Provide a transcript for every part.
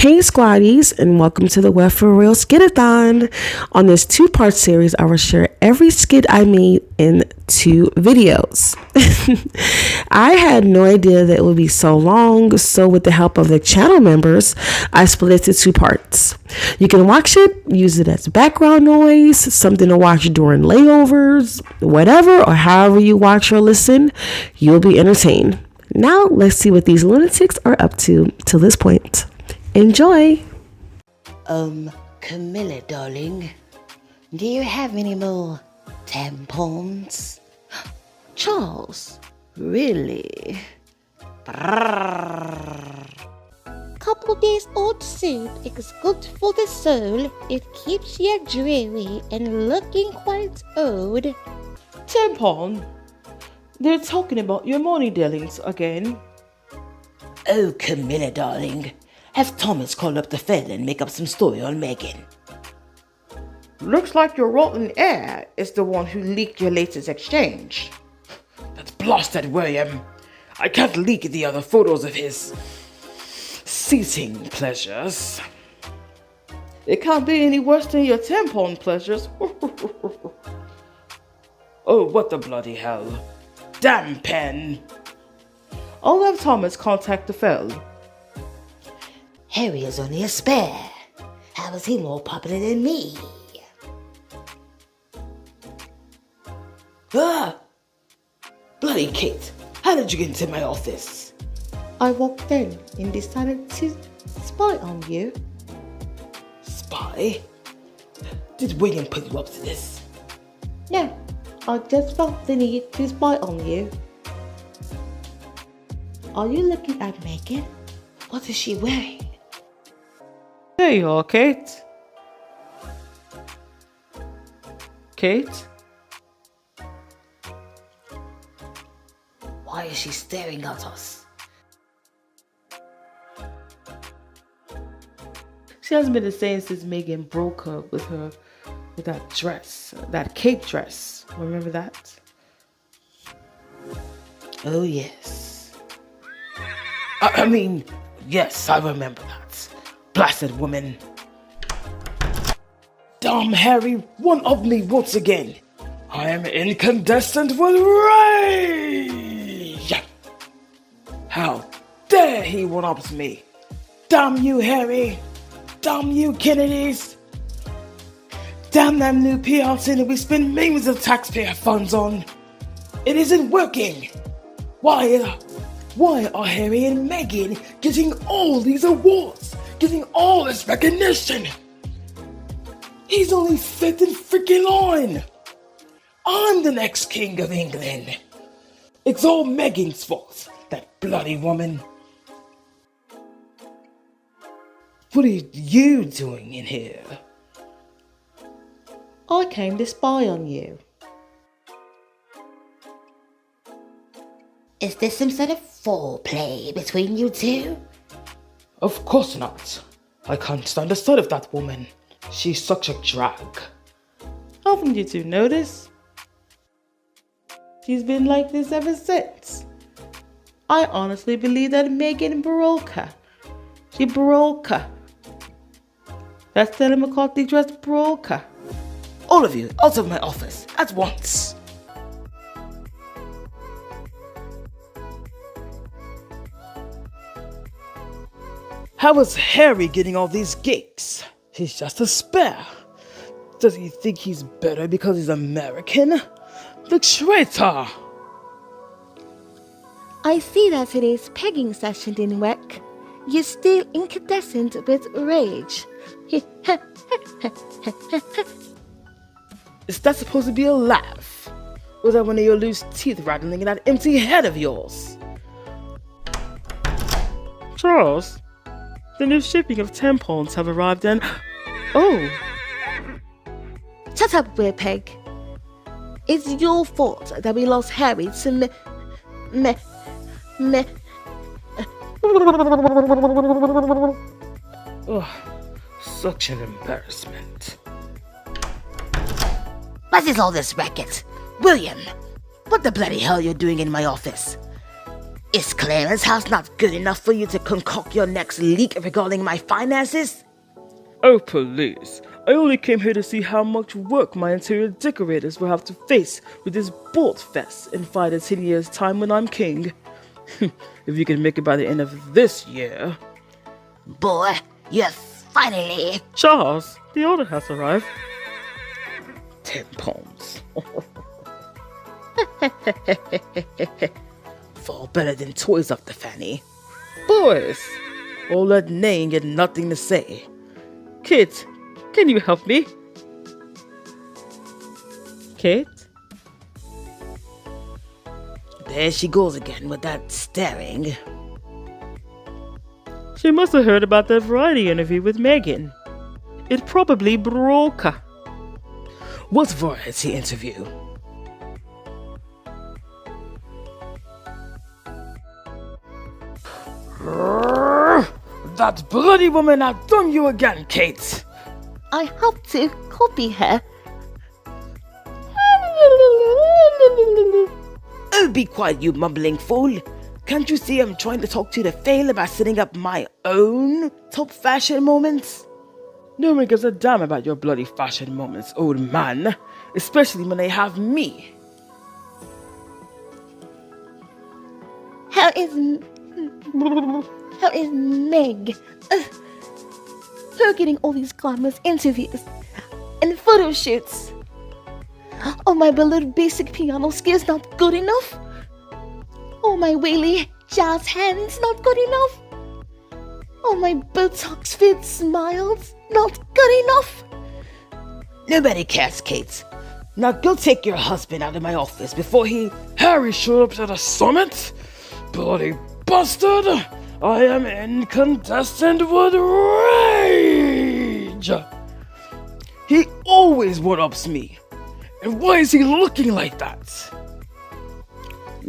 Hey Squaddies, and welcome to the Web For Real Skit-A-Thon. On this two-part series, I will share every skit I made in 2 videos. I had no idea that it would be so long, so with the help of the channel members, I split it to 2 parts. You can watch it, use it as background noise, something to watch during layovers, whatever or however you watch or listen, you'll be entertained. Now, let's see what these lunatics are up to till this point. Enjoy! Camilla, darling, do you have any more tampons? Charles, really? Couple days old soup is good for the soul. It keeps you dreary and looking quite old. Tampon? They're talking about your money dealings again. Oh, Camilla, darling, have Thomas call up the Fed and make up some story on Meghan. Looks like your rotten heir is the one who leaked your latest exchange. That blasted William. I can't leak the other photos of his seating pleasures. It can't be any worse than your tampon pleasures. Oh, what the bloody hell. Damn pen. I'll have Thomas contact the Fell. Harry is only a spare. How is he more popular than me? Ah! Bloody Kate, how did you get into my office? I walked in and decided to spy on you. Spy? Did William put you up to this? No, I just felt the need to spy on you. Are you looking at Meghan? What is she wearing? There you are, Kate. Kate? Why is she staring at us? She hasn't been the same since Meghan broke up with that dress, that cape dress. Remember that? Oh, yes. I mean, yes, I remember that. Blasted woman. Damn Harry, one of me once again. I am incandescent with rage. How dare he one-ups me? Damn you, Harry. Damn you, Kennedys. Damn that new PR center we spend millions of taxpayer funds on. It isn't working. Why are Harry and Meghan getting all these awards? Getting all this recognition? He's only 5th in freaking line. I'm the next king of England. It's all Meghan's fault, that bloody woman. What are you doing in here? I came to spy on you. Is this some sort of foreplay between you two? Of course not. I can't stand the sight of that woman. She's such a drag. Haven't you two noticed? She's been like this ever since. I honestly believe that Meghan broke her. She broke her. That Stella McCarthy dress broke her. All of you, out of my office, at once. How is Harry getting all these gigs? He's just a spare. Does he think he's better because he's American? The traitor! I see that today's pegging session didn't work. You're still incandescent with rage. Is that supposed to be a laugh? Or is that one of your loose teeth rattling in that empty head of yours? Charles, the new shipping of tampons have arrived and... Oh! Shut up, Weird Peg. It's your fault that we lost Harry to Oh, such an embarrassment. What is all this racket? William, what the bloody hell are you doing in my office? Is Clarence House not good enough for you to concoct your next leak regarding my finances? Oh, please. I only came here to see how much work my interior decorators will have to face with this bolt fest in 5 to 10 years' time when I'm king. If you can make it by the end of this year. Boy, you're finally... Charles, the order has arrived. 10 pounds. Far better than toys up the fanny. Boys, all that neighing and nothing to say. Kate, can you help me? Kate? There she goes again with that staring. She must have heard about that variety interview with Meghan. It probably broke her. What variety interview? That bloody woman outdone you again, Kate. I have to copy her. Oh, be quiet, you mumbling fool. Can't you see I'm trying to talk to the fail about setting up my own top fashion moments? No one gives a damn about your bloody fashion moments, old man. Especially when they have me. How is Meg? Her getting all these glamorous interviews and photo shoots. Oh, my beloved basic piano skills not good enough. Oh, my whaley jazz hands not good enough. Oh, my Botox fit smiles not good enough. Nobody cares, Kate. Now go take your husband out of my office before he... Harry showed up at a summit? Bloody bastard! I am incandescent with rage! He always one-ups me. And why is he looking like that?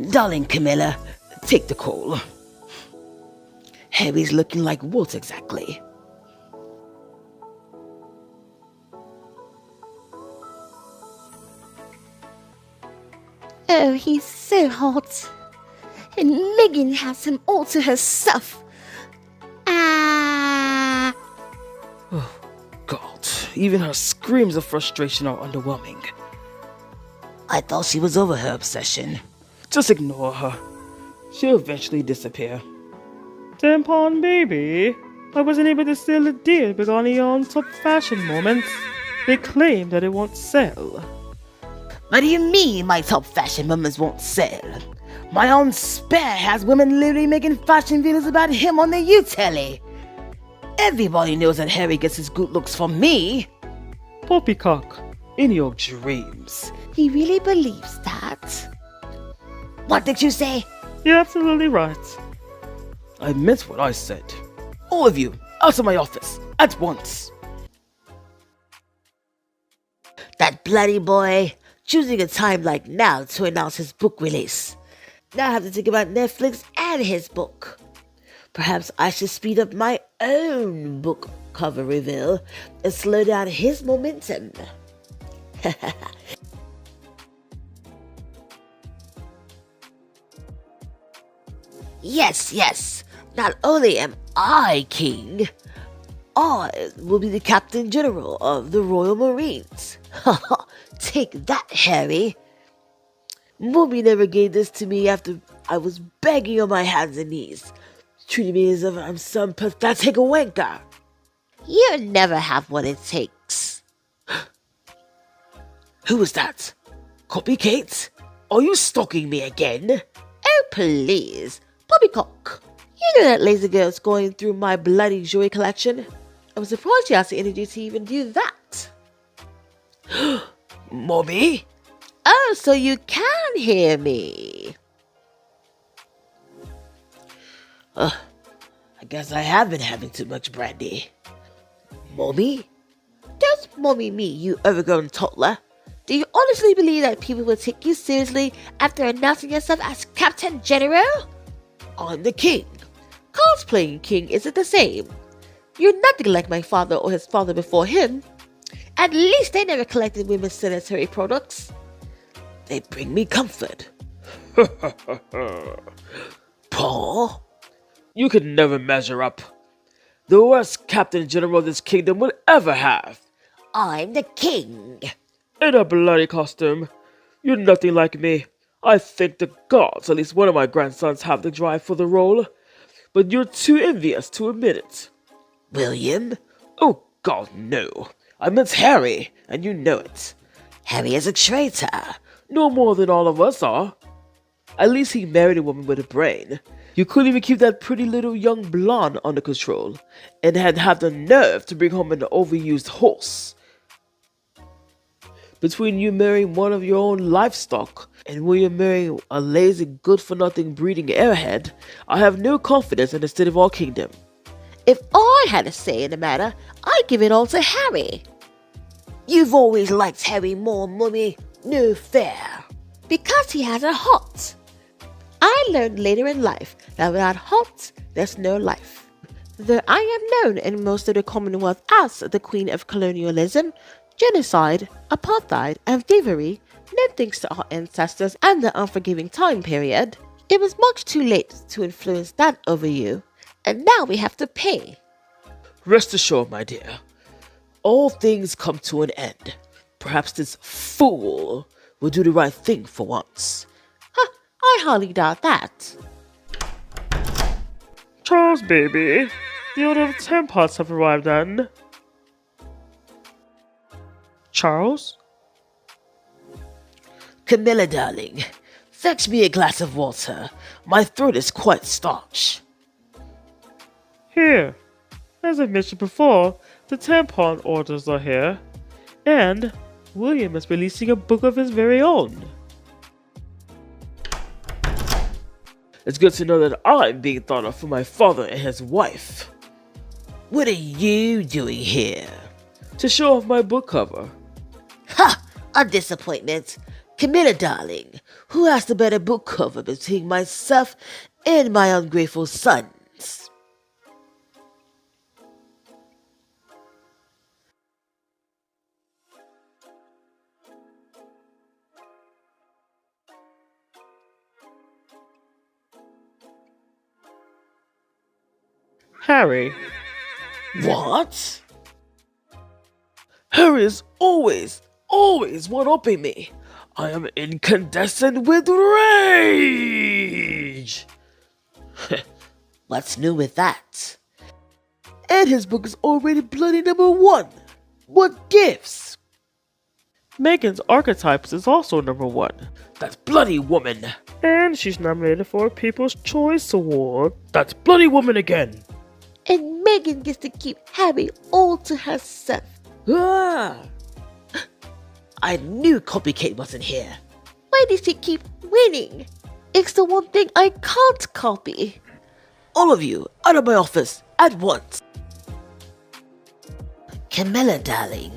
Darling Camilla, take the call. Harry's looking like what exactly? Oh, he's so hot. And Meghan has him all to herself. Ah. Oh, God. Even her screams of frustration are underwhelming. I thought she was over her obsession. Just ignore her. She'll eventually disappear. Tampon baby, I wasn't able to steal a deal regarding your own top fashion moments. They claim that it won't sell. What do you mean my top fashion moments won't sell? My own spare has women literally making fashion videos about him on the U-Telly. Everybody knows that Harry gets his good looks from me. Poppycock, in your dreams. He really believes that? What did you say? You're absolutely right. I meant what I said. All of you, out of my office, at once. That bloody boy, choosing a time like now to announce his book release. Now I have to think about Netflix and his book. Perhaps I should speed up my own book cover reveal and slow down his momentum. Yes. Not only am I king, I will be the Captain General of the Royal Marines. Take that, Harry. Mummy never gave this to me after I was begging on my hands and knees, treating me as if I'm some pathetic wanker. You never have what it takes. Who was that? Copycat? Are you stalking me again? Oh, please. Poppycock. You know that lazy girl's going through my bloody jewelry collection. I'm surprised she has the energy to even do that. Mommy? Oh, so you can hear me. I guess I have been having too much brandy. Mommy? Don't mommy me, you overgrown toddler. Do you honestly believe that people will take you seriously after announcing yourself as Captain General? I'm the king. Cosplaying king isn't the same. You're nothing like my father or his father before him. At least they never collected women's sanitary products. They bring me comfort. Paul? You could never measure up. The worst Captain General this kingdom would ever have. I'm the king. In a bloody costume. You're nothing like me. I thank the gods at least one of my grandsons have the drive for the role. But you're too envious to admit it. William? Oh God, no. I meant Harry, and you know it. Harry is a traitor. No more than all of us are. At least he married a woman with a brain. You couldn't even keep that pretty little young blonde under control, and had the nerve to bring home an overused horse. Between you marrying one of your own livestock and William marrying a lazy, good-for-nothing breeding airhead, I have no confidence in the state of our kingdom. If I had a say in the matter, I'd give it all to Harry. You've always liked Harry more, Mummy. No fair. Because he has a heart. I learned later in life that without heart, there's no life. Though I am known in most of the Commonwealth as the Queen of Colonialism, genocide, apartheid, and thievery, no thanks to our ancestors and the unforgiving time period, it was much too late to influence that over you, and now we have to pay. Rest assured, my dear, all things come to an end. Perhaps this fool will do the right thing for once. I hardly doubt that. Charles, baby, the order of 10 pots have arrived then. Charles? Camilla, darling, fetch me a glass of water. My throat is quite starched. Here. As I mentioned before, the tampon orders are here. And William is releasing a book of his very own. It's good to know that I'm being thought of for my father and his wife. What are you doing here? To show off my book cover. Ha! A disappointment. Camilla, darling, who has the better book cover between myself and my ungrateful sons? Harry. What? Harry is always one-upping me. I am incandescent with rage. What's new with that? And his book is already bloody #1. What gives? Meghan's archetypes is also #1. That's bloody woman. And she's nominated for a People's Choice Award. That's bloody woman again. And Meghan gets to keep Harry all to herself. Ah. I knew Copycat wasn't here. Why does he keep winning? It's the one thing I can't copy. All of you, out of my office, at once. Camilla, darling,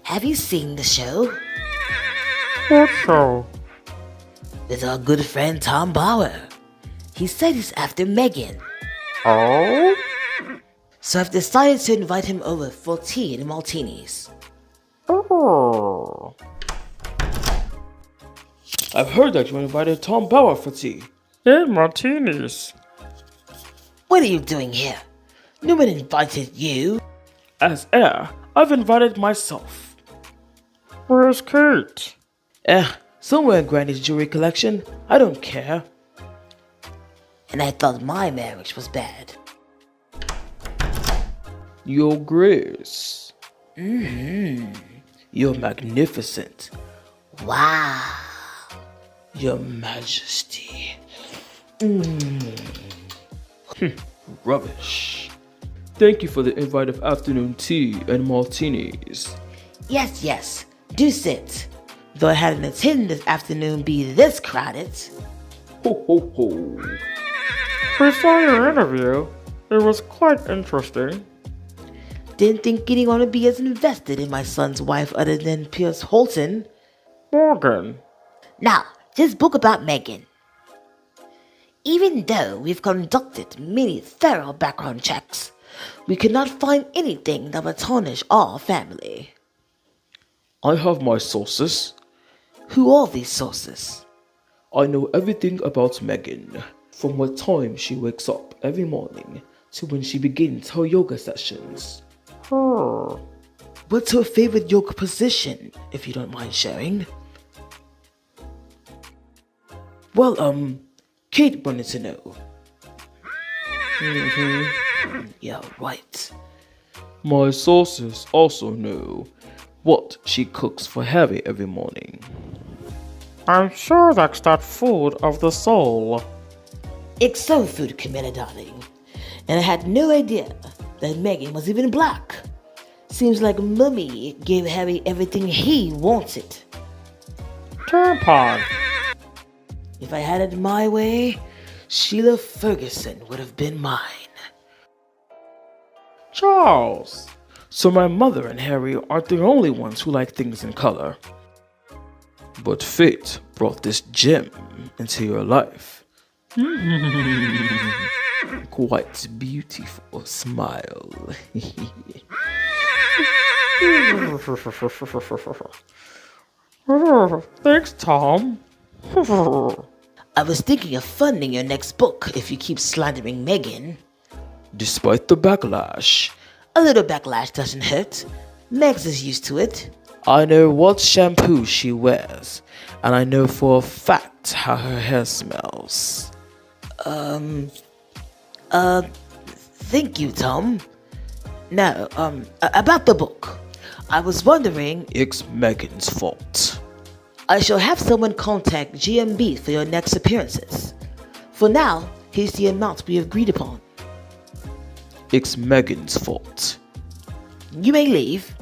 have you seen the show? What show? With our good friend Tom Bauer. He said he's after Meghan. Oh? So I've decided to invite him over for tea and martinis. Oh. I've heard that you invited Tom Bauer for tea. And martinis. What are you doing here? No one invited you. As heir, I've invited myself. Where's Kate? Somewhere in Granny's jewelry collection. I don't care. And I thought my marriage was bad. Your Grace. You're magnificent. Wow. Your Majesty. Rubbish. Thank you for the invite of afternoon tea and martinis. Yes, do sit. Though I hadn't intended this afternoon be this crowded. Ho ho ho. We saw your interview. It was quite interesting. Didn't think anyone would be as invested in my son's wife other than Pierce Holton. Morgan. Now, this book about Meghan. Even though we've conducted many thorough background checks, we could not find anything that would tarnish our family. I have my sources. Who are these sources? I know everything about Meghan. from what time she wakes up every morning to when she begins her yoga sessions. What's her favorite yoga position, if you don't mind sharing? Well, Kate wanted to know. Yeah, right. My sources also know what she cooks for Harry every morning. I'm sure that's that food of the soul. It's soul food, Camilla, darling. And I had no idea that Meghan was even black. Seems like Mummy gave Harry everything he wanted. Tampon. If I had it my way, Sheila Ferguson would have been mine. Charles. So my mother and Harry aren't the only ones who like things in color. But fate brought this gem into your life. Quite beautiful smile. Thanks, Tom. I was thinking of funding your next book if you keep slandering Meghan. Despite the backlash, A little backlash doesn't hurt. Megs is used to it. I know what shampoo she wears, and I know for a fact how her hair smells. Thank you, Tom. No, about the book. I was wondering, It's Meghan's fault. I shall have someone contact GMB for your next appearances. For now, here's the amount we agreed upon. It's Meghan's fault. You may leave.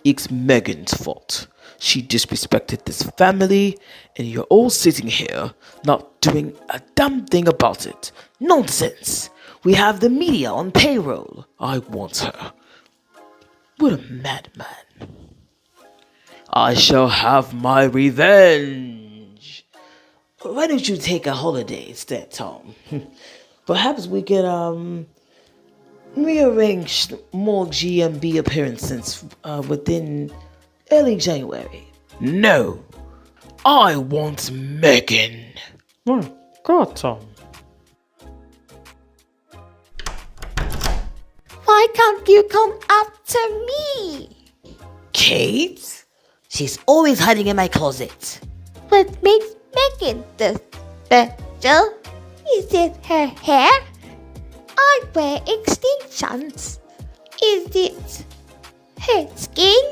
It's Meghan's fault. She disrespected this family, and you're all sitting here not doing a damn thing about it. Nonsense. We have the media on payroll. I want her. What a madman. I shall have my revenge. Why don't you take a holiday instead, Tom? Perhaps we can, rearrange more GMB appearances within early January. No. I want Meghan. Oh, God, Tom. Why can't you come after me? Kate? She's always hiding in my closet. What makes Meghan the special? Is it her hair? I wear extensions. Is it her skin?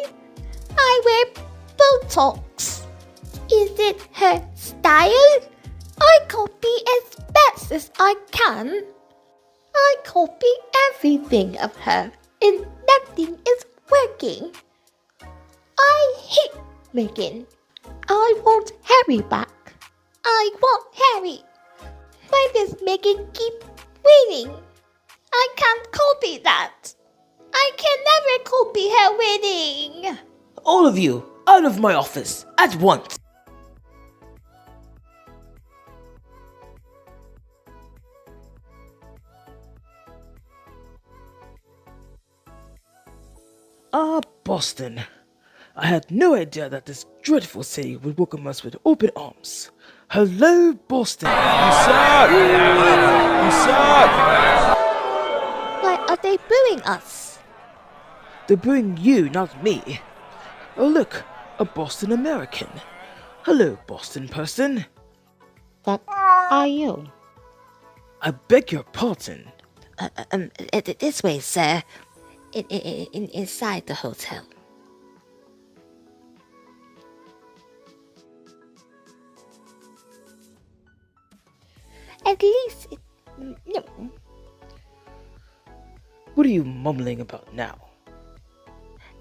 I wear Botox. Is it her style? I copy as best as I can. I copy everything of her and nothing is working. I hate Meghan. I want Harry back. I want Harry. Why does Meghan keep winning? I can't copy that. I can never copy her winning. All of you, out of my office, at once. Boston. I had no idea that this dreadful city would welcome us with open arms. Hello, Boston. You suck! You suck! Why are they booing us? They're booing you, not me. Oh, look, a Boston American. Hello, Boston person. What are you? I beg your pardon. This way, sir. Inside the hotel. At least What are you mumbling about now?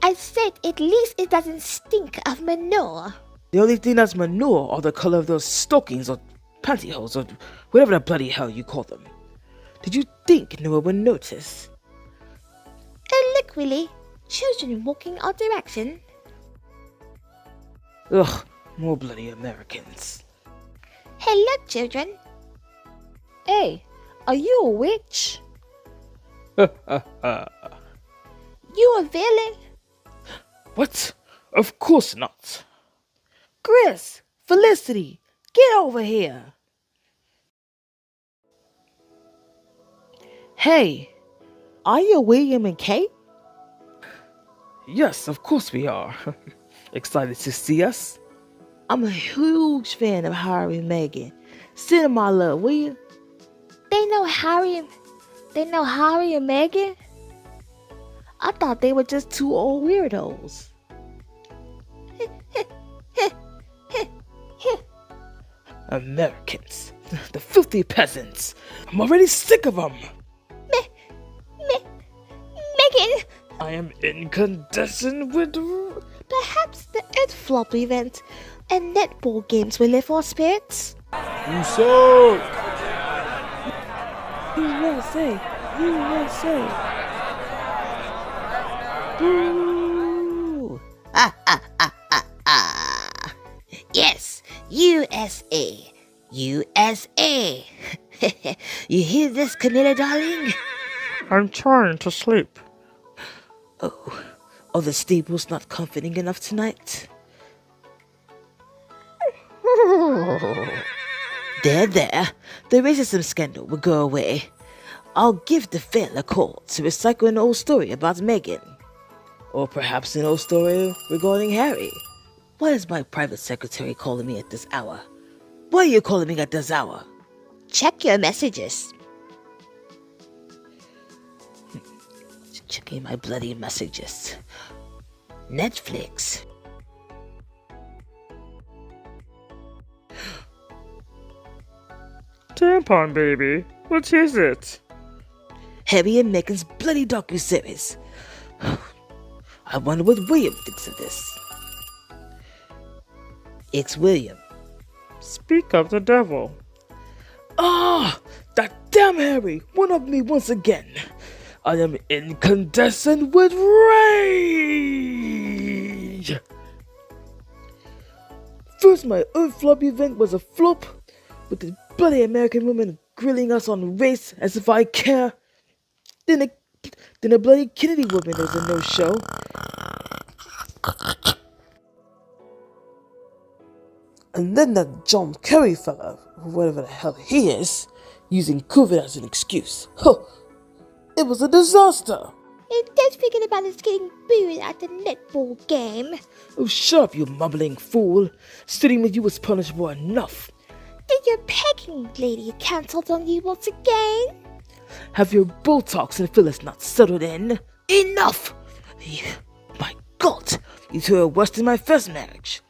I said at least it doesn't stink of manure. The only thing that's manure are the color of those stockings or pantyhose or whatever the bloody hell you call them. Did you think no one would notice? And look, Willie, children walking our direction. Ugh, more bloody Americans. Hello, children. Hey, are you a witch? You a villain? What? Of course not. Chris, Felicity, get over here. Hey, are you William and Kate? Yes, of course we are. Excited to see us? I'm a huge fan of Harry and Meghan. Send them my love, will you? They know Harry and Meghan? I thought they were just two old weirdos. Americans. The filthy peasants. I'm already sick of them. Meghan! I am incandescent with... Perhaps the Earth Flop event and netball games will lift our spirits? USA! USA! Boo! Yes, USA. USA. You hear this, Camilla, darling? I'm trying to sleep. Oh, the stable's not comforting enough tonight. There. The racism scandal will go away. I'll give the fair a call to recycle an old story about Meghan. Or perhaps an old story regarding Harry. Why is my private secretary calling me at this hour? Why are you calling me at this hour? Check your messages. Checking my bloody messages. Netflix. Tampon baby, what is it? Harry and Meghan's bloody docu-series. I wonder what William thinks of this. It's William. Speak of the devil. Ah, that damn Harry one-upped me once again. I am incandescent with rage. First, my Earth Flop event was a flop, with the bloody American woman grilling us on race as if I care. Then a bloody Kennedy woman is a no-show. And then that John Kerry fella, whatever the hell he is, using COVID as an excuse. Huh. It was a disaster. And don't forget about us getting booed at the netball game. Oh, shut up, you mumbling fool. Sitting with you was punishable enough. Did your pegging lady cancelled on you once again? Have your Botox and fillers not settled in? Enough! My God, you two are worse than my first marriage.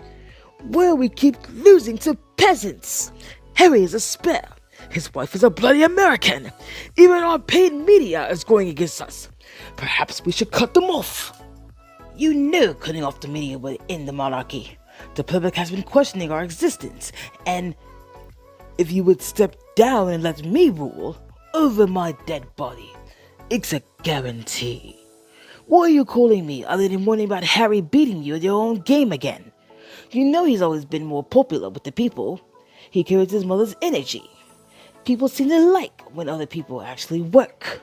Where we keep losing to peasants. Harry is a spare. His wife is a bloody American. Even our paid media is going against us. Perhaps we should cut them off. You know cutting off the media would end the monarchy. The public has been questioning our existence, and if you would step down and let me rule over my dead body, it's a guarantee. What are you calling me other than warning about Harry beating you at your own game again? You know he's always been more popular with the people. He carries his mother's energy. People seem to like when other people actually work.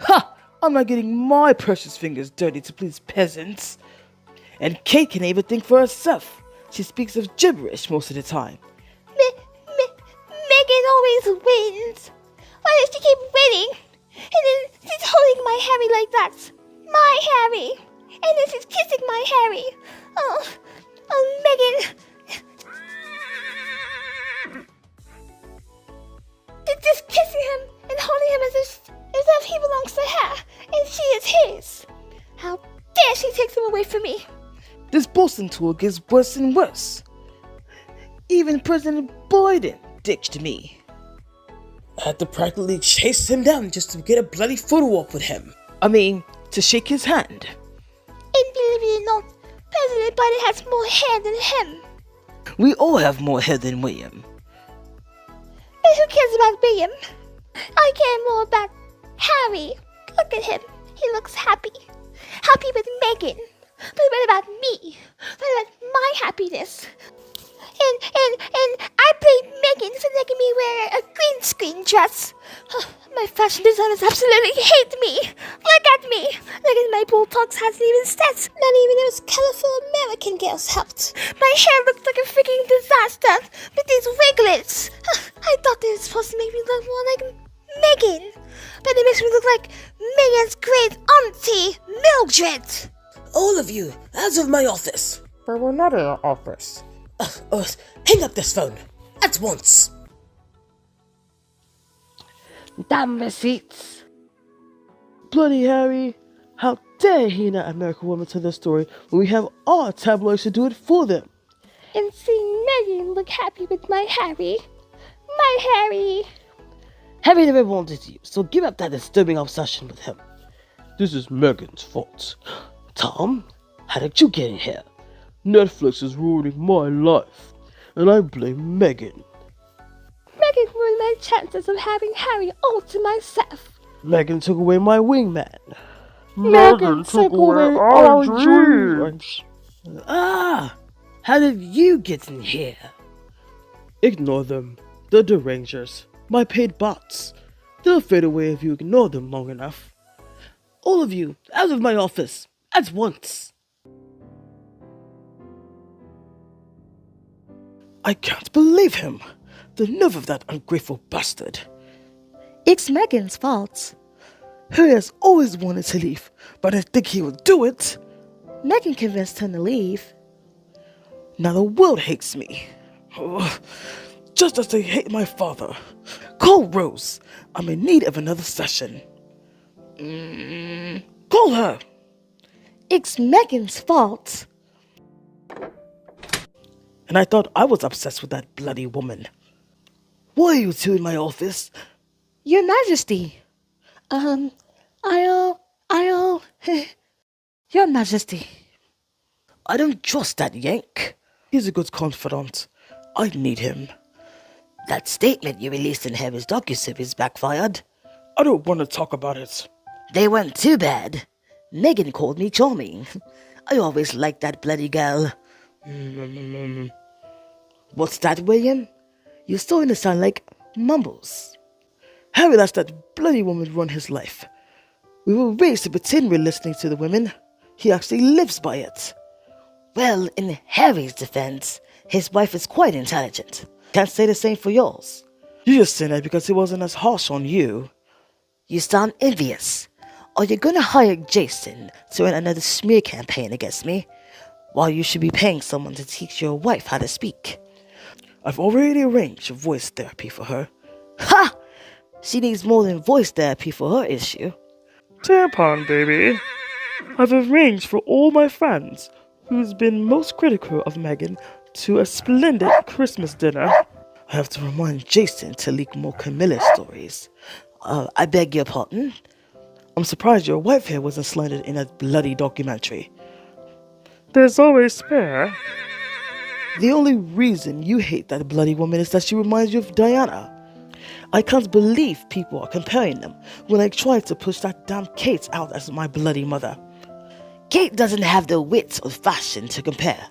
Ha! I'm not getting my precious fingers dirty to please peasants. And Kate can even think for herself. She speaks of gibberish most of the time. Meghan always wins. Why does she keep winning? And then she's holding my Harry like that. My Harry. And then she's kissing my Harry. Oh, Meghan. Just kissing him and holding him as if he belongs to her and she is his. How dare she take him away from me? This Boston tour gets worse and worse. Even President Biden ditched me. I had to practically chase him down just to get a bloody photo op with him. I mean, to shake his hand. And believe it or not, President Biden has more hair than him. We all have more hair than William. But who cares about William? I care more about Harry. Look at him. He looks happy. Happy with Meghan. But what about me? What about my happiness? And I blame Meghan for letting me wear a green screen dress. My fashion designers absolutely hate me. Look at me. Look at my Botox hasn't even set. Not even those colorful American girls helped. My hair looks like a freaking disaster with these wiglets. I thought they were supposed to make me look more like Meghan! But it makes me look like Meghan's great auntie, Mildred! All of you, out of my office. But we're not in our office. Hang up this phone. At once. Damn receipts. Bloody Harry. How dare he not American woman to this story when we have our tabloids to do it for them? And see Meghan look happy with my Harry. My Harry! Harry never wanted you, so give up that disturbing obsession with him. This is Meghan's fault. Tom, how did you get in here? Netflix is ruining my life, and I blame Meghan. Meghan ruined my chances of having Harry all to myself. Meghan took away my wingman. Meghan took away our dreams. Ah! How did you get in here? Ignore them. They're derangers. My paid bots. They'll fade away if you ignore them long enough. All of you, out of my office. At once. I can't believe him. The nerve of that ungrateful bastard. It's Meghan's fault. Harry has always wanted to leave, but I think he will do it. Meghan convinced him to leave. Now the world hates me. Ugh. Just as they hate my father. Call Rose. I'm in need of another session. Call her. It's Meghan's fault. And I thought I was obsessed with that bloody woman. Why are you two in my office? Your Majesty. Your Majesty. I don't trust that Yank. He's a good confidant. I need him. That statement you released in Harry's docuseries backfired. I don't want to talk about it. They weren't too bad. Meghan called me charming. I always liked that bloody girl. What's that, William? You're starting to sound like mumbles. Harry lets that bloody woman run his life. We were raised to pretend we're listening to the women. He actually lives by it. Well, in Harry's defense, his wife is quite intelligent. Can't say the same for yours. You just said that because he wasn't as harsh on you. You sound envious. Are you gonna hire Jason to run another smear campaign against me? While you should be paying someone to teach your wife how to speak. I've already arranged voice therapy for her. Ha! She needs more than voice therapy for her issue. Tampon, baby. I've arranged for all my friends who's been most critical of Meghan to a splendid Christmas dinner. I have to remind Jason to leak more Camilla stories. I beg your pardon? I'm surprised your wife here wasn't slandered in that bloody documentary. There's always spare. The only reason you hate that bloody woman is that she reminds you of Diana. I can't believe people are comparing them when I tried to push that damn Kate out as my bloody mother. Kate doesn't have the wit or fashion to compare.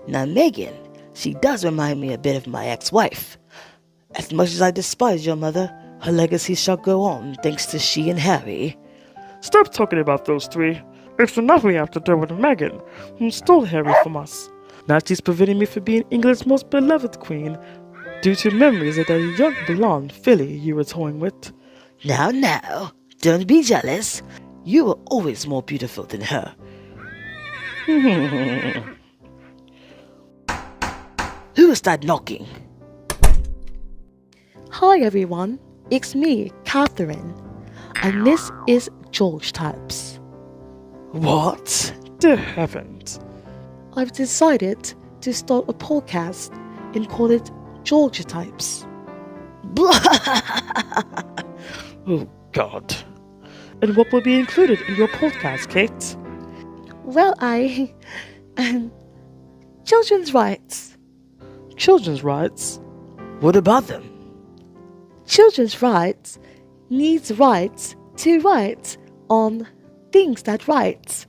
Now Meghan, she does remind me a bit of my ex-wife. As much as I despise your mother, her legacy shall go on thanks to she and Harry. Stop talking about those three. It's enough we have to do with Meghan, who stole Harry from us. Now she's preventing me from being England's most beloved queen due to memories of that young blonde filly you were toying with. Now, don't be jealous. You were always more beautiful than her. Who is that knocking? Hi everyone, it's me, Catherine, and this is George Types. What? Dear heavens. I've decided to start a podcast and call it Georgia Types. Oh, God. And what will be included in your podcast, Kate? Well, children's rights. Children's rights? What about them? Children's rights needs rights to write on things that write.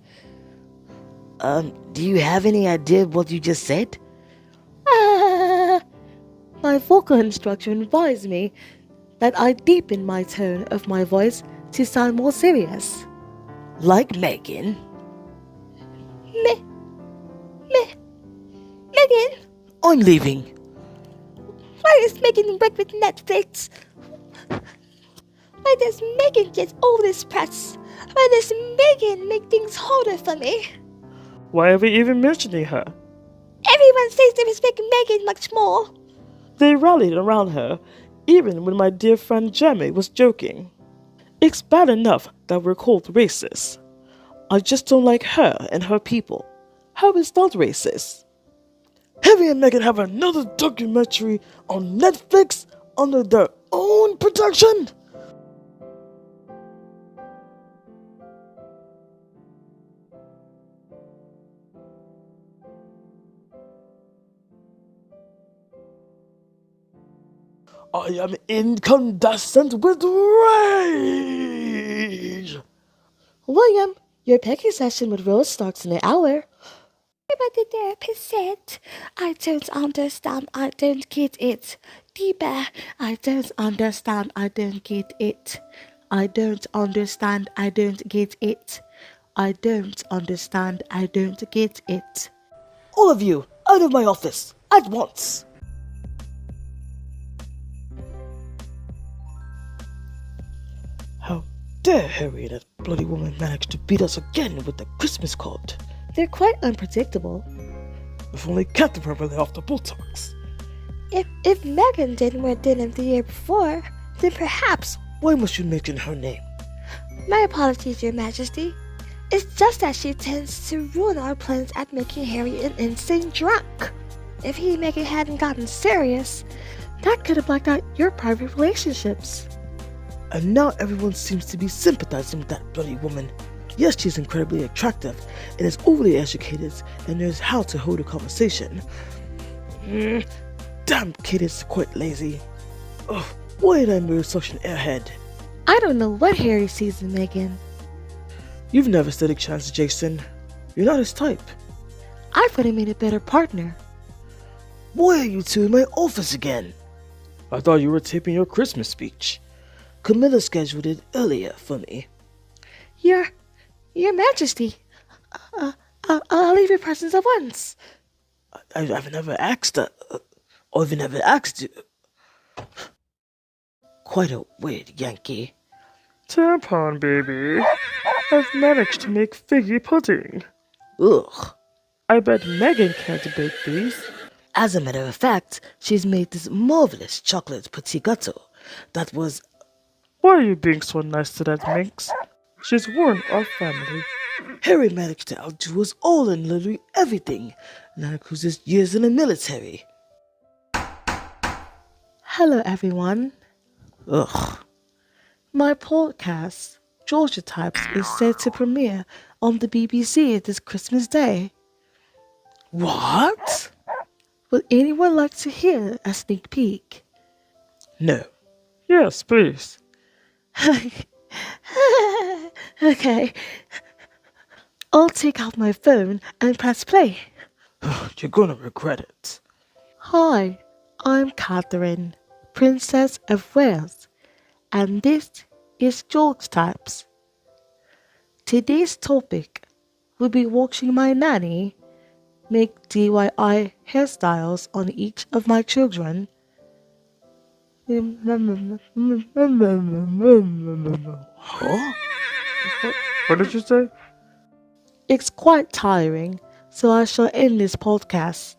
Do you have any idea what you just said? My vocal instructor advised me that I deepen my tone of my voice to sound more serious. Like Meghan? Meghan! I'm leaving. Why is Meghan in bed with Netflix? Why does Meghan get all this press? Why does Meghan make things harder for me? Why are we even mentioning her? Everyone says they respect Meghan much more. They rallied around her, even when my dear friend Gimme was joking. It's bad enough that we're called racist. I just don't like her and her people. How is that racist? Harry and Meghan have another documentary on Netflix under their own production? I am incandescent with rage! William, your packing session with Rose starts in an hour. But the therapist said, I don't understand, I don't get it. Deeper, I don't understand, I don't get it. I don't understand, I don't get it. I don't understand, I don't get it. All of you, out of my office, at once! How dare Harry and that bloody woman manage to beat us again with the Christmas card? They're quite unpredictable. If only Catherine were really off the Botox. If Meghan didn't win dinner the year before, then perhaps. Why must you mention her name? My apologies, Your Majesty. It's just that she tends to ruin our plans at making Harry an insane drunk. If he and Meghan hadn't gotten serious, that could have blacked out your private relationships. And now everyone seems to be sympathizing with that bloody woman. Yes, she's incredibly attractive and is overly educated and knows how to hold a conversation. Damn kid is quite lazy. Ugh, why did I marry such an airhead? I don't know what Harry sees in Meghan. You've never stood a chance, Jason. You're not his type. I would have made a better partner. Why are you two in my office again? I thought you were taping your Christmas speech. Camilla scheduled it earlier for me. Your Majesty, I'll leave your presence at once. I've never asked her, or even never asked you. Quite a weird Yankee. Tampon, baby. I've managed to make figgy pudding. Ugh. I bet Meghan can't bake these. As a matter of fact, she's made this marvelous chocolate petit gâteau that was... Why are you being so nice to that minx? She's ruined our family. Harry managed to outdo us all in literally everything, and that includes his years in the military. Hello, everyone. Ugh. My podcast, Georgia Types, is set to premiere on the BBC this Christmas Day. What? Would anyone like to hear a sneak peek? No. Yes, please. Okay. I'll take out my phone and press play. You're gonna regret it. Hi, I'm Catherine, Princess of Wales, and this is George Types. Today's topic will be watching my nanny make DIY hairstyles on each of my children. Huh? What did you say? It's quite tiring, so I shall end this podcast.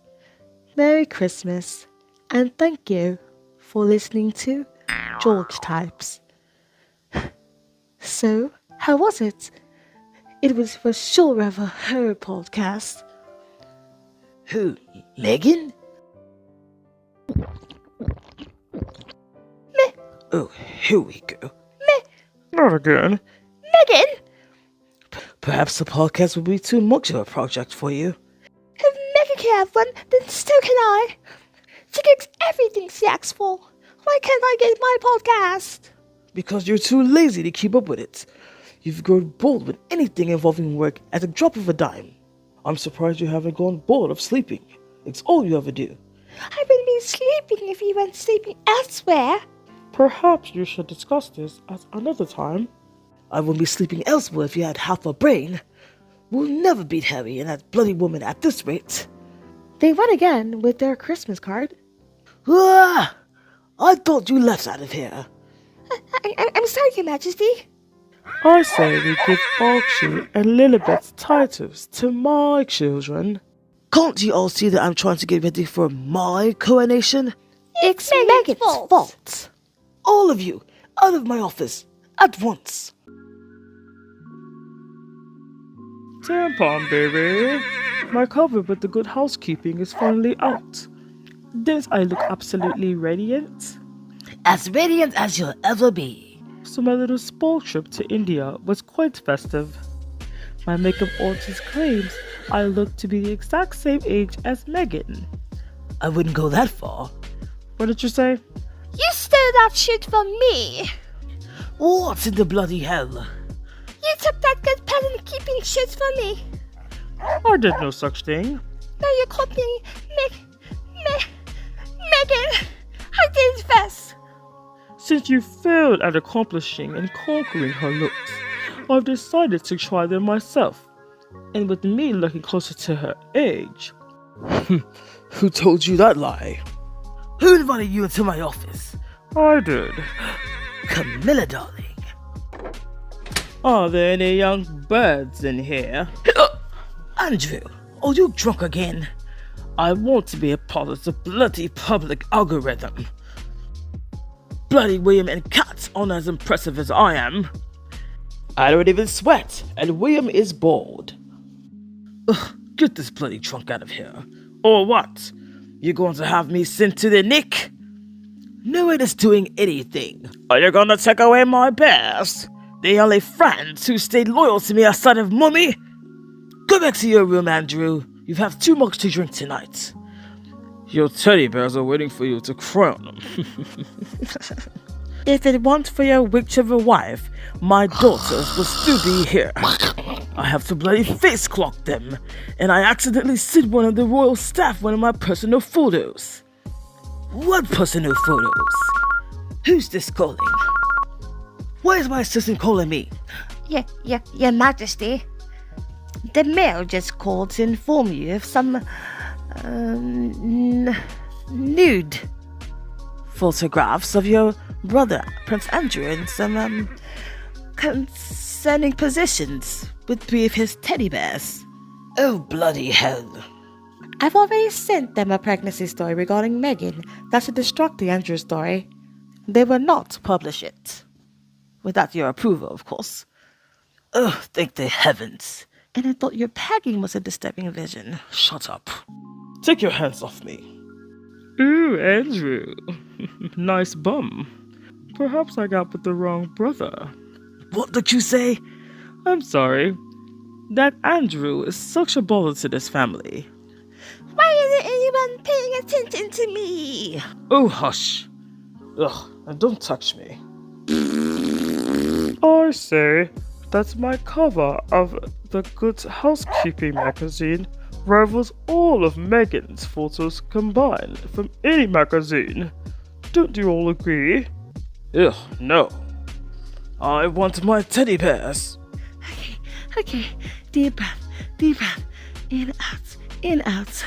Merry Christmas, and thank you for listening to George Types. So, how was it? It was for sure ever her podcast. Who? Meghan? Meh. Oh, here we go. Not again. Meghan! Perhaps the podcast will be too much of a project for you. If Meghan can have one, then so can I. She gets everything she asks for. Why can't I get my podcast? Because you're too lazy to keep up with it. You've grown bored with anything involving work at the drop of a dime. I'm surprised you haven't gone bored of sleeping. It's all you ever do. I wouldn't be sleeping if you went sleeping elsewhere. Perhaps you should discuss this at another time. I wouldn't be sleeping elsewhere if you had half a brain. We'll never beat Harry and that bloody woman at this rate. They won again with their Christmas card. Ah! I thought you left out of here. I'm sorry, Your Majesty. I say we give Archie and Lilibet's titles to my children. Can't you all see that I'm trying to get ready for my coronation? It's Megan's fault. All of you, out of my office, at once. Tampon, baby. My cover with the good housekeeping is finally out. Didn't I look absolutely radiant? As radiant as you'll ever be. So my little spa trip to India was quite festive. My makeup artist claims I look to be the exact same age as Meghan. I wouldn't go that far. What did you say? You stole that shit from me. What in the bloody hell? You took that good peasant keeping shit from me. I did no such thing. Now you're copying Meghan. I did first. Since you failed at accomplishing and conquering her looks, I've decided to try them myself. And with me looking closer to her age. Who told you that lie? Who invited you into my office? I did. Camilla, darling. Are there any young birds in here? Andrew, are you drunk again? I want to be a part of the bloody public algorithm. Bloody William and Kat aren't as impressive as I am. I don't even sweat, and William is bald. Ugh, get this bloody trunk out of here. Or what? You going to have me sent to the Nick? No one is doing anything. Are you gonna take away my bears? The only friends who stayed loyal to me outside of Mummy? Go back to your room, Andrew. You've had too much to drink tonight. Your teddy bears are waiting for you to crown them. If it weren't for your witch of a wife, my daughters would still be here. I have to bloody face clock them, and I accidentally sent one of the royal staff one of my personal photos. What personal photos? Who's this calling? Why is my assistant calling me? Your Majesty. The mail just called to inform you of some Nude photographs of your brother, Prince Andrew, and some concerning positions with 3 of his teddy bears. Oh, bloody hell. I've already sent them a pregnancy story regarding Meghan that should distract the Andrew story. They will not publish it. Without your approval, of course. Oh, thank the heavens. And I thought your pegging was a disturbing vision. Shut up. Take your hands off me. Ooh, Andrew. Nice bum. Perhaps I got with the wrong brother. What did you say? I'm sorry. That Andrew is such a bother to this family. Why isn't anyone paying attention to me? Oh, hush. Ugh, and don't touch me. I say that my cover of the Good Housekeeping magazine rivals all of Meghan's photos combined from any magazine. Don't you all agree? Ugh, no. I want my teddy bears. Okay. Deep breath. In, out.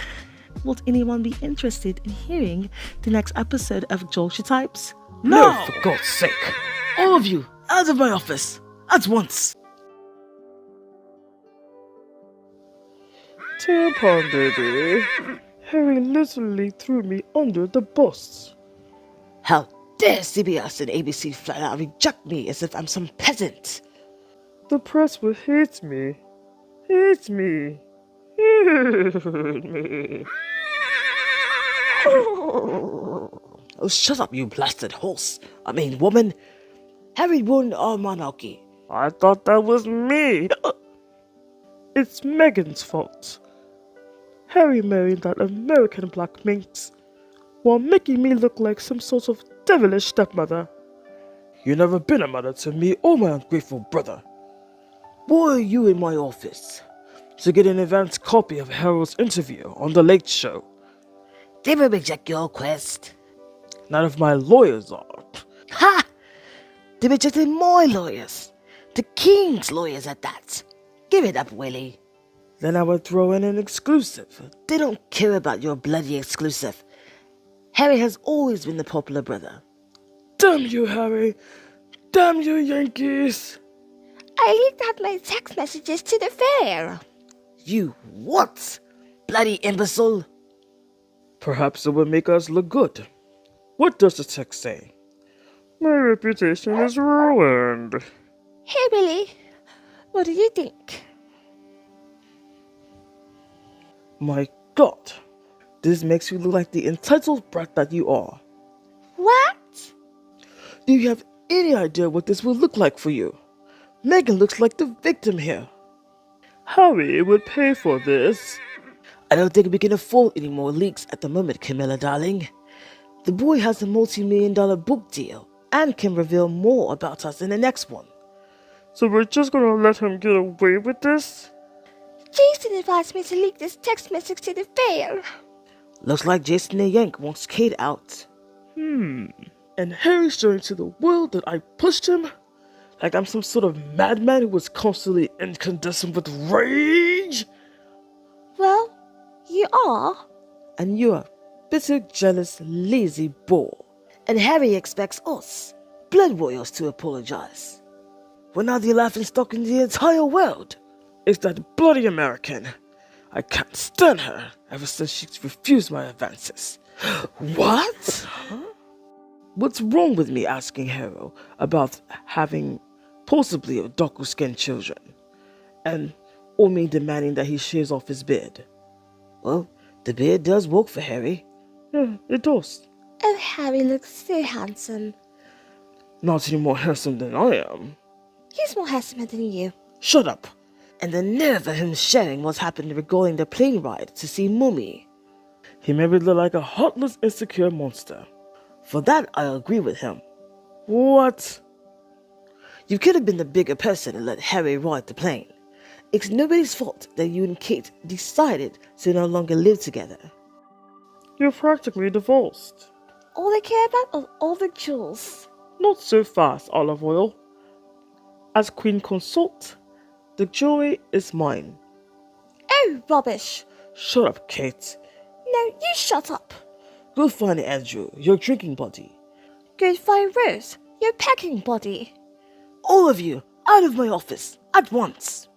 Would anyone be interested in hearing the next episode of Georgia Types? No, for God's sake. All of you, out of my office. At once. Tampon, baby. Harry literally threw me under the bus. How dare CBS and ABC flat out reject me as if I'm some peasant? The press will hate me. Hate me. Hate me. Oh, shut up, you blasted horse. I mean, woman. Harry ruined our monarchy. I thought that was me. It's Meghan's fault. Harry married that American black minx while making me look like some sort of devilish stepmother. You never been a mother to me or my ungrateful brother. Why are you in my office? To get an advance copy of Harold's interview on The Late Show. They will reject your request. None of my lawyers are. Ha! They rejected my lawyers. The king's lawyers at that. Give it up, Willie. Then I would throw in an exclusive. They don't care about your bloody exclusive. Harry has always been the popular brother. Damn you, Harry. Damn you, Yankees! I leaked out my text messages to the fair. You what? Bloody imbecile! Perhaps it will make us look good. What does the text say? My reputation is ruined. Hey, Billy. What do you think? My God, this makes you look like the entitled brat that you are. What? Do you have any idea what this will look like for you? Meghan looks like the victim here. Harry would pay for this. I don't think we can afford any more leaks at the moment, Camilla, darling. The boy has a multi-million-dollar book deal and can reveal more about us in the next one. So we're just gonna let him get away with this? Jason advised me to leak this text message to the fair. Looks like Jason the Yank wants Kate out. And Harry's showing to the world that I pushed him? Like I'm some sort of madman who was constantly incandescent with rage? Well, you are. And you're a bitter, jealous, lazy bore. And Harry expects us, blood royals, to apologize. We're not the laughingstock in the entire world. It's that bloody American. I can't stand her ever since she refused my advances. What? What's wrong with me asking Harry about having possibly darker-skinned children? And Omi demanding that he shaves off his beard? Well, the beard does work for Harry. Yeah, it does. And Harry looks so handsome. Not any more handsome than I am. He's more handsome than you. Shut up. And the nerve of him sharing what happened regarding the plane ride to see Mummy. He made me look like a heartless, insecure monster. For that, I agree with him. What? You could have been the bigger person and let Harry ride the plane. It's nobody's fault that you and Kate decided to no longer live together. You're practically divorced. All I care about are all the jewels. Not so fast, Olive Oil. As Queen Consort, the jewelry is mine. Oh, rubbish. Shut up, Kate. No, you shut up. Go find Andrew, your drinking buddy. Go find Rose, your packing body. All of you, out of my office, at once.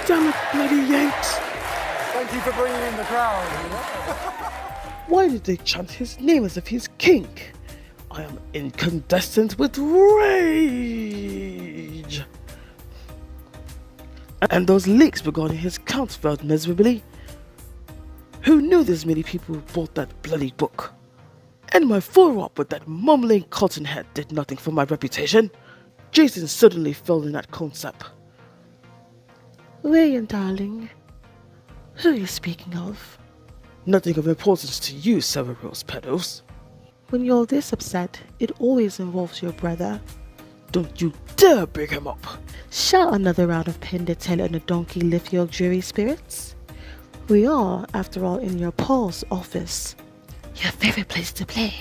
Damn it, bloody Yanks! Thank you for bringing in the crowd. Why did they chant his name as if he's king? I am incandescent with rage. And those leaks regarding his count failed miserably. Who knew this many people bought that bloody book? And my follow-up with that mumbling cottonhead did nothing for my reputation. Jason suddenly fell in that concept. William, darling, who are you speaking of? Nothing of importance to you, Sarah Rose Petals. When you're this upset, it always involves your brother. Don't you dare bring him up. Shall another round of pin the tail on a donkey lift your dreary spirits? We are, after all, in your Paul's office. Your favorite place to play.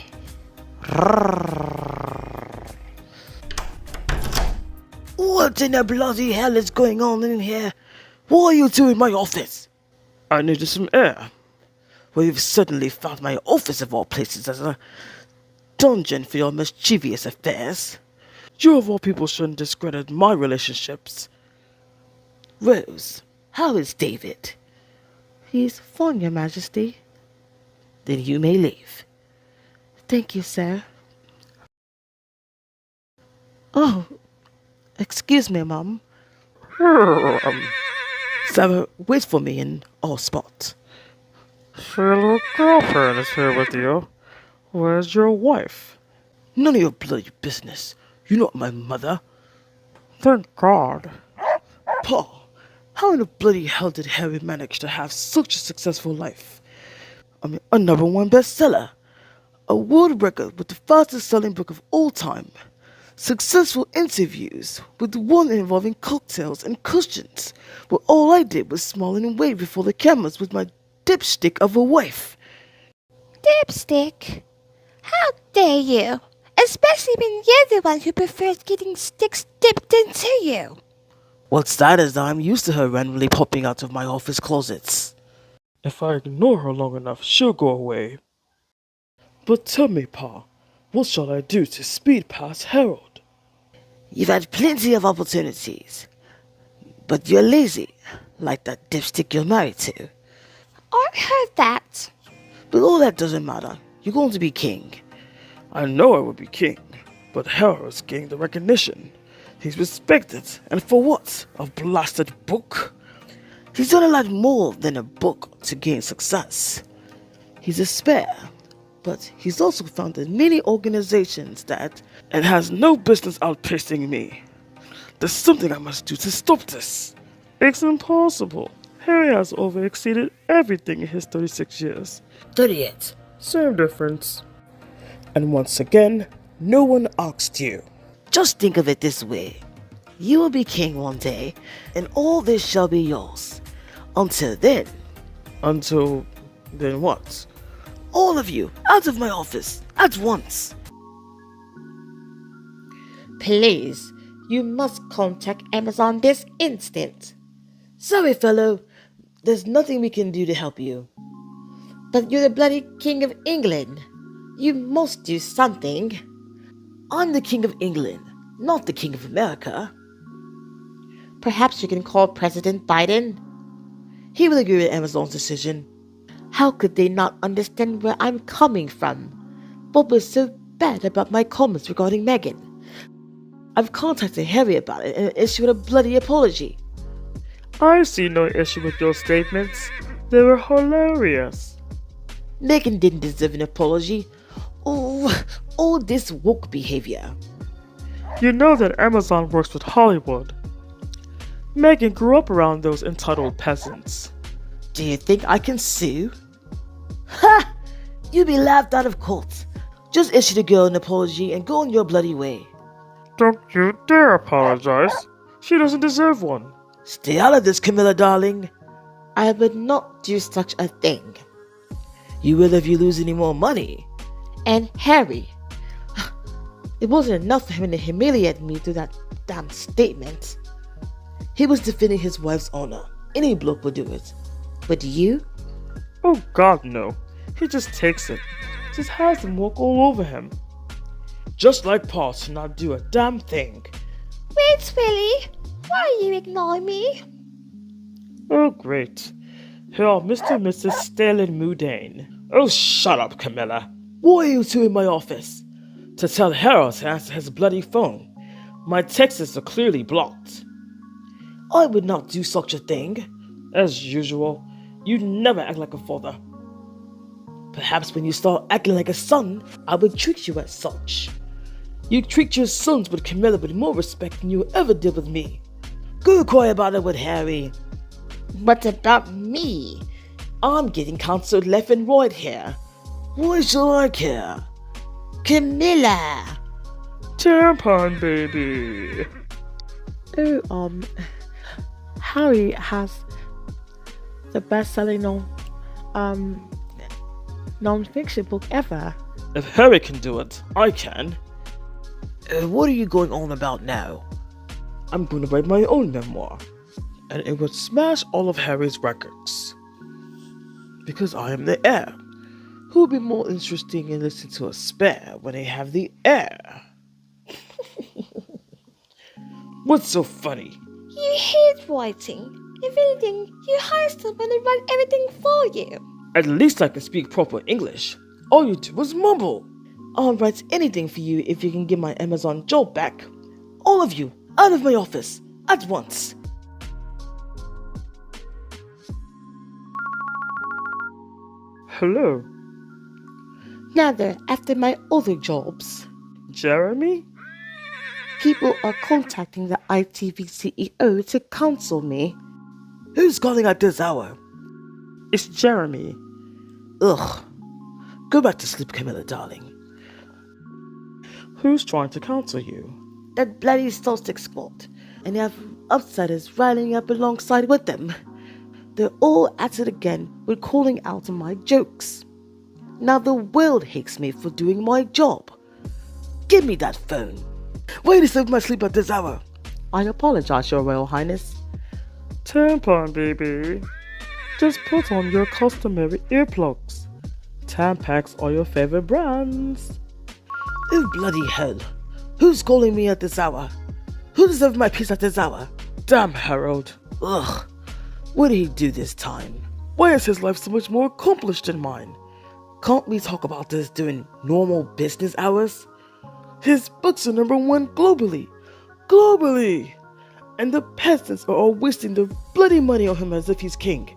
What in the bloody hell is going on in here? What are you doing in my office? I needed some air. Well, you've certainly found my office of all places as a dungeon for your mischievous affairs. You of all people shouldn't discredit my relationships. Rose, how is David? He's fine, Your Majesty. Then you may leave. Thank you, sir. Oh, excuse me, Mum. Sarah, wait for me in our spot. Your little girlfriend is here with you. Where's your wife? None of your bloody business. You're not my mother. Thank God. Paul, how in the bloody hell did Harry manage to have such a successful life? I mean, a #1 bestseller, a world record with the fastest selling book of all time, successful interviews with one involving cocktails and cushions, where all I did was smile and wave before the cameras with my dipstick of a wife. Dipstick? How dare you? Especially when you're the one who prefers getting sticks dipped into you. What's that, as I'm used to her randomly popping out of my office closets. If I ignore her long enough, she'll go away. But tell me, Pa, what shall I do to speed past Harold? You've had plenty of opportunities, but you're lazy, like that dipstick you're married to. I heard that. But all that doesn't matter. You're going to be king. I know I will be king, but Harold's getting the recognition. He's respected, and for what? A blasted book? He's done a lot more than a book to gain success. He's a spare, but he's also founded many organizations that... And has no business outpacing me. There's something I must do to stop this. It's impossible. Harry has over-exceeded everything in his 36 years. 38. Same difference. And once again, no one asked you. Just think of it this way. You will be king one day, and all this shall be yours. Until then. Until then what? All of you, out of my office, at once. Please, you must contact Amazon this instant. Sorry, fellow. There's nothing we can do to help you. But you're the bloody King of England. You must do something. I'm the King of England, not the King of America. Perhaps you can call President Biden. He will agree with Amazon's decision. How could they not understand where I'm coming from? What was so bad about my comments regarding Meghan? I've contacted Harry about it and issued a bloody apology. I see no issue with your statements. They were hilarious. Meghan didn't deserve an apology. Oh, all this woke behavior. You know that Amazon works with Hollywood. Meghan grew up around those entitled peasants. Do you think I can sue? Ha! You'll be laughed out of court. Just issue the girl an apology and go on your bloody way. Don't you dare apologize. She doesn't deserve one. Stay out of this, Camilla, darling. I would not do such a thing. You will if you lose any more money. And Harry. It wasn't enough for him to humiliate me through that damn statement. He was defending his wife's honor. Any bloke would do it. But you? Oh God, no. He just takes it. Just has them walk all over him. Just like Paul to not do a damn thing. Wait, Willie. Why you ignore me? Oh great. Here are Mr. and Mrs. Sterling Moudane. Oh shut up, Camilla. Why are you two in my office? To tell Harold to answer his bloody phone. My texts are clearly blocked. I would not do such a thing. As usual, you never act like a father. Perhaps when you start acting like a son, I would treat you as such. You treat your sons with Camilla with more respect than you ever did with me. Go cry about it with Harry. What about me? I'm getting counseled left and right here. Why should I care? Camilla! Tampon baby. Oh, Harry has the best-selling non-fiction book ever. If Harry can do it, I can. What are you going on about now? I'm going to write my own memoir, and it would smash all of Harry's records. Because I am the heir. Who would be more interesting in listening to a spare when they have the heir? What's so funny? You hate writing. If anything, you hire someone to write everything for you. At least I can speak proper English. All you do is mumble. I'll write anything for you if you can get my Amazon job back. All of you, out of my office, at once. Hello, Neither after my other jobs. Jeremy? People are contacting the ITV CEO to counsel me. Who's calling at this hour? It's Jeremy. Ugh. Go back to sleep, Camilla, darling. Who's trying to counsel you? That bloody Celtic squad. And they have outsiders riling up alongside with them. They're all at it again with calling out on my jokes. Now the world hates me for doing my job. Give me that phone. Why you disturb my sleep at this hour? I apologize, Your Royal Highness. Tampon baby. Just put on your customary earplugs. Tampax are your favorite brands. Oh, bloody hell. Who's calling me at this hour? Who deserves my peace at this hour? Damn, Harold. Ugh. What did he do this time? Why is his life so much more accomplished than mine? Can't we talk about this during normal business hours? His books are #1 globally. Globally! And the peasants are all wasting their bloody money on him as if he's king.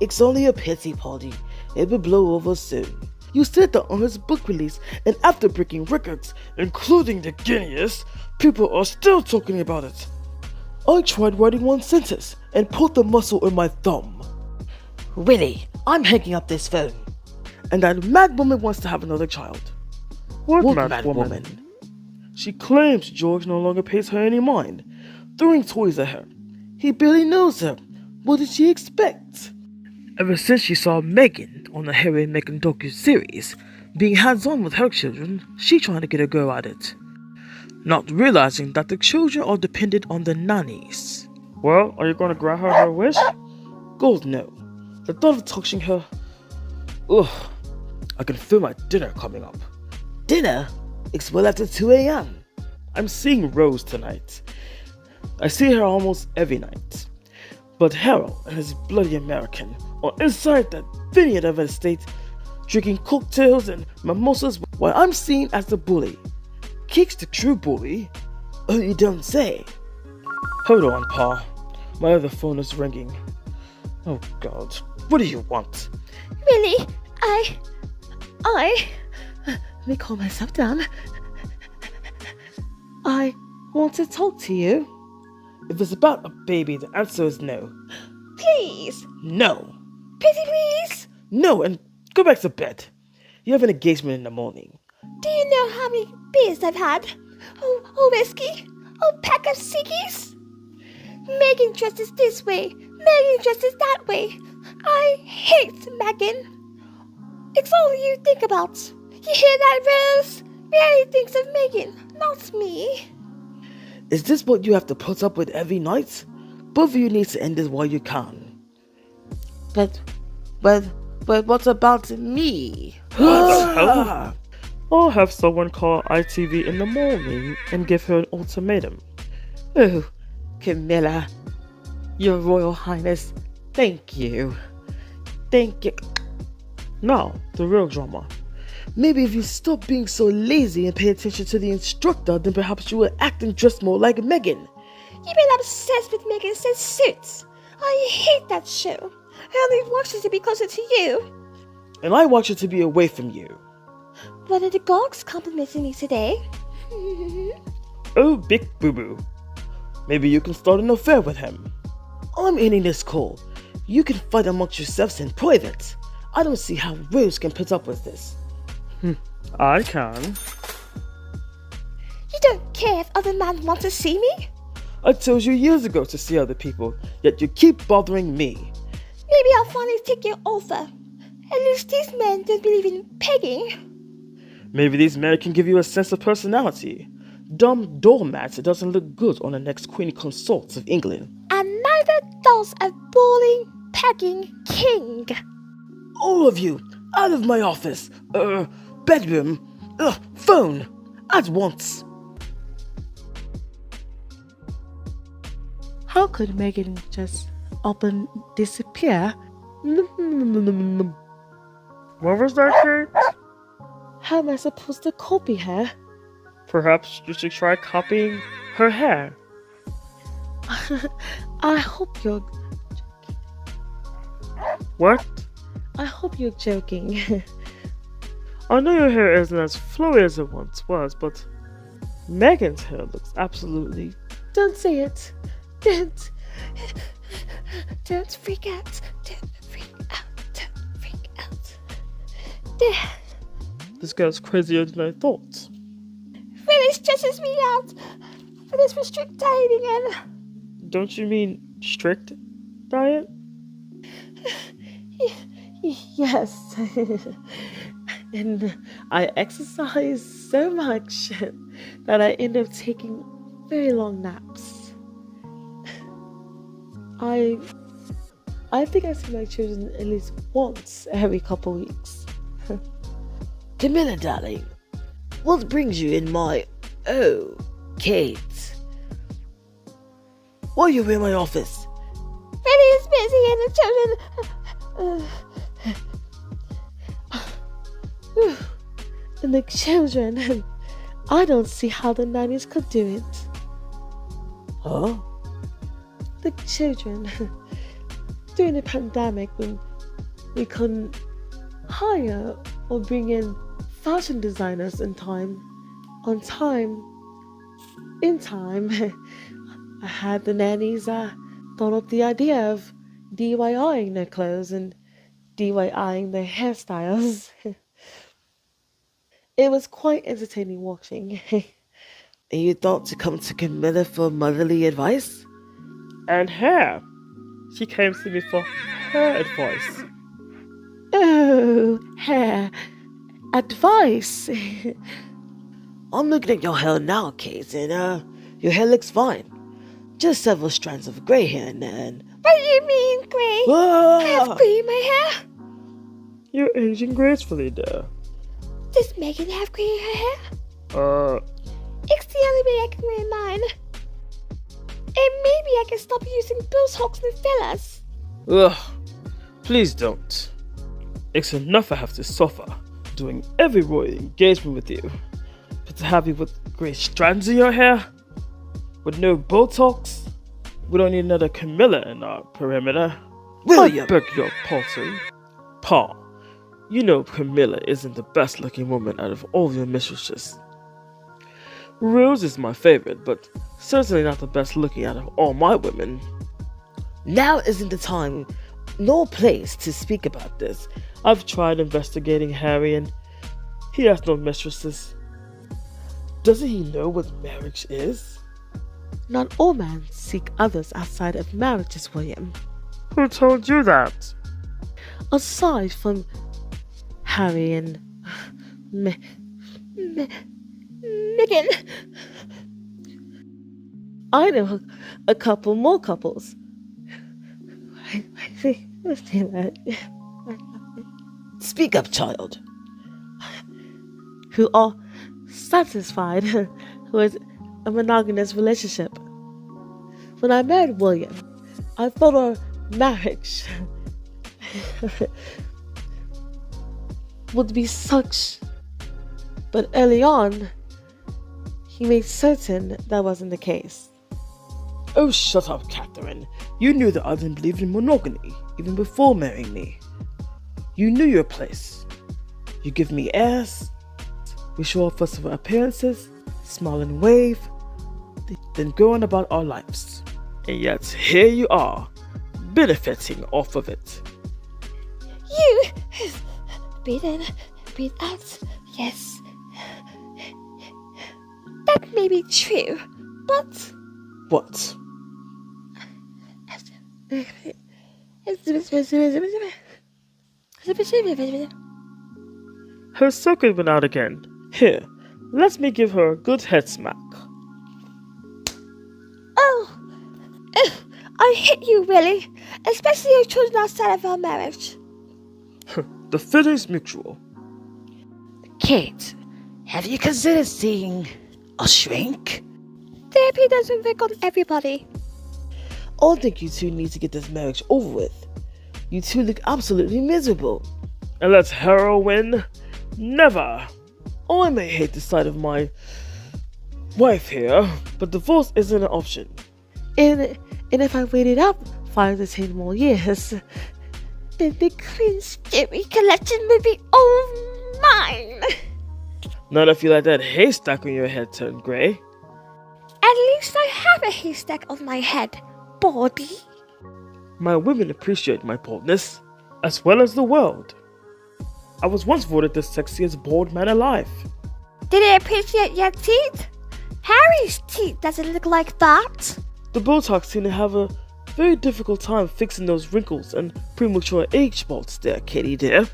It's only a pity party. It will blow over soon. You said that on his book release, and after breaking records, including the Guinness, people are still talking about it. I tried writing 1 sentence and pulled the muscle in my thumb. Really? I'm hanging up this phone. And that mad woman wants to have another child. What mad woman? She claims George no longer pays her any mind, throwing toys at her. He barely knows her. What did she expect? Ever since she saw Meghan on the Harry and Meghan docu-series, being hands-on with her children, she trying to get a go at it. Not realizing that the children are dependent on the nannies. Well, are you going to grant her wish? God, no. The thought of touching her... Ugh. I can feel my dinner coming up. Dinner? It's well after 2 a.m. I'm seeing Rose tonight. I see her almost every night. But Harold and his bloody American are inside that vineyard of an estate, drinking cocktails and mimosas while I'm seen as the bully. Keeks the true bully. Oh, you don't say. Hold on, Pa. My other phone is ringing. Oh God, what do you want? Really? Let me calm myself down. I want to talk to you. If it's about a baby, the answer is no. Please. No. Pretty please. No, and go back to bed. You have an engagement in the morning. Do you know how many beers I've had? Oh, whiskey. Oh, pack of ciggies. Meghan dresses this way. Meghan dresses that way. I hate Meghan. It's all you think about. You hear that, Rose? Mary thinks of Meghan, not me. Is this what you have to put up with every night? Both of you need to end this while you can. But what about me? I'll have someone call ITV in the morning and give her an ultimatum. Oh, Camilla, Your Royal Highness, thank you. Thank you. Now, the real drama. Maybe if you stop being so lazy and pay attention to the instructor, then perhaps you will act and dress more like Meghan. You've been obsessed with Meghan since Suits. I hate that show. I only watched it to be closer to you. And I want you to be away from you. One of the dogs complimented me today. Oh, big boo-boo. Maybe you can start an affair with him. I'm ending this call. You can fight amongst yourselves in private. I don't see how Rose can put up with this. I can. You don't care if other men want to see me? I told you years ago to see other people, yet you keep bothering me. Maybe I'll finally take your offer. At least these men don't believe in pegging. Maybe these men can give you a sense of personality. Dumb doormat doesn't look good on the next Queen Consort of England. And neither does a bawling, pegging king. All of you, out of my office, bedroom, phone, at once. How could Meghan just up and disappear? What was that, Kate? How am I supposed to copy her? Perhaps you should try copying her hair. I hope you're... What? I hope you're joking. I know your hair isn't as flowy as it once was, but Meghan's hair looks absolutely... Don't say it. Don't. Don't freak out. Don't freak out. Don't freak out. There. This girl's crazier than I thought. Really stresses me out. For this strict dieting and... Don't you mean strict diet? Yes. And I exercise so much that I end up taking very long naps. I think I see my children at least once every couple weeks. Camilla, darling, what brings you in my... Oh, Kate. Why are you in my office? Freddie is busy and the children... And the children, I don't see how the nannies could do it. Huh? The children, during the pandemic when we couldn't hire or bring in fashion designers in time, I had the nannies thought up the idea of DIYing their clothes and DIYing their hairstyles. It was quite entertaining watching. And you thought to come to Camilla for motherly advice? And hair. She came to me for her advice. Oh, hair advice. I'm looking at your hair now, Kate, and your hair looks fine. Just several strands of grey here and there. And... What do you mean, grey? I have grey in my hair. You're aging gracefully, dear. Does Meghan have grey in her hair? It's the only way I can wear mine. And maybe I can stop using Botox and fillers. Ugh, please don't. It's enough I have to suffer doing every royal engagement with you. But to have you with grey strands in your hair, with no Botox, we don't need another Camilla in our perimeter. William! I beg your pardon. Pa, you know Camilla isn't the best looking woman out of all your mistresses. Rose is my favorite, but certainly not the best looking out of all my women. Now isn't the time nor place to speak about this. I've tried investigating Harry and he has no mistresses. Doesn't he know what marriage is? Not all men seek others outside of marriages, William. Who told you that? Aside from Harry and Meghan. I know a couple more couples. I see that. Speak up, child. Who are satisfied with a monogamous relationship. When I married William, I thought our marriage would be such, but early on, he made certain that wasn't the case. Oh, shut up, Catherine. You knew that I didn't believe in monogamy, even before marrying me. You knew your place. You give me airs, we show off first of our appearances, smile and wave, then go on about our lives. And yet, here you are, benefiting off of it. You breathe in, breathe out. Yes. That may be true, but What? Her circuit went out again. Here, let me give her a good head smack. Oh, I hate you, Willie. Especially your children outside of our marriage. The feeling's mutual. Kate, have you considered seeing a shrink? Therapy doesn't work on everybody. I think you two need to get this marriage over with. You two look absolutely miserable. And let heroin never. I may hate the sight of my wife here, but divorce isn't an option. And if I waited up 5 to 10 more years, Then the Queen's Jimmy collection would be all mine. Not if you let that haystack on your head turn grey. At least I have a haystack on my head, Bobby. My women appreciate my boldness, as well as the world. I was once voted the sexiest bald man alive. Did they appreciate your teeth? Harry's teeth doesn't look like that. The Botox seem to have a very difficult time fixing those wrinkles and premature age spots there, Katie dear.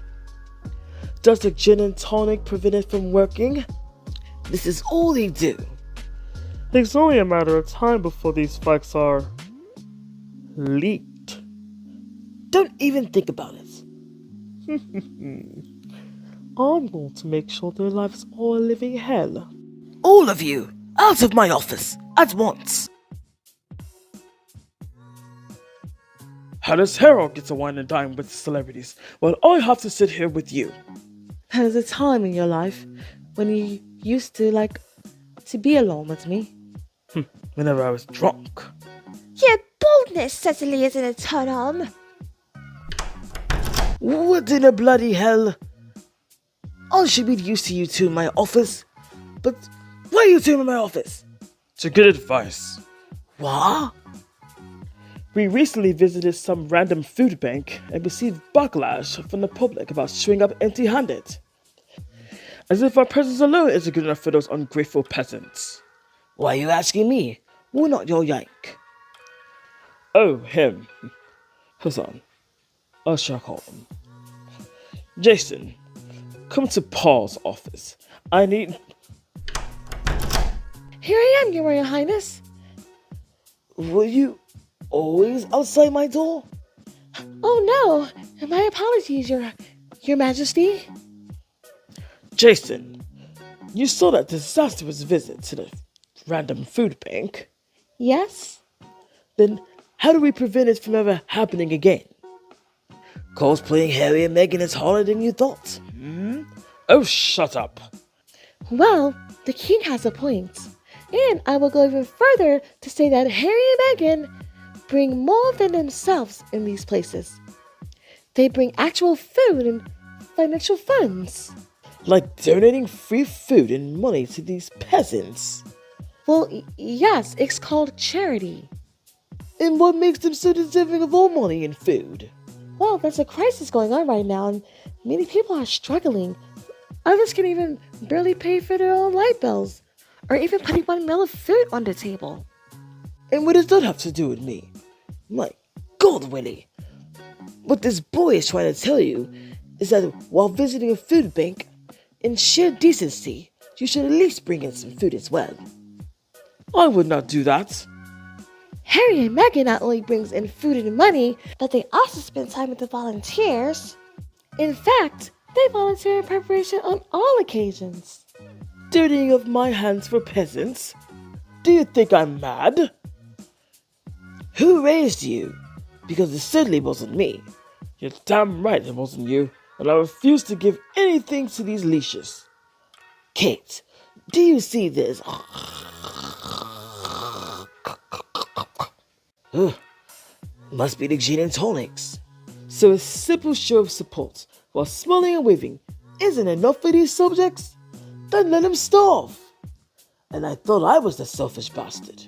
Does the gin and tonic prevent it from working? This is all they do. It's only a matter of time before these facts are leaked. Don't even think about it. I'm going to make sure their lives are a living hell. All of you, out of my office, at once. How does Harold get to wine and dine with celebrities while I have to sit here with you? There's a time in your life when you used to like to be alone with me. Whenever I was drunk. Your boldness certainly isn't a turn on. What in the bloody hell? I should be used to you two in my office. But why are you two in my office? To get advice. What? We recently visited some random food bank and received backlash from the public about showing up empty-handed. As if our presence alone isn't good enough for those ungrateful peasants. Why are you asking me? We're not your yank. Oh, him. Hold on. I shall call him. Jason, come to Paul's office. I need... Here I am, Your Royal Highness. Were you always outside my door? Oh no, my apologies, Your Majesty. Jason, you saw that disastrous visit to the random food bank. Yes? Then how do we prevent it from ever happening again? Cosplaying Harry and Meghan is harder than you thought. Oh, shut up. Well, the king has a point. And I will go even further to say that Harry and Meghan bring more than themselves in these places. They bring actual food and financial funds. Like donating free food and money to these peasants. Well, yes, it's called charity. And what makes them so deserving of all money and food? Well, there's a crisis going on right now, and many people are struggling. Others can even barely pay for their own light bills, or even putting 1 meal of food on the table. And what does that have to do with me? My God, Willie. What this boy is trying to tell you is that while visiting a food bank, in sheer decency, you should at least bring in some food as well. I would not do that. Harry and Meghan not only brings in food and money, but they also spend time with the volunteers. In fact, they volunteer in preparation on all occasions. Dirtying of my hands for peasants? Do you think I'm mad? Who raised you? Because it certainly wasn't me. You're damn right it wasn't you, and I refuse to give anything to these leashes. Kate, do you see this? Must be the gin and tonics. So a simple show of support, while smiling and waving, isn't enough for these subjects? Then let them starve. And I thought I was the selfish bastard.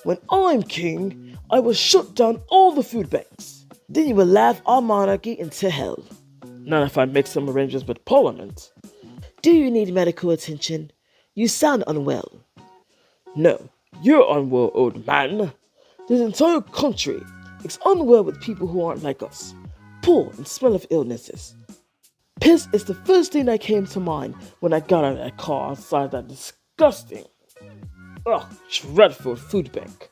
When I'm king, I will shut down all the food banks. Then you will laugh our monarchy into hell. Not if I make some arrangements with Parliament. Do you need medical attention? You sound unwell. No, you're unwell, old man. This entire country is unwell with people who aren't like us, poor and smell of illnesses. Piss is the first thing that came to mind when I got out of that car outside that disgusting, dreadful food bank.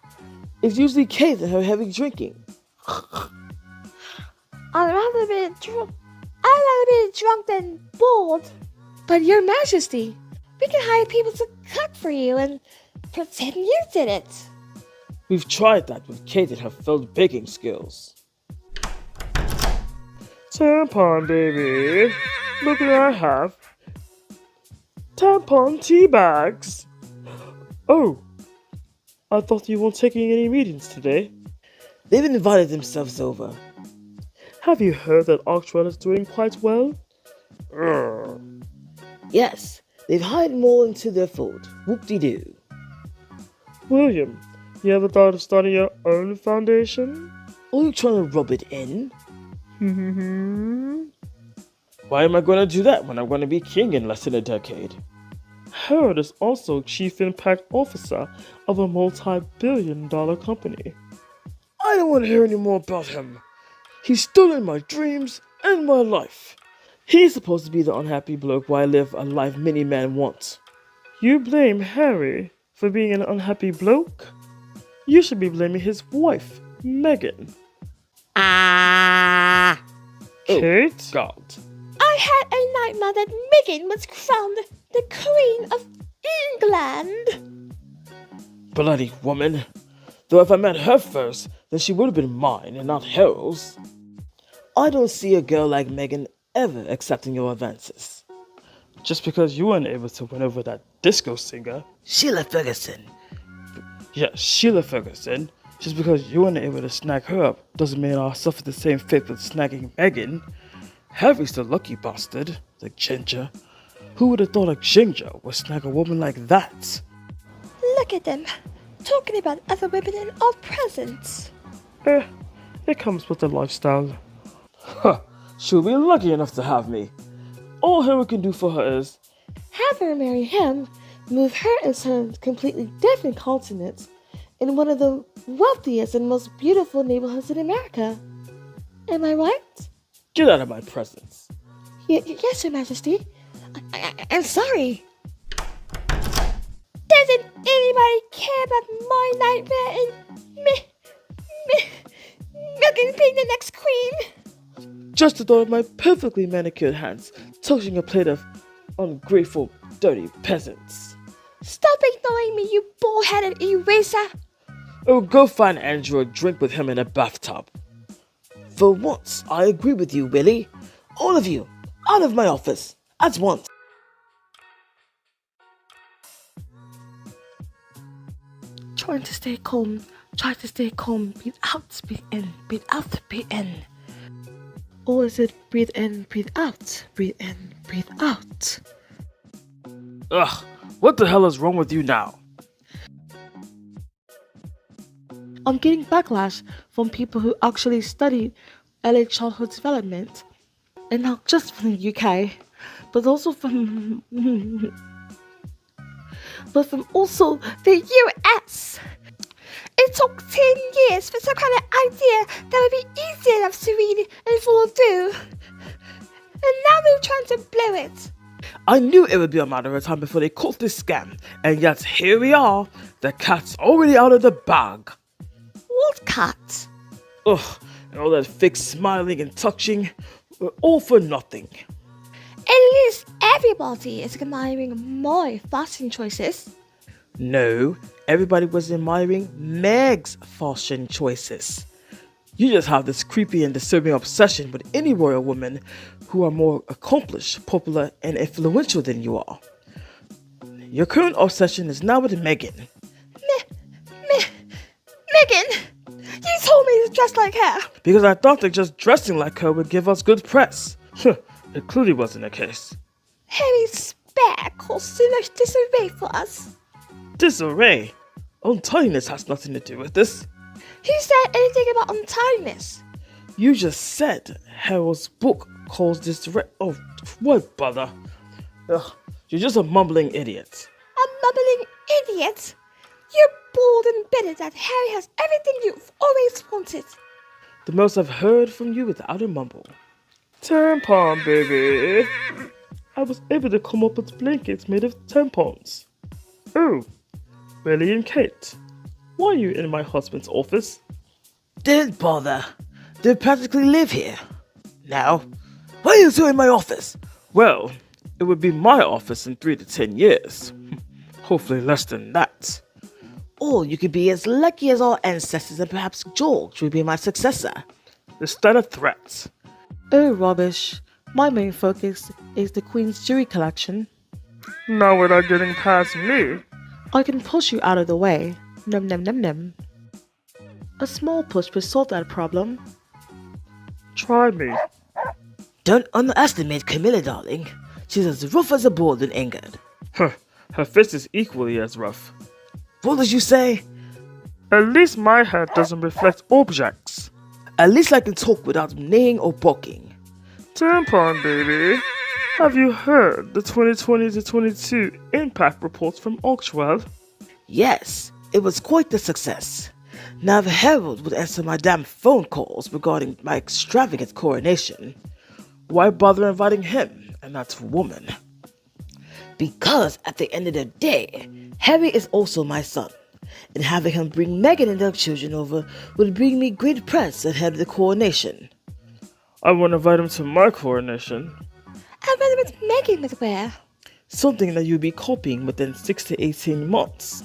It's usually Kate and her heavy drinking. I'd rather be drunk than bored. But Your Majesty, We can hire people to cook for you and pretend you did it. We've tried that with Kate and her failed baking skills. Tampon, baby. Look what I have. Tampon tea bags. Oh, I thought you weren't taking any meetings today. They've invited themselves over. Have you heard that Oxwell is doing quite well? Yes, they've hired more into their fold. Whoop-de-doo. William, you ever thought of starting your own foundation? Are you trying to rub it in? Why am I going to do that when I'm going to be king in less than a decade? Harold is also chief impact officer of a multi-billion-dollar company. I don't want to hear any more about him. He's stolen my dreams and my life. He's supposed to be the unhappy bloke while I live a life many men want. You blame Harry for being an unhappy bloke? You should be blaming his wife, Meghan. Kate? God. I had a nightmare that Meghan was crowned the Queen of England. Bloody woman. Though if I met her first, then she would have been mine and not Harold's. I don't see a girl like Meghan ever accepting your advances. Just because you weren't able to win over that disco singer. Sheila Ferguson. Yeah, Sheila Ferguson. Just because you weren't able to snag her up doesn't mean I'll suffer the same fate with snagging Meghan. Harry's the lucky bastard, the ginger. Who would have thought a ginger would snag a woman like that? Look at them, talking about other women in our presence. It comes with the lifestyle. Huh. She'll be lucky enough to have me. All Harry can do for her is Have her marry him, move her into a completely different continent, in one of the wealthiest and most beautiful neighborhoods in America. Am I right? get out of my presence. Yes, Your Majesty. I'm sorry. Doesn't anybody care about my nightmare and Meghan being the next queen? Just the thought of my perfectly manicured hands touching a plate of ungrateful, dirty peasants. Stop ignoring me, you bald-headed eraser! Oh, go find Andrew a drink with him in a bathtub. For once, I agree with you, Willie. All of you, out of my office, at once. Trying to stay calm. Try to stay calm. Breathe out, breathe in. Breathe out, breathe in. Or is it breathe in, breathe out? Breathe in, breathe out. Ugh, what the hell is wrong with you now? I'm getting backlash from people who actually study early childhood development. And not just from the UK, but also from also the US. It took 10 years for some kind of idea that would be easy enough to read and follow through. And now they're trying to blow it. I knew it would be a matter of time before they caught this scam, and yet here we are. The cat's already out of the bag. What cat? Ugh, and all that fake smiling and touching were all for nothing. At least everybody is admiring my fashion choices. No, everybody was admiring Meg's fashion choices. You just have this creepy and disturbing obsession with any royal women who are more accomplished, popular, and influential than you are. Your current obsession is now with Meghan. Meghan, you told me to dress like her. Because I thought that just dressing like her would give us good press. It clearly wasn't the case. Harry's spare caused so much disarray for us. Disarray? Untidiness has nothing to do with this. Who said anything about untidiness? You just said Harold's book calls disarray. Oh, what bother? Ugh, you're just a mumbling idiot. A mumbling idiot? You're bold and bitter that Harry has everything you've always wanted. The most I've heard from you without a mumble. Tampon, baby. I was able to come up with blankets made of tampons. Oh, Willie and Kate, why are you in my husband's office? Don't bother. They practically live here. Now, why are you two in my office? Well, it would be my office in 3 to 10 years. Hopefully less than that. Or you could be as lucky as our ancestors and perhaps George will be my successor. Is that a threat? Oh, rubbish. My main focus is the Queen's jewelry collection. Now without getting past me. I can push you out of the way. Num num num num. A small push will solve that problem. Try me. Don't underestimate Camilla, darling. She's as rough as a bull when angered. Her fist is equally as rough. What did you say? At least my head doesn't reflect objects. At least I can talk without neighing or barking. Tampon, baby. Have you heard the 2020 to 22 impact reports from Oxwell? Yes, it was quite the success. Now if Harold would answer my damn phone calls regarding my extravagant coronation, Why bother inviting him and not a woman? because at the end of the day, Harry is also my son, and having him bring Meghan and their children over would bring me great press ahead of the coronation. I won't invite him to my coronation. And whether it's Meghan would wear. Something that you'll be copying within 6 to 18 months.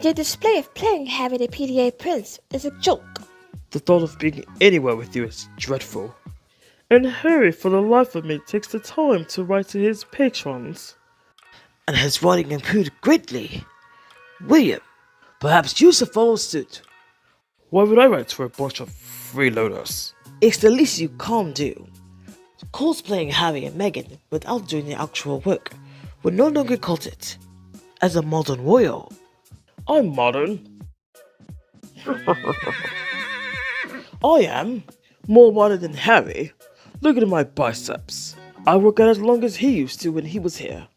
Your display of playing Harry the PDA Prince is a joke. The thought of being anywhere with you is dreadful. And Harry, for the life of me, takes the time to write to his patrons. And his writing improved greatly. William, perhaps you should follow suit. Why would I write to a bunch of freeloaders? It's the least you can't do. Cosplaying Harry and Meghan without doing the actual work would no longer cut it. As a modern royal, I'm modern. I am more modern than Harry. Look at my biceps. I work out as long as he used to when he was here.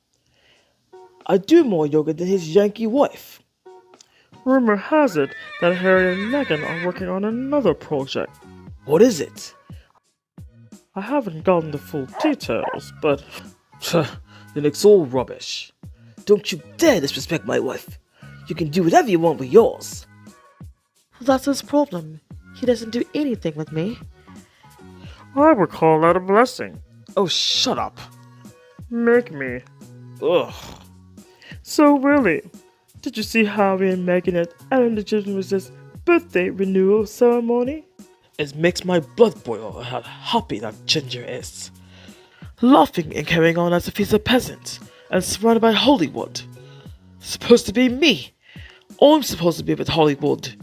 I do more yoga than his Yankee wife. Rumor has it that Harry and Meghan are working on another project. what is it? I haven't gotten the full details, but Then it's all rubbish. Don't you dare disrespect my wife. You can do whatever you want with yours. That's his problem. He doesn't do anything with me. I would call that a blessing. Oh, shut up. Make me. Ugh. So really, did you see Harry and Meghan at Ellen DeGeneres' birthday renewal ceremony? It makes my blood boil how happy that Ginger is. Laughing and carrying on as if he's a peasant and surrounded by Hollywood. Supposed to be me. I'm supposed to be with Hollywood.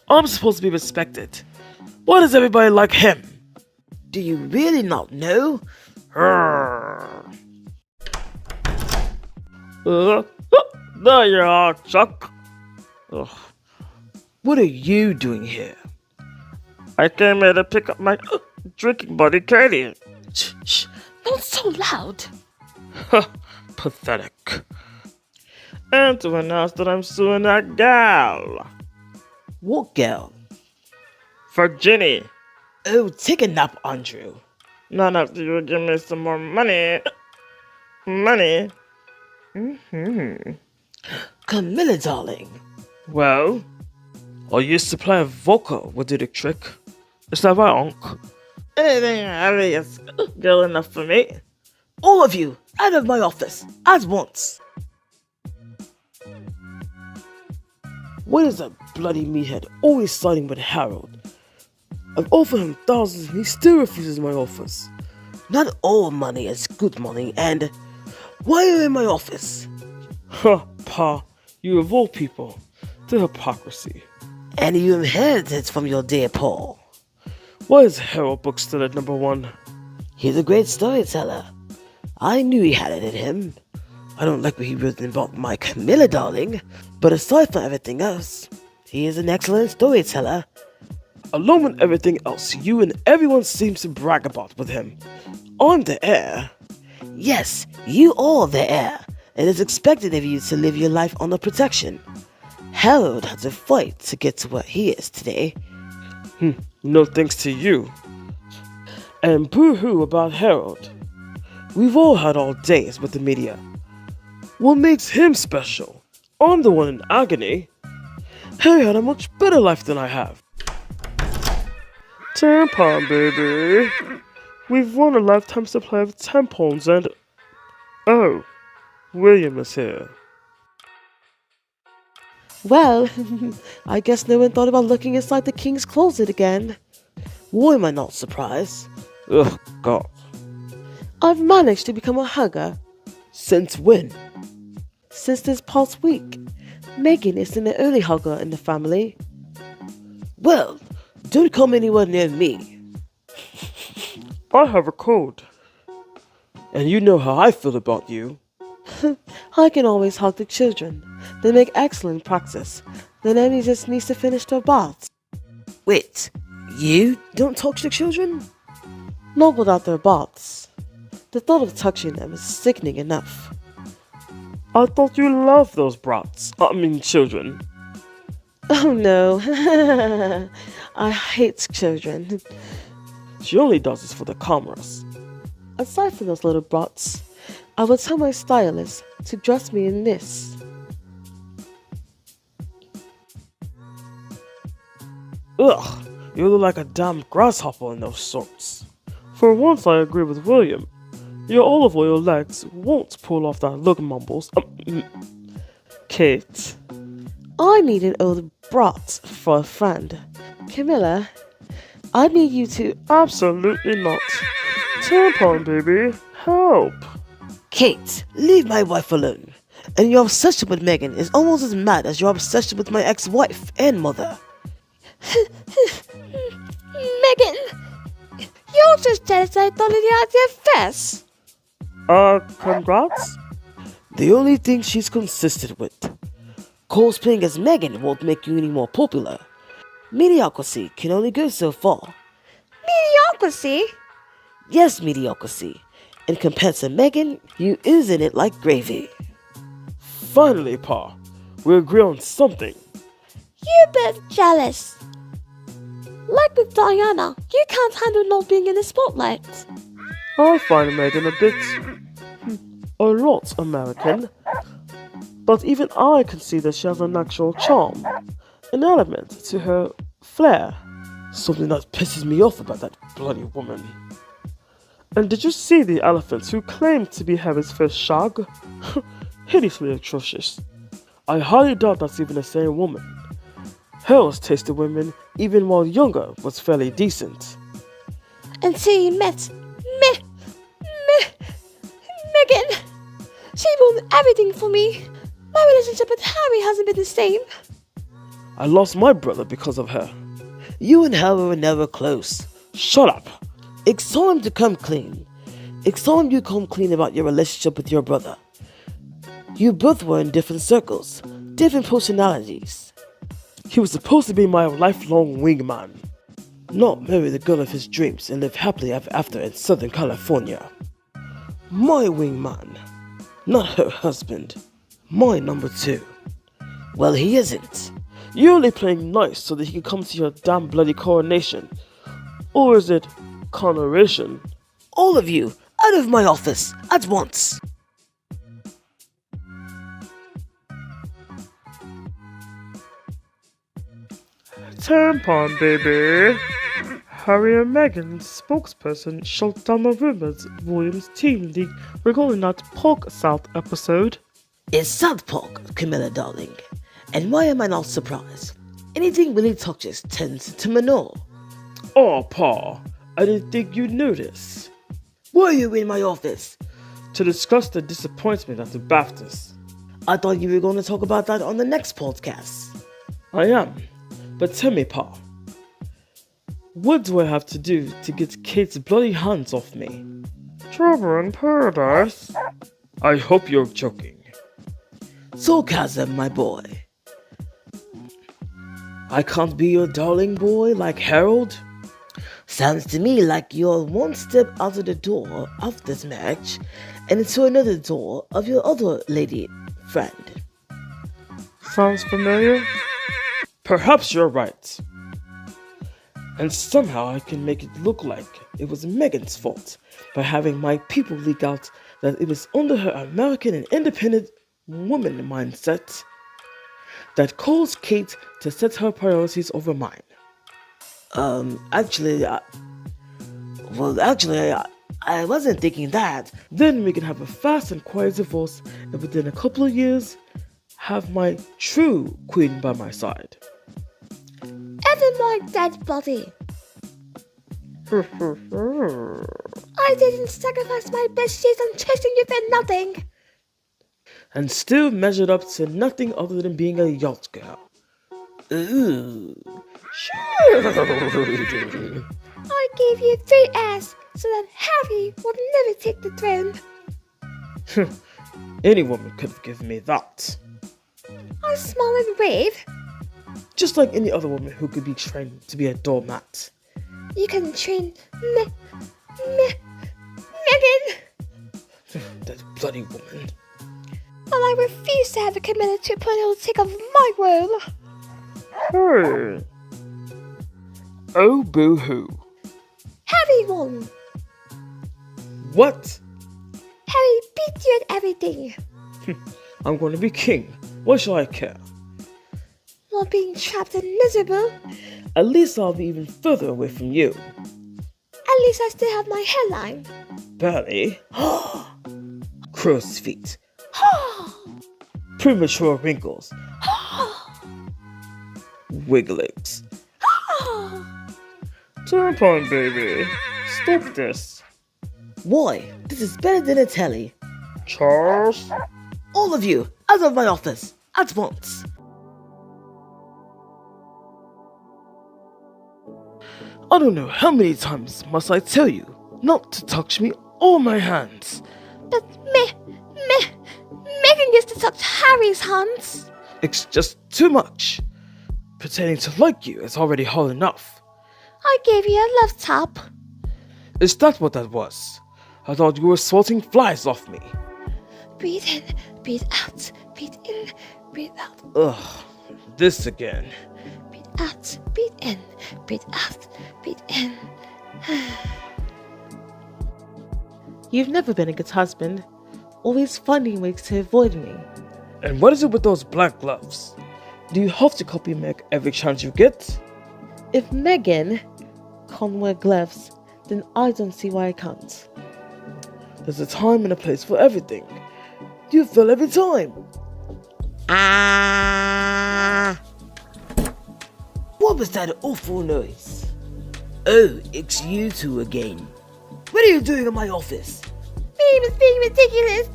I'm supposed to be respected. Why does everybody like him? Do you really not know? There you are, Chuck. Ugh. What are you doing here? I came here to pick up my drinking buddy, Katie. Shh. Not so loud. Pathetic. And to announce that I'm suing that gal. What girl? For Ginny. Oh, take a nap, Andrew. Not after you give me some more money. Money? Camilla, darling. Well, I used to play a vocal would do the trick. Is that right, Unc? Anything Harry is good enough for me. All of you, out of my office, at once. Why is that bloody meathead always siding with Harold? I've offered him thousands and he still refuses my offers. Not all money is good money, and why are you in my office? Huh, Pa, you of all people, the hypocrisy. And you inherited it from your dear Paul. Why is Harold Book still at number 1? He's a great storyteller. I knew he had it in him. I don't like what he wrote about my Camilla, darling, but aside from everything else, he is an excellent storyteller. Along with everything else you and everyone seems to brag about with him. I'm the heir. Yes, you are the heir. It is expected of you to live your life under protection. Harold had to fight to get to where he is today. No thanks to you. And boo-hoo about Harold. We've all had our days with the media. What makes him special? I'm the one in agony. Harry had a much better life than I have. Tampon, baby. We've won a lifetime supply of tampons and... Oh, William is here. Well, I guess no one thought about looking inside the king's closet again. Why am I not surprised? Ugh, God. I've managed to become a hugger Since when? since this past week. Meghan is an early hugger in the family. Well, don't come anywhere near me. I have a cold. And you know how I feel about you. I can always hug the children. They make excellent practice. The nanny just needs to finish their baths. Wait, you don't talk to the children? Not without their baths. The thought of touching them is sickening enough. I thought you loved those children. Oh no. I hate children. She only does this for the cameras. Aside from those little brats, I will tell my stylist to dress me in this. Ugh, you look like a damn grasshopper in those shorts. For once I agree with William. Your olive oil legs won't pull off that look, Mumbles. Kate. I need an old brat for a friend. Camilla, I need you to... Absolutely not. Tampon, baby. Help. Kate, leave my wife alone. And your obsession with Meghan is almost as mad as your obsession with my ex-wife and mother. Meghan, you're just jealous I told you out your face. Congrats? The only thing she's consistent with. Cosplaying as Meghan won't make you any more popular. Mediocrity can only go so far. Mediocrity? Yes, mediocrity. And compared to Meghan, you ooze in it like gravy. Finally, Pa. We agree on something. You're both jealous. Like with Diana, you can't handle not being in the spotlight. I find Meghan a lot American. But even I can see that she has a natural charm, an element to her flair. Something that pisses me off about that bloody woman. And did you see the elephant who claimed to be Harry's first shag? Hideously atrocious. I highly doubt that's even the same woman. Harry's taste of women, even while younger, was fairly decent. Until you met Meghan. She ruined everything for me. My relationship with Harry hasn't been the same. I lost my brother because of her. You and her were never close. Shut up. It's time to come clean. It's time you come clean about your relationship with your brother. You both were in different circles, different personalities. He was supposed to be my lifelong wingman. Not marry the girl of his dreams and live happily ever after in Southern California. My wingman. Not her husband. My number 2. Well, he isn't. You're only playing nice so that he can come to your damn bloody coronation. Or is it Coronation? All of you, out of my office, at once. Tampon, baby. Harry and Meghan's spokesperson shut down the rumors William's team leaked regarding that Pork South episode. It's South Park, Camilla darling. And why am I not surprised? Anything Willie touches tends to manure. Oh, Pa, I didn't think you'd notice. Why are you in my office? To discuss the disappointment at the BAFTAs. I thought you were going to talk about that on the next podcast. I am. But tell me, Pa, what do I have to do to get Kate's bloody hands off me? Trouble in paradise? I hope you're joking. Sarcasm, my boy. I can't be your darling boy like Harold? Sounds to me like you're one step out of the door of this marriage and into another door of your other lady friend. Sounds familiar? Perhaps you're right. And somehow I can make it look like it was Meghan's fault by having my people leak out that it was under her American and independent woman mindset that caused Kate to set her priorities over mine. Actually, I wasn't thinking that. Then we can have a fast and quiet divorce and within a couple of years have my true queen by my side. Even my dead body. I didn't sacrifice my best years on chasing you for nothing. And still measured up to nothing other than being a yacht girl. Ooh. I gave you 3 heirs so that Harry would never take the throne. Any woman could have given me that. I smile and wave. Just like any other woman who could be trained to be a doormat. You can train Meghan. That bloody woman. Well, I refuse to have a Camilla 2.0 take over my role. Hey. Oh, boo-hoo. Harry won. What? Harry beat you at everything. I'm going to be king. Why should I care? Not being trapped and miserable. At least I'll be even further away from you. At least I still have my hairline. Barely. Crow's feet. Premature wrinkles. Wigglings. Tampon baby. Stop this. Why? This is better than a telly. Charles? All of you, out of my office, at once. I don't know how many times must I tell you not to touch me or my hands. But Meghan gets to touch Harry's hands. It's just too much. Pretending to like you is already hard enough. I gave you a love tap. Is that what that was? I thought you were swatting flies off me. Breathe in, breathe out, breathe in, breathe out, Ugh, this again. breathe out, breathe in, breathe out, breathe in. You've never been a good husband, always finding ways to avoid me. And what is it with those black gloves? Do you have to copy Meg every chance you get? If Meghan can't wear gloves, then I don't see why I can't. There's a time and a place for everything. You fail every time. What was that awful noise? Oh, it's you two again. What are you doing in my office? He was being ridiculous.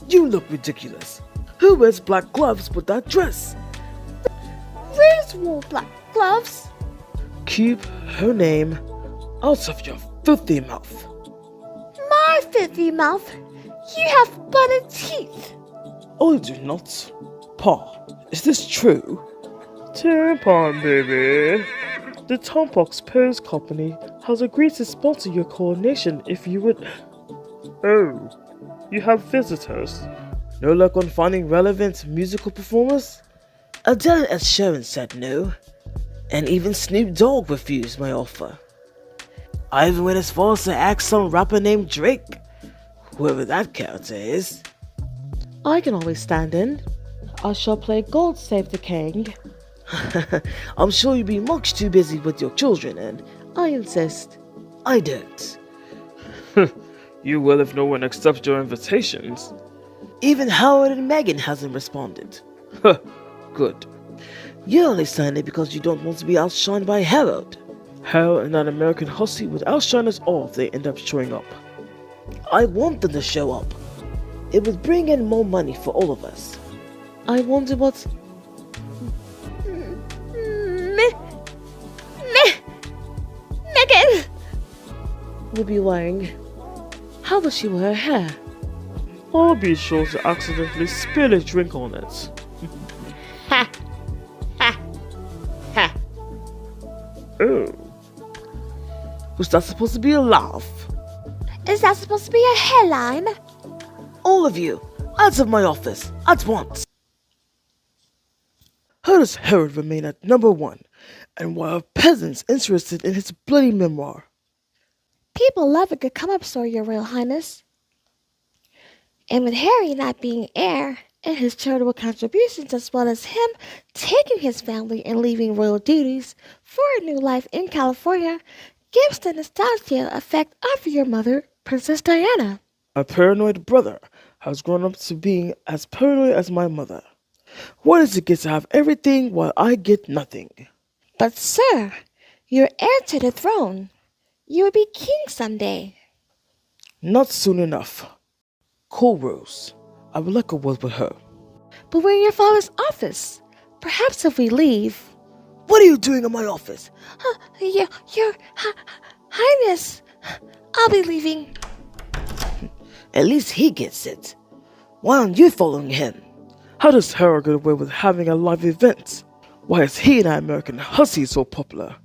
You look ridiculous. Who wears black gloves with that dress? Rose wore black gloves. Keep her name out of your filthy mouth. My filthy mouth. You have butter teeth. Oh, you do not. Pa, is this true? Tampon baby. The Tampons Pose Company has agreed to sponsor your coronation if you would... Oh, you have visitors. No luck on finding relevant musical performers? Adele and Sharon said no, and even Snoop Dogg refused my offer. I even went as far as to ask some rapper named Drake, whoever that character is. I can always stand in. I shall play God Save the King. I'm sure you'll be much too busy with your children, and I insist. I don't. You will if no one accepts your invitations. Even Howard and Meghan hasn't responded. Good. You only signed it because you don't want to be outshined by Harold. Harold and that American hussy would outshine us all if they end up showing up. I want them to show up. It would bring in more money for all of us. I wonder what... Meghan. will be wearing. How will she wear her hair? I'll be sure to accidentally spill a drink on it. Ha. Ha. Ha. Oh. Was that supposed to be a laugh? Is that supposed to be a hairline? All of you, out of my office, at once. How does Herod remain at number one, and why are peasants interested in his bloody memoir? People love a good come-up story, Your Royal Highness. And with Harry not being heir, and his charitable contributions as well as him taking his family and leaving royal duties for a new life in California, gives the nostalgia effect of your mother, Princess Diana. My paranoid brother has grown up to being as paranoid as my mother. Why does he get to have everything while I get nothing? But sir, you're heir to the throne. You will be king someday. Not soon enough. Call Rose. I would like a word with her. But we're in your father's office. Perhaps if we leave... What are you doing in my office? Your Highness, I'll be leaving. At least he gets it. Why aren't you following him? How does Harold get away with having a live event? Why is he and that American hussy so popular?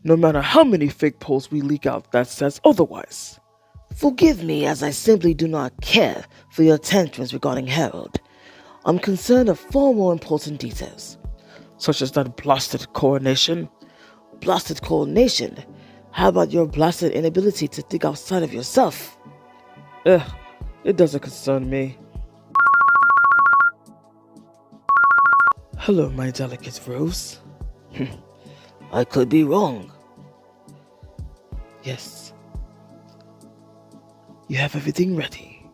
No matter how many fake polls we leak out that says otherwise. Forgive me as I simply do not care for your tantrums regarding Harold. I'm concerned of far more important details. Such as that blasted coronation. Blasted coronation? How about your blasted inability to think outside of yourself? It doesn't concern me. Hello, my delicate Rose. I could be wrong. Yes. You have everything ready.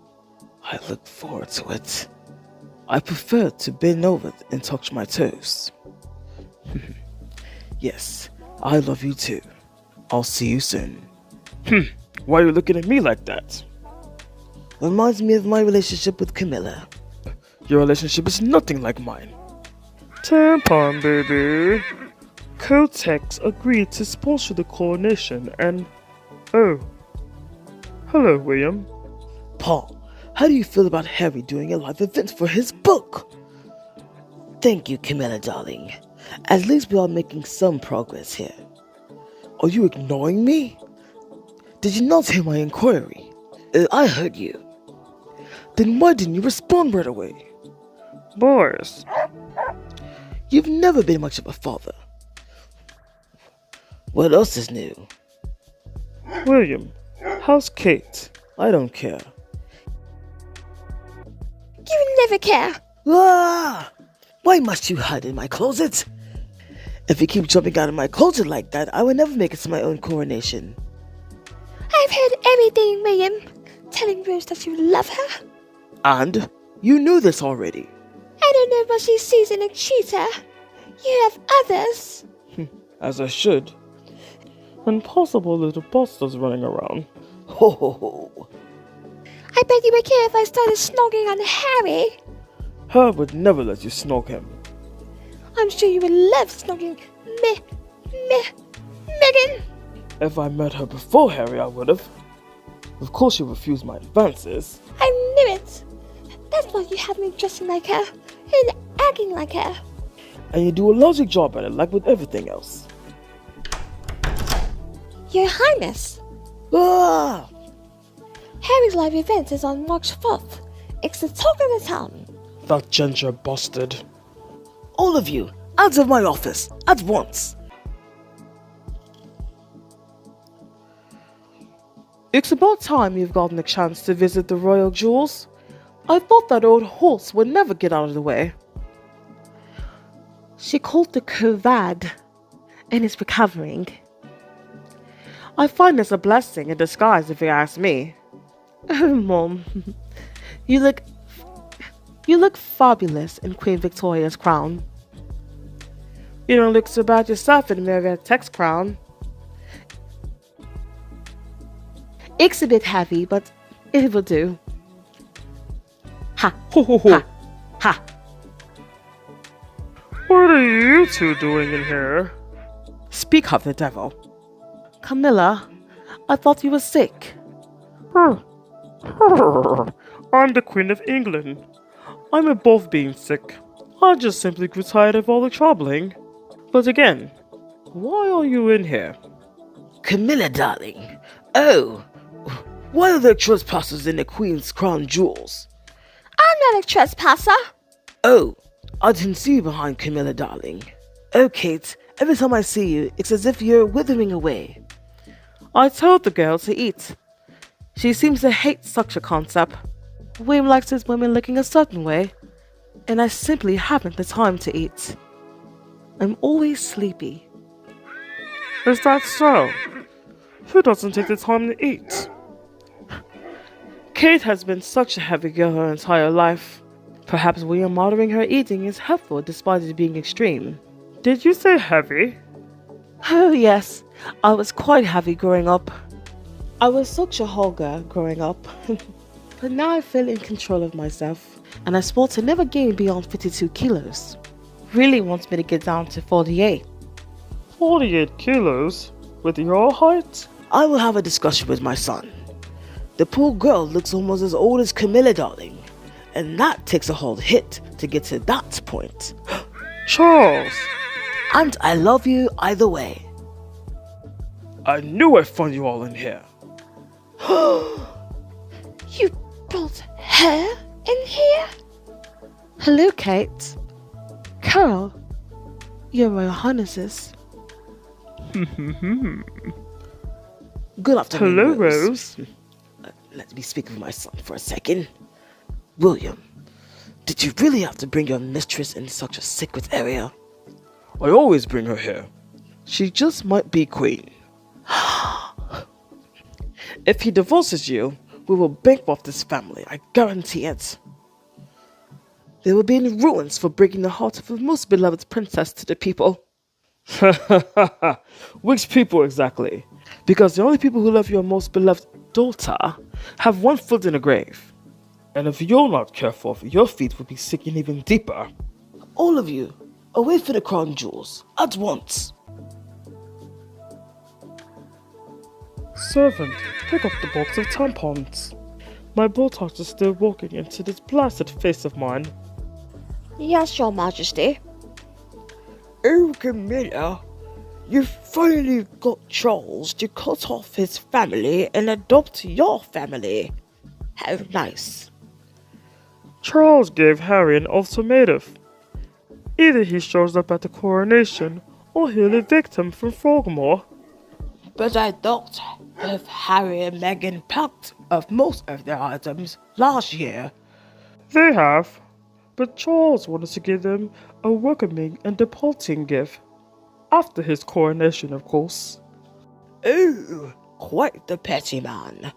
I look forward to it. I prefer to bend over and touch my toes. Yes, I love you too. I'll see you soon. Why are you looking at me like that? Reminds me of my relationship with Camilla. Your relationship is nothing like mine. Tampon, baby. Kotex agreed to sponsor the Coronation and... Oh. Hello, William. Paul, how do you feel about Harry doing a live event for his book? Thank you, Camilla, darling. At least we are making some progress here. Are you ignoring me? Did you not hear my inquiry? I heard you. Then why didn't you respond right away? Boris. You've never been much of a father. What else is new? William, how's Kate? I don't care. You never care. Ah! Why must you hide in my closet? If you keep jumping out of my closet like that, I will never make it to my own coronation. I've heard everything, William. Telling Rose that you love her. And? You knew this already. I don't know what she sees in a cheater. You have others. As I should. And possible little busters running around. Ho ho ho. I bet you would care if I started snogging on Harry. Herb would never let you snog him. I'm sure you would love snogging Meghan. If I met her before Harry, I would have. Of course she refused my advances. I knew it. That's why you have me dressing like her and acting like her. And you do a lousy job at it, like with everything else. Your Highness, Ah! Harry's live event is on March 4th. It's the talk of the town. That ginger bastard. All of you, out of my office, at once. It's about time you've gotten a chance to visit the royal jewels. I thought that old horse would never get out of the way. She caught the COVID and is recovering. I find this a blessing in disguise, if you ask me. Oh, Mom, you look fabulous in Queen Victoria's crown. You don't look so bad yourself in Marionette's crown. It's a bit heavy, but it will do. Ha! Ho ho ho! Ha! Ha! What are you two doing in here? Speak of the devil. Camilla, I thought you were sick. I'm the Queen of England. I'm above being sick. I just simply grew tired of all the troubling. But again, why are you in here? Camilla, darling. Oh, why are there trespassers in the Queen's crown jewels? I'm not a trespasser. Oh, I didn't see you behind Camilla, darling. Oh, Kate, every time I see you, it's as if you're withering away. I told the girl to eat. She seems to hate such a concept. William likes his women looking a certain way, and I simply haven't the time to eat. I'm always sleepy. Is that so? Who doesn't take the time to eat? Kate has been such a heavy girl her entire life. Perhaps William moderating her eating is helpful despite it being extreme. Did you say heavy? Oh yes, I was quite heavy growing up. I was such a hogger growing up. But now I feel in control of myself, and I swore to never gain beyond 52 kilos. Really wants me to get down to 48. 48 kilos? With your height? I will have a discussion with my son. The poor girl looks almost as old as Camilla, darling. And that takes a whole hit to get to that point. Charles! And I love you either way. I knew I'd find you all in here. You brought her in here? Hello, Kate. Carol, your Royal Highnesses. Good afternoon, Hello, Rose. Let me speak with my son for a second. William, did you really have to bring your mistress in such a secret area? I always bring her here. She just might be queen. If he divorces you, we will bankrupt this family, I guarantee it. They will be in ruins for breaking the heart of the most beloved princess to the people. Which people exactly? Because the only people who love your most beloved daughter have one foot in the grave. And if you're not careful, your feet will be sinking even deeper. All of you, away for the crown jewels, at once. Servant, pick up the box of tampons. My Botox is still walking into this blasted face of mine. Yes, Your Majesty. Oh, Camilla, you finally got Charles to cut off his family and adopt your family. How nice. Charles gave Harry an ultimatum. Either he shows up at the coronation, or he'll evict him from Frogmore. But I thought if Harry and Meghan packed up most of their items last year. They have, but Charles wanted to give them a welcoming and departing gift. After his coronation, of course. Oh, quite the petty man.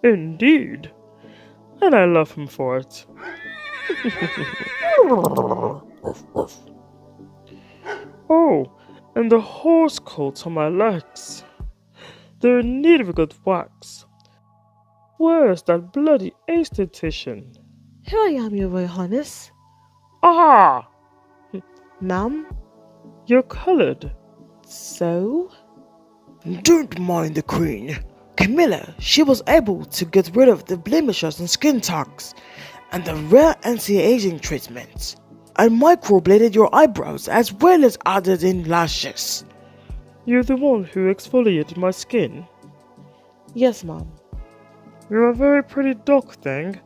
Indeed. And I love him for it. Oh, and the horse coats on my legs. They're in need of a good wax. Where's that bloody esthetician? Here I am, Your Royal Highness. Aha! Ma'am? You're colored. So? Don't mind the Queen. Camilla, she was able to get rid of the blemishes and skin tags, and the rare anti-aging treatment, and microbladed your eyebrows as well as added in lashes. You're the one who exfoliated my skin. Yes, ma'am. You're a very pretty dog thing.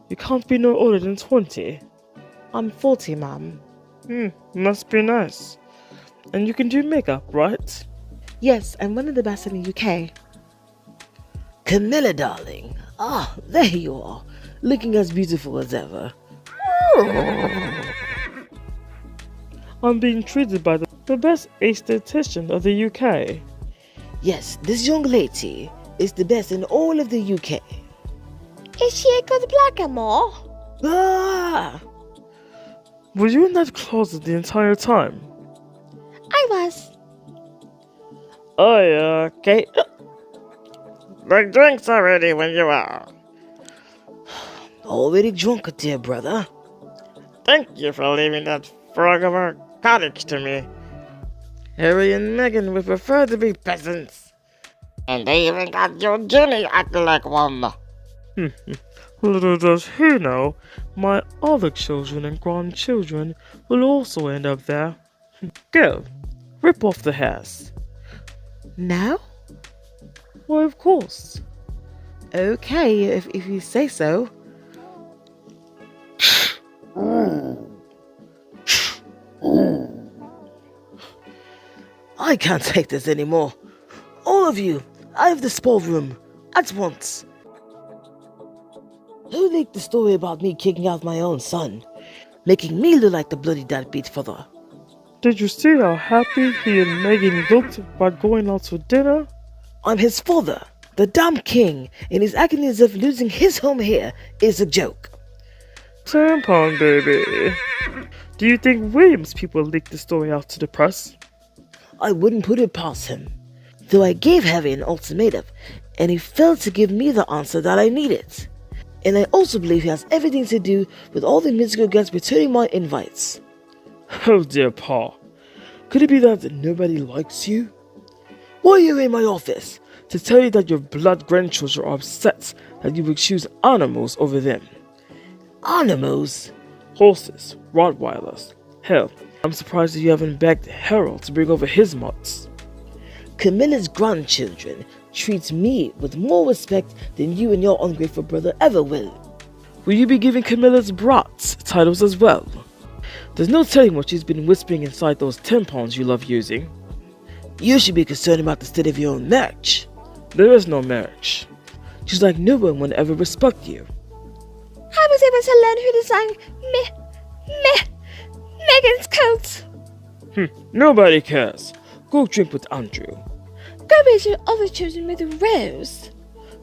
You can't be no older than 20. I'm 40, ma'am. Must be nice. And you can do makeup, right? Yes, I'm one of the best in the UK. Camilla, darling. Ah, there you are, looking as beautiful as ever. I'm being treated by the best esthetician of the UK. Yes, this young lady is the best in all of the UK. Is she a good blackamoor? Ah! Were you in that closet the entire time? I was. Oh, Kate. The drinks are ready when you are. Already drunk, dear brother. Thank you for leaving that frog of a cottage to me. Harry and Meghan would prefer to be peasants. And they even got your Gimme acting like one. Little does he know, my other children and grandchildren will also end up there. Go, rip off the hairs. Now? Why, of course. Okay, if you say so. I can't take this anymore. All of you, out of this ballroom, at once. Who leaked the story about me kicking out my own son, making me look like the bloody deadbeat father? Did you see how happy he and Meghan looked by going out to dinner? I'm his father, the damn king, and his agony as if losing his home here is a joke. Tampon baby. Do you think William's people leaked the story out to the press? I wouldn't put it past him. Though I gave Harry an ultimatum, and he failed to give me the answer that I needed. And I also believe he has everything to do with all the musical guests returning my invites. Oh dear Paul. Could it be that nobody likes you? Why are you in my office? To tell you that your blood grandchildren are upset that you would choose animals over them. Animals? Horses, Rottweilers. Hell, I'm surprised that you haven't begged Harold to bring over his mutts. Camilla's grandchildren treat me with more respect than you and your ungrateful brother ever will. Will you be giving Camilla's brats titles as well? There's no telling what she's been whispering inside those tampons you love using. You should be concerned about the state of your own marriage. There is no marriage. She's like no one will ever respect you. I was able to learn who designed Meghan's coat. Nobody cares. Go drink with Andrew. Go raise your other children with a rose.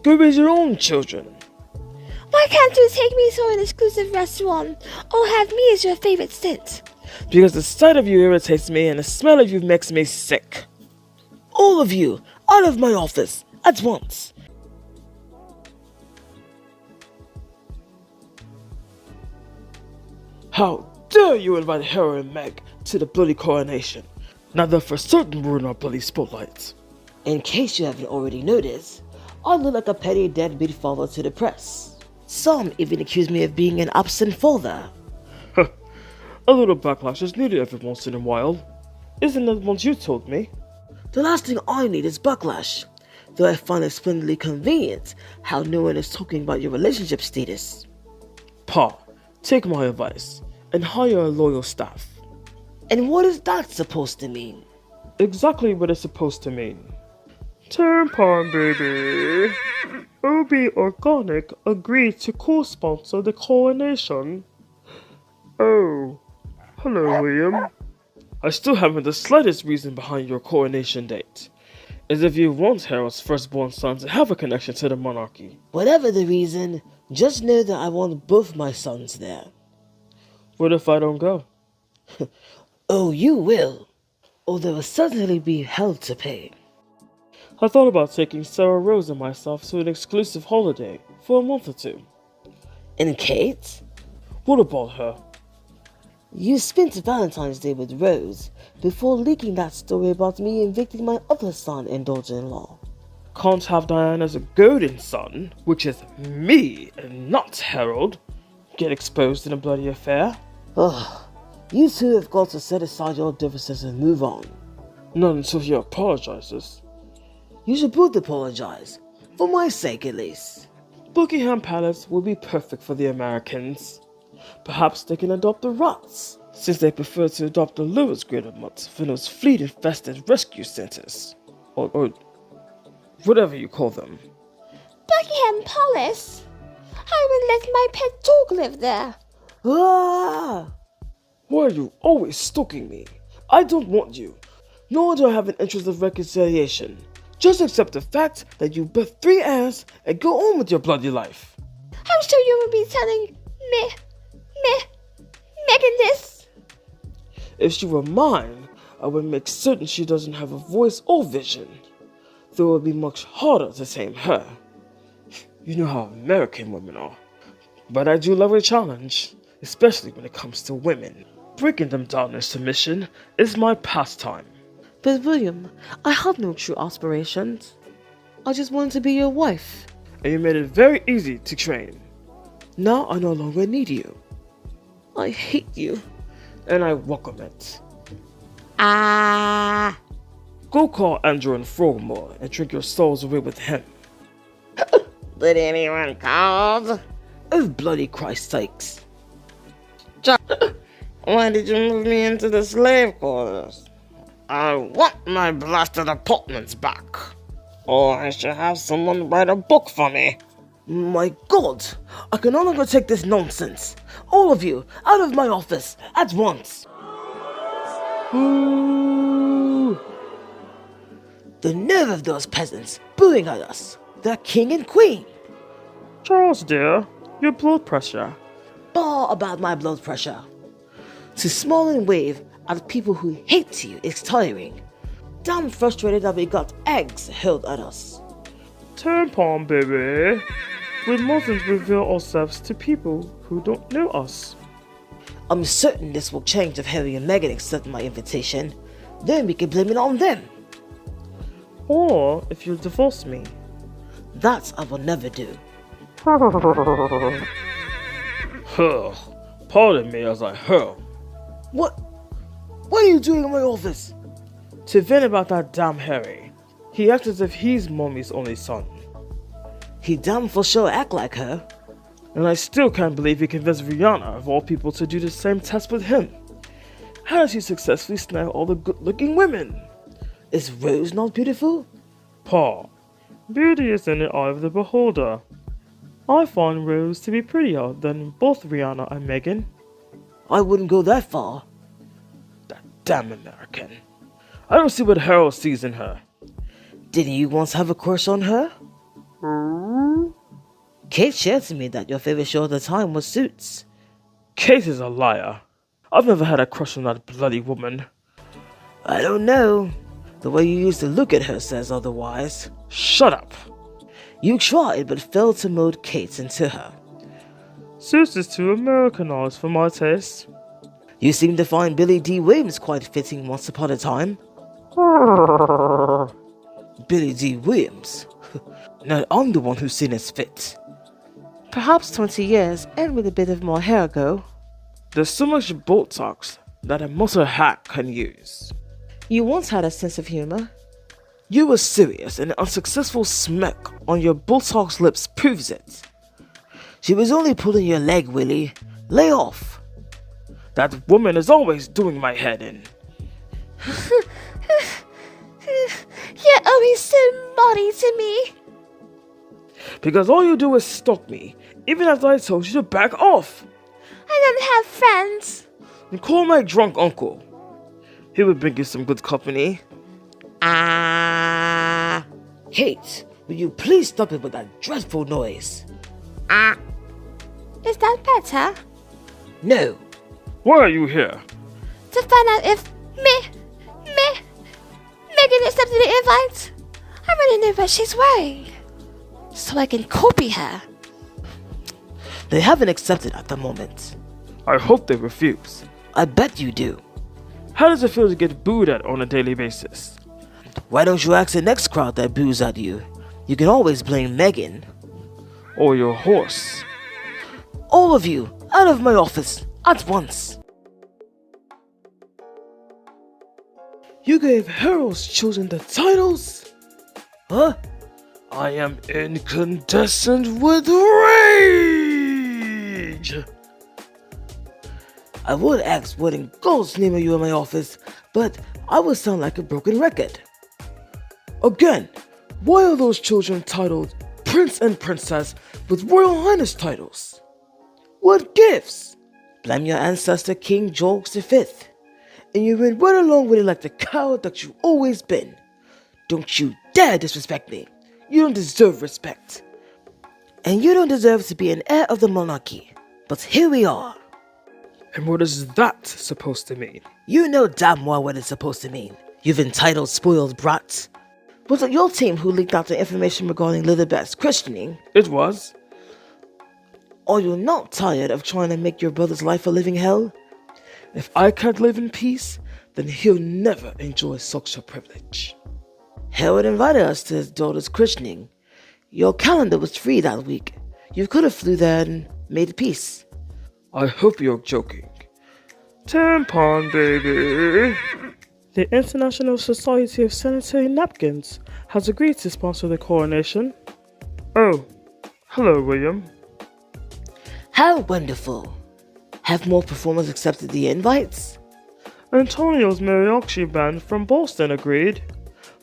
Go raise your own children. Why can't you take me to an exclusive restaurant or have me as your favorite scent? Because the sight of you irritates me and the smell of you makes me sick. All of you, out of my office, at once. How dare you invite Harry and Meg to the bloody coronation? Now they'll for certain ruin our bloody spotlight. In case you haven't already noticed, I look like a petty deadbeat father to the press. Some even accuse me of being an absent father. A little backlash is needed every once in a while. Isn't that what you told me? The last thing I need is backlash, though I find it splendidly convenient how no one is talking about your relationship status. Pa, take my advice and hire a loyal staff. And what is that supposed to mean? Exactly what it's supposed to mean. Turn palm, baby. OB Organic agreed to co-sponsor the coronation. Oh, hello, William. I still haven't the slightest reason behind your coronation date. As if you want Harold's firstborn son to have a connection to the monarchy. Whatever the reason, just know that I want both my sons there. What if I don't go? Oh, you will. Or there will certainly be hell to pay. I thought about taking Sarah Rose and myself to an exclusive holiday for a month or two. And Kate? What about her? You spent Valentine's Day with Rose before leaking that story about me evicting my other son and daughter-in-law. Can't have Diana's golden son, which is me and not Harold, get exposed in a bloody affair. Ugh, you two have got to set aside your differences and move on. Not until he apologizes. You should both apologize, for my sake at least. Buckingham Palace will be perfect for the Americans. Perhaps they can adopt the rats, since they prefer to adopt the lowest grade of mutts from those fleet-infested rescue centers. Or whatever you call them. Buckingham Palace? I would let my pet dog live there. Ah! Why are you always stalking me? I don't want you, nor do I have an interest of reconciliation. Just accept the fact that you birthed 3 heirs and go on with your bloody life. I'm sure you will be telling Meghan this. If she were mine, I would make certain she doesn't have a voice or vision, though it would be much harder to tame her. You know how American women are. But I do love a challenge, especially when it comes to women. Breaking them down in submission is my pastime. But William, I have no true aspirations. I just wanted to be your wife. And you made it very easy to train. Now I no longer need you. I hate you. And I welcome it. Ah. Go call Andrew and Frogmore and drink your souls away with him. Did anyone call? Oh, bloody Christ's sakes. Why did you move me into the slave quarters? I want my blasted apartments back. Or I should have someone write a book for me. My God! I can no longer take this nonsense. All of you, out of my office, at once. Ooh. The nerve of those peasants booing at us. The king and queen. Charles, dear, your blood pressure. Bar about my blood pressure. To smile and wave at people who hate you is tiring. Damn frustrated that we got eggs hurled at us. Turn palm, baby. We mustn't reveal ourselves to people who don't know us. I'm certain this will change if Harry and Meghan accept my invitation. Then we can blame it on them. Or if you divorce me. That I will never do. Pardon me as I hurl. What are you doing in my office? To vent about that damn Harry. He acts as if he's Mommy's only son. He damn for sure act like her. And I still can't believe he convinced Rihanna, of all people, to do the same test with him. How does he successfully snag all the good-looking women? Is Rose not beautiful? Pa, beauty is in the eye of the beholder. I find Rose to be prettier than both Rihanna and Meghan. I wouldn't go that far. That damn American. I don't see what Harold sees in her. Didn't you once have a crush on her? Kate shared to me that your favorite show at the time was Suits. Kate is a liar. I've never had a crush on that bloody woman. I don't know. The way you used to look at her says otherwise. Shut up. You tried but failed to mold Kate into her. Suits is too Americanized for my taste. You seem to find Billy D. Williams quite fitting once upon a time. Billy D. Williams? Now I'm the one who's seen as fit. Perhaps 20 years and with a bit of more hair ago. There's so much Botox that a motor hack can use. You once had a sense of humor. You were serious and an unsuccessful smirk on your Botox lips proves it. She was only pulling your leg, Willie. Lay off. That woman is always doing my head in. You're always so naughty to me. Because all you do is stalk me, even after I told you to back off. I don't have friends. And call my drunk uncle. He would bring you some good company. Kate, will you please stop it with that dreadful noise? Is that better? No. Why are you here? To find out if Meghan accepted the invite. I already know what she's wearing, so I can copy her. They haven't accepted at the moment. I hope they refuse. I bet you do. How does it feel to get booed at on a daily basis? Why don't you ask the next crowd that boos at you? You can always blame Meghan. Or your horse. All of you, out of my office, at once. You gave Harold's children the titles? Huh? I am incandescent with rage! I would ask what in God's name are you in my office, but I would sound like a broken record. Again, why are those children titled Prince and Princess with Royal Highness titles? What gives? Blame your ancestor King George V. And you went right along with it like the coward that you've always been. Don't you dare disrespect me. You don't deserve respect. And you don't deserve to be an heir of the monarchy. But here we are. And what is that supposed to mean? You know damn well what it's supposed to mean. You've entitled spoiled brat. Was it your team who leaked out the information regarding Lilibet's christening? It was. Are you not tired of trying to make your brother's life a living hell? If I can't live in peace, then he'll never enjoy such a privilege. Harold invited us to his daughter's christening. Your calendar was free that week. You could have flew there and made peace. I hope you're joking. Tampon baby. The International Society of Sanitary Napkins has agreed to sponsor the coronation. Oh, hello, William. How wonderful. Have more performers accepted the invites? Antonio's mariachi band from Boston agreed,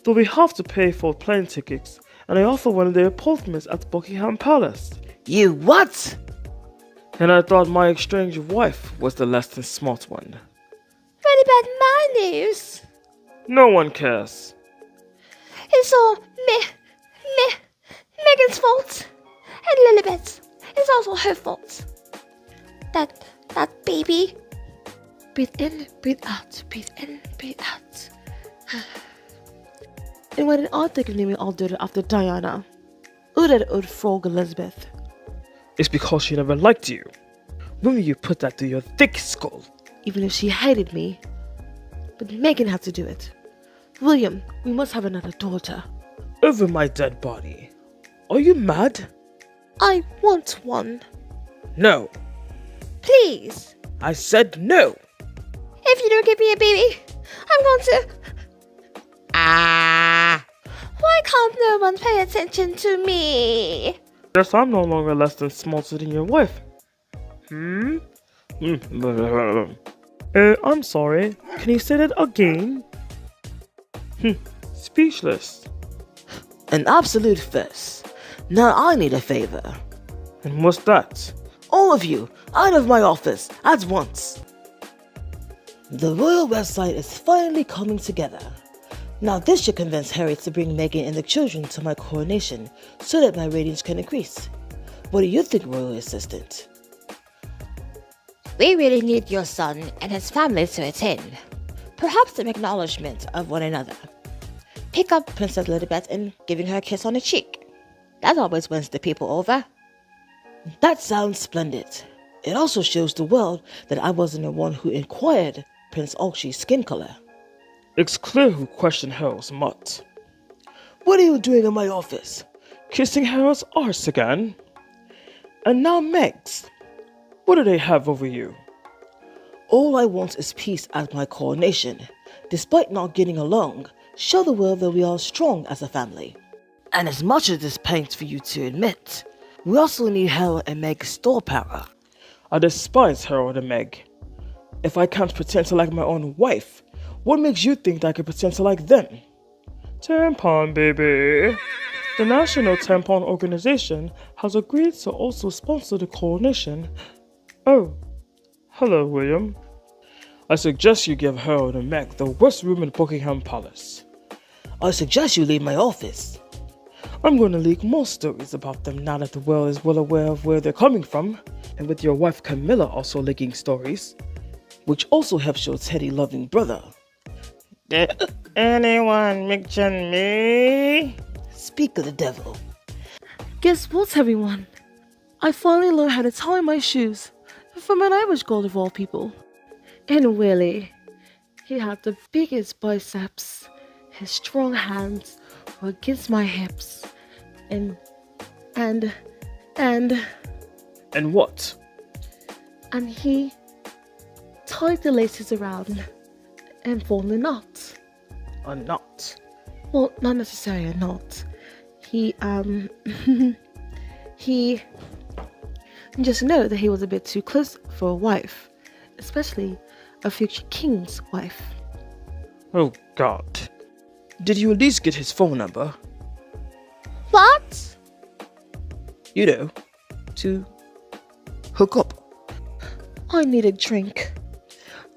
though we have to pay for plane tickets, and I offer one of their apartments at Buckingham Palace. You what? And I thought my estranged wife was the less than smart one. What about my news? No one cares. It's all Meghan's fault. And Lilibet's. It's also her fault. That baby. Breathe in, breathe out, breathe in, breathe out. And what an odd thing of naming all daughter after Diana. Ooh, that old frog Elizabeth. It's because she never liked you. When will you put that to your thick skull? Even if she hated me. But Meghan had to do it. William, we must have another daughter. Over my dead body. Are you mad? I want one. No. Please. I said no. If you don't give me a baby, I'm going to... Why can't no one pay attention to me? Guess I'm no longer less than smarter than your wife. I'm sorry. Can you say that again? Speechless. An absolute first. Now I need a favor. And what's that? All of you, out of my office, at once. The royal website is finally coming together. Now this should convince Harry to bring Meghan and the children to my coronation so that my ratings can increase. What do you think, Royal Assistant? We really need your son and his family to attend. Perhaps an acknowledgement of one another. Pick up Princess Elizabeth and giving her a kiss on the cheek. That always wins the people over. That sounds splendid. It also shows the world that I wasn't the one who inquired Prince Archie's skin color. It's clear who questioned Harold's mutt. What are you doing in my office? Kissing Harold's arse again? And now Meg's. What do they have over you? All I want is peace at my coronation. Despite not getting along, show the world that we are strong as a family. And as much as this pains for you to admit, we also need Harold and Meg's star power. I despise Harold and Meg. If I can't pretend to like my own wife, what makes you think that I can pretend to like them? Tampon, baby. The National Tampon Organization has agreed to also sponsor the coronation. Oh, hello, William. I suggest you give Harold and Meg the worst room in Buckingham Palace. I suggest you leave my office. I'm going to leak more stories about them now that the world is well aware of where they're coming from, and with your wife Camilla also leaking stories, which also helps your Teddy-loving brother. Did anyone mention me? Speak of the devil. Guess what, everyone? I finally learned how to tie my shoes from an Irish girl of all people. And Willie, he had the biggest biceps. His strong hands were against my hips. And what? And he tied the laces around and formed a knot. A knot? Well, not necessarily a knot. He just know that he was a bit too close for a wife, especially a future king's wife. Oh God. Did you at least get his phone number? What? You know, to hook up. I need a drink.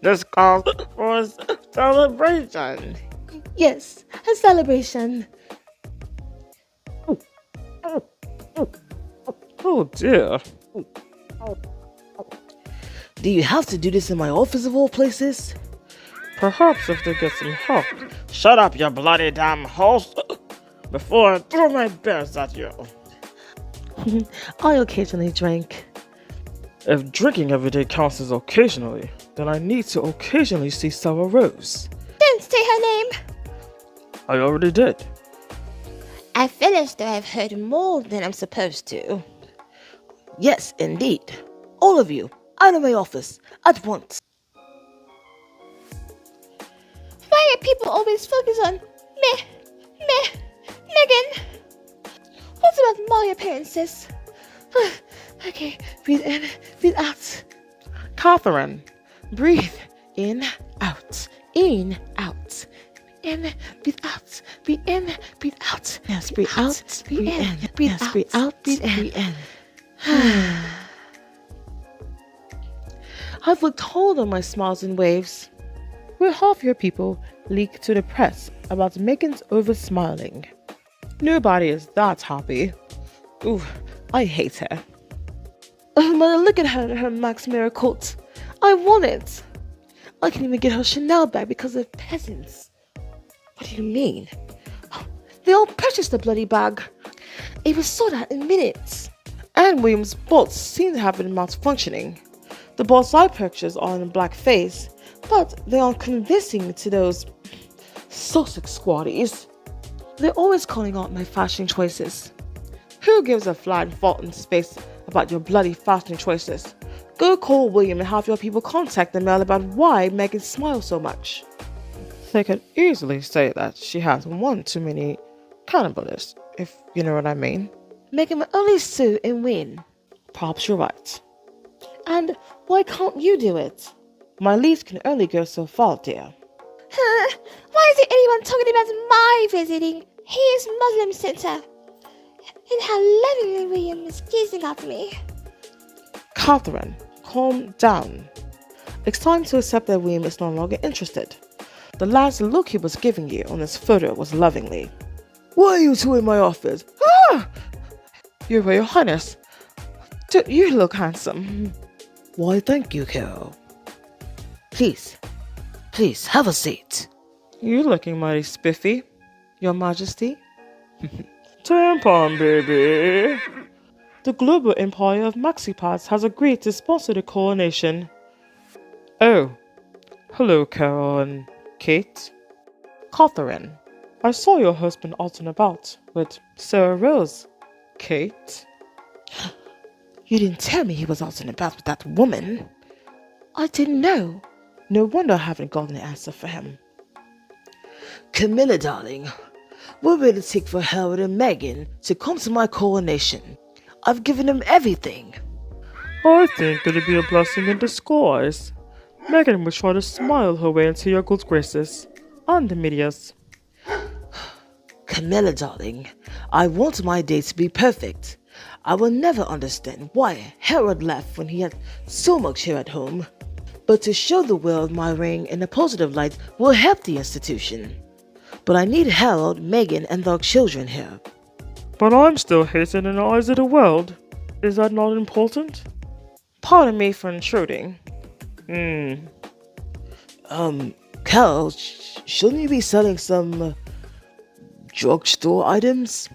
This calls for a celebration. Yes, a celebration. Oh dear. Do you have to do this in my office of all places? Perhaps if they get some help. Shut up, you bloody damn host, before I throw my bears at you. I occasionally drink. If drinking every day counts as occasionally, then I need to occasionally see Sarah Rose. Don't say her name. I already did. I feel as though I've heard more than I'm supposed to. Yes, indeed. All of you, out of my office, at once. Why are people always focused on Meghan? What about my appearances? Okay, breathe in, breathe out. Catherine, breathe in, out, in, out. In, breathe out, breathe in, breathe out. Yes, breathe out, breathe in. Breathe Yes, out, breathe out, breathe in. breathe in. I've looked hard on my smiles and waves. Will half your people leak to the press about Meghan's over-smiling? Nobody is that happy. Ooh, I hate her. Oh, mother, look at her in her Max Mara coat. I want it. I can even get her Chanel bag because of peasants. What do you mean? They all purchased the bloody bag. It was sold out in minutes. Anne Williams' bots seem to have been malfunctioning. The bots I purchased are in blackface, but they aren't convincing to those Sussex squatties. They're always calling out my fashion choices. Who gives a flying fault in space about your bloody fashion choices? Go call William and have your people contact the mail about why Meghan smiles so much. They could easily say that she has one too many cannibalists, if you know what I mean. Meghan will only sue and win. Perhaps you're right. And why can't you do it? My leads can only go so far, dear. Why isn't anyone talking about my visiting his Muslim center? And how lovingly William is gazing at me. Catherine, calm down. It's time to accept that William is no longer interested. The last look he was giving you on his photo was lovingly. Why are you two in my office? Ah! Your Royal Highness, you look handsome. Why, thank you, Carol. Please, have a seat. You're looking mighty spiffy, Your Majesty. Tampon, baby. The global empire of MaxiPads has agreed to sponsor the coronation. Oh, hello, Carol and Kate. Catherine, I saw your husband out and about with Sarah Rose. Kate? You didn't tell me he was out and about with that woman. I didn't know. No wonder I haven't gotten an answer for him. Camilla, darling, we're ready to take for Howard and Meghan to come to my coronation. I've given them everything. I think it'll be a blessing in disguise. Meghan will try to smile her way into your good graces and the medias. Camilla, darling, I want my day to be perfect. I will never understand why Harold left when he had so much here at home. But to show the world my ring in a positive light will help the institution. But I need Harold, Meghan, and their children here. But I'm still hated in the eyes of the world. Is that not important? Pardon me for intruding. Carol, shouldn't you be selling some drugstore items?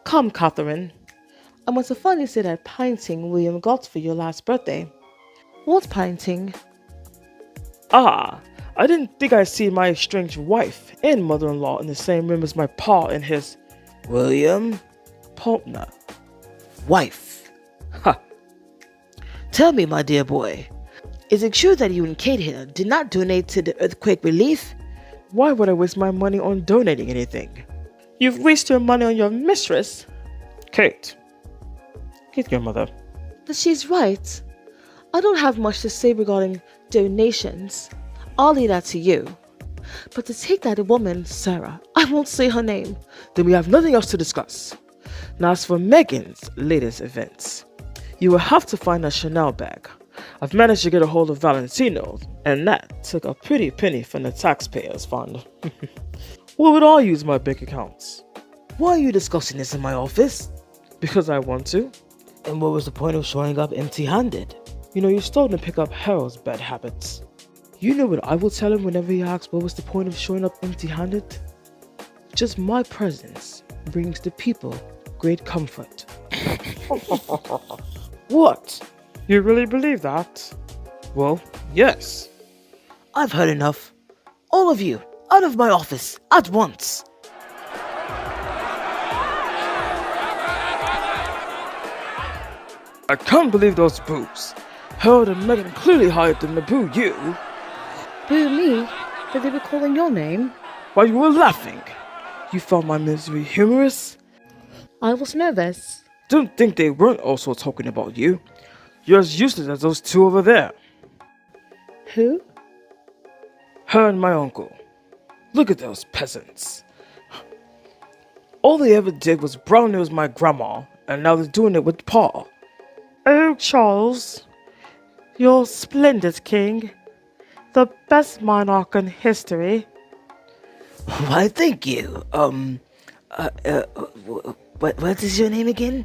Come, Catherine. I must finally say that painting William got for your last birthday. What painting? Ah, I didn't think I'd see my estranged wife and mother-in-law in the same room as my pa and his William? partner. Wife. Ha! Tell me, my dear boy, is it true that you and Kate here did not donate to the earthquake relief? Why would I waste my money on donating anything? You've wasted your money on your mistress. Kate. Get your mother. But she's right. I don't have much to say regarding donations. I'll leave that to you. But to take that woman, Sarah, I won't say her name. Then we have nothing else to discuss. Now as for Meghan's latest events, you will have to find a Chanel bag. I've managed to get a hold of Valentino, and that took a pretty penny from the taxpayers' fund. Where would I use my bank accounts? Why are you discussing this in my office? Because I want to. And what was the point of showing up empty-handed? You know, you're starting to pick up Harold's bad habits. You know what I will tell him whenever he asks what was the point of showing up empty-handed? Just my presence brings the people great comfort. What? You really believe that? Well, yes. I've heard enough. All of you, out of my office, at once. I can't believe those boos. Harold and Meghan clearly hired them to boo you. Boo me? But they were calling your name. While you were laughing. You found my misery humorous? I was nervous. Don't think they weren't also talking about you. You're as useless as those two over there. Who? Her and my uncle. Look at those peasants. All they ever did was brown nose my grandma, and now they're doing it with Pa. Oh, Charles, you're splendid, King. The best monarch in history. Why, thank you. What is your name again?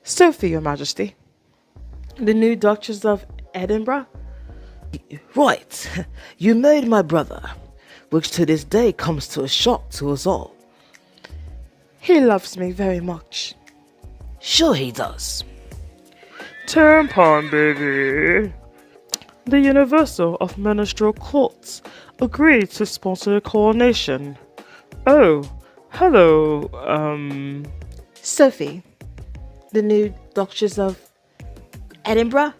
Sophie, Your Majesty. The new Duchess of Edinburgh. Right. You married my brother, which to this day comes to a shock to us all. He loves me very much. Sure he does. Tampon, baby. The Universal of Ministerial Courts agreed to sponsor the coronation. Oh, hello, Sophie, the new Duchess of Edinburgh.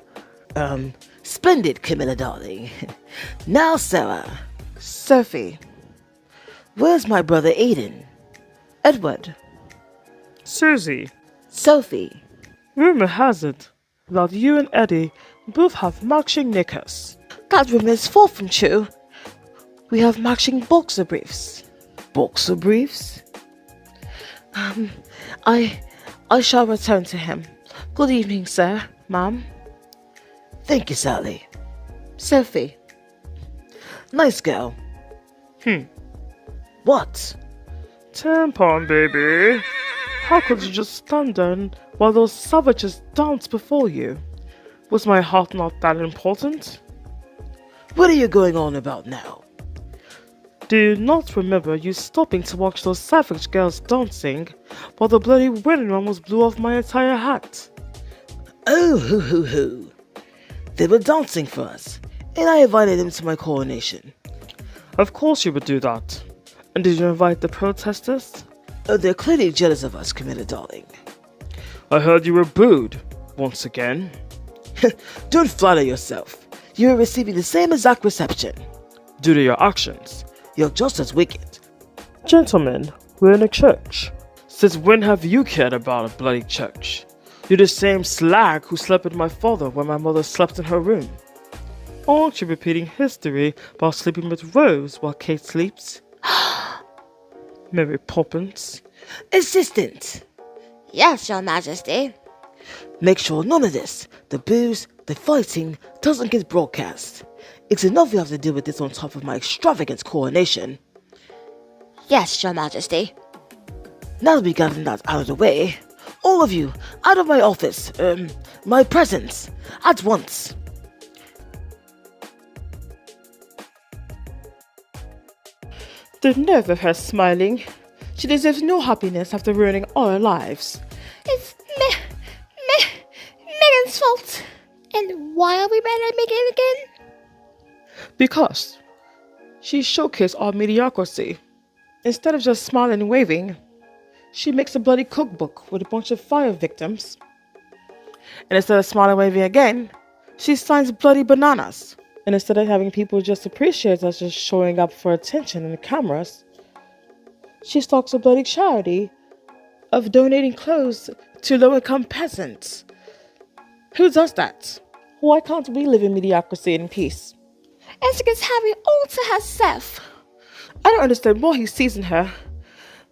Splendid, Camilla, darling. Now, Sarah. Sophie. Where's my brother Aiden? Edward. Susie. Sophie. Rumor has it that you and Eddie both have matching knickers. That rumor is far from true. We have matching boxer briefs. Boxer briefs? I shall return to him. Good evening, sir, ma'am. Thank you, Sally. Sophie, Nice girl. What? Tampon, baby. How could you just stand there while those savages danced before you? Was my heart not that important? What are you going on about now? Do you not remember you stopping to watch those savage girls dancing while the bloody wedding almost blew off my entire hat? Oh, hoo. They were dancing for us, and I invited them to my coronation. Of course you would do that. And did you invite the protesters? Oh, they're clearly jealous of us, Camilla, darling. I heard you were booed once again. Don't flatter yourself. You are receiving the same exact reception. Due to your actions. You're just as wicked. Gentlemen, we're in a church. Since when have you cared about a bloody church? You're the same slag who slept with my father when my mother slept in her room. Aren't you repeating history about sleeping with Rose while Kate sleeps? Mary Poppins. Assistant! Yes, Your Majesty. Make sure none of this, the booze, the fighting, doesn't get broadcast. It's enough we have to deal with this on top of my extravagant coronation. Yes, Your Majesty. Now that we've gotten that out of the way, all of you, out of my office, my presence, at once. The nerve of her smiling. She deserves no happiness after ruining all our lives. It's Meghan's fault. And why are we mad at Meghan again? Because she showcased our mediocrity. Instead of just smiling and waving, she makes a bloody cookbook with a bunch of fire victims. And instead of smiling and waving again, she signs bloody bananas. And instead of having people just appreciate us just showing up for attention in the cameras, she stalks a bloody charity of donating clothes to low-income peasants. Who does that? Why can't we live in mediocrity and peace? And she gets Harry all to herself. I don't understand what he sees in her.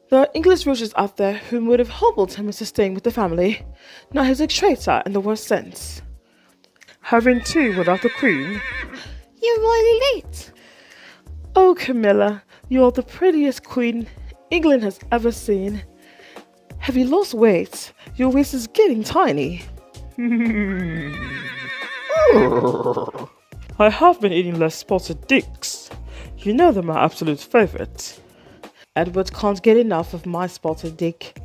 There are English roaches out there who would have hobbled him into staying with the family. Now he's a traitor in the worst sense. Having tea without the Queen? You're royally late. Oh, Camilla, you're the prettiest queen England has ever seen. Have you lost weight? Your waist is getting tiny. I have been eating less spotted dicks. You know they're my absolute favorite. Edward can't get enough of my spotted dick.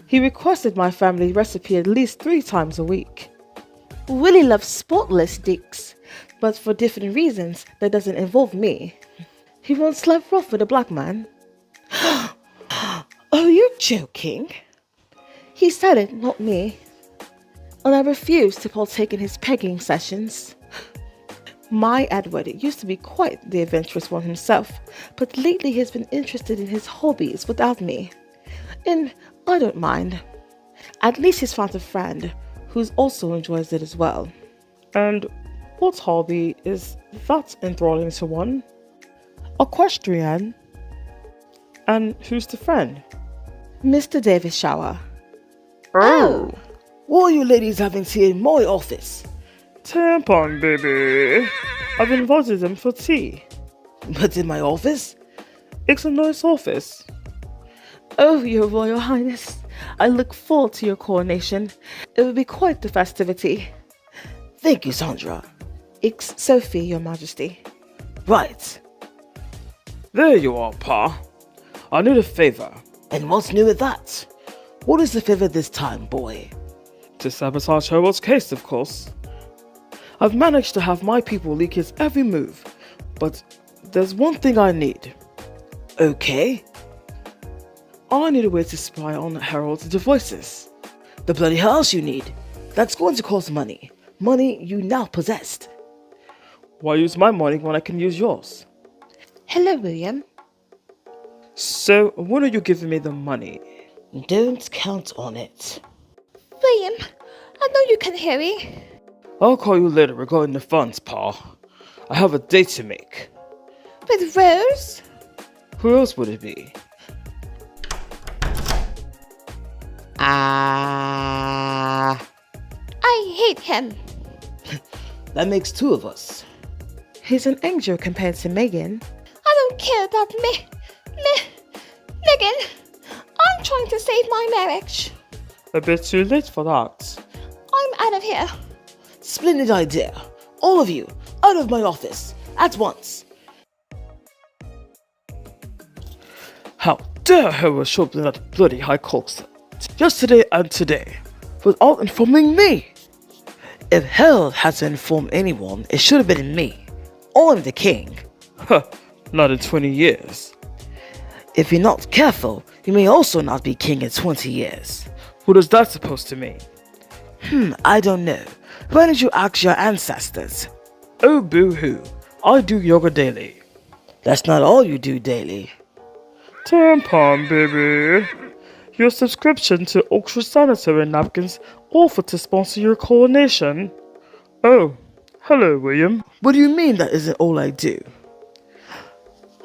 He requested my family recipe at least 3 times a week. Willie loves spotless dicks, but for different reasons that doesn't involve me. He won't slap rough with a black man. Oh, you're joking? He said it, not me. And I refuse to partake in his pegging sessions. My Edward used to be quite the adventurous one himself, but lately he's been interested in his hobbies without me. And I don't mind. At least he's found a friend who also enjoys it as well. And what hobby is that enthralling to one? Equestrian. And who's the friend? Mr. Davis Shower. Oh! Why are you ladies having tea in my office? Tampon, baby. I've invited them for tea. But in my office? It's a nice office. Oh, Your Royal Highness, I look forward to your coronation. It will be quite the festivity. Thank you, Sandra. It's Sophie, Your Majesty. Right. There you are, Pa. I need a favor. And what's new with that? What is the favor this time, boy? To sabotage Harold's case, of course. I've managed to have my people leak his every move, but there's one thing I need. Okay. I need a way to spy on Harold's devices. The bloody hell else you need? That's going to cost money. Money you now possessed. Why use my money when I can use yours? Hello, William. So, when are you giving me the money? Don't count on it. William, I know you can hear me. I'll call you later regarding the funds, Pa. I have a date to make. With Rose? Who else would it be? I hate him. That makes 2 of us. He's an angel compared to Meghan. I don't care about Meghan. I'm trying to save my marriage. A bit too late for that. I'm out of here. Splendid idea. All of you, out of my office, at once. How dare her show up in that bloody high court yesterday and today without informing me? If Harold had to inform anyone, it should have been me. I'm the king. Huh, not in 20 years. If you're not careful, you may also not be king in 20 years. What is that supposed to mean? I don't know. Why don't you ask your ancestors? Oh, boo-hoo. I do yoga daily. That's not all you do daily. Tampon, baby. Your subscription to Ultra Sanitary Napkins offered to sponsor your coronation. Oh, hello, William. What do you mean that isn't all I do?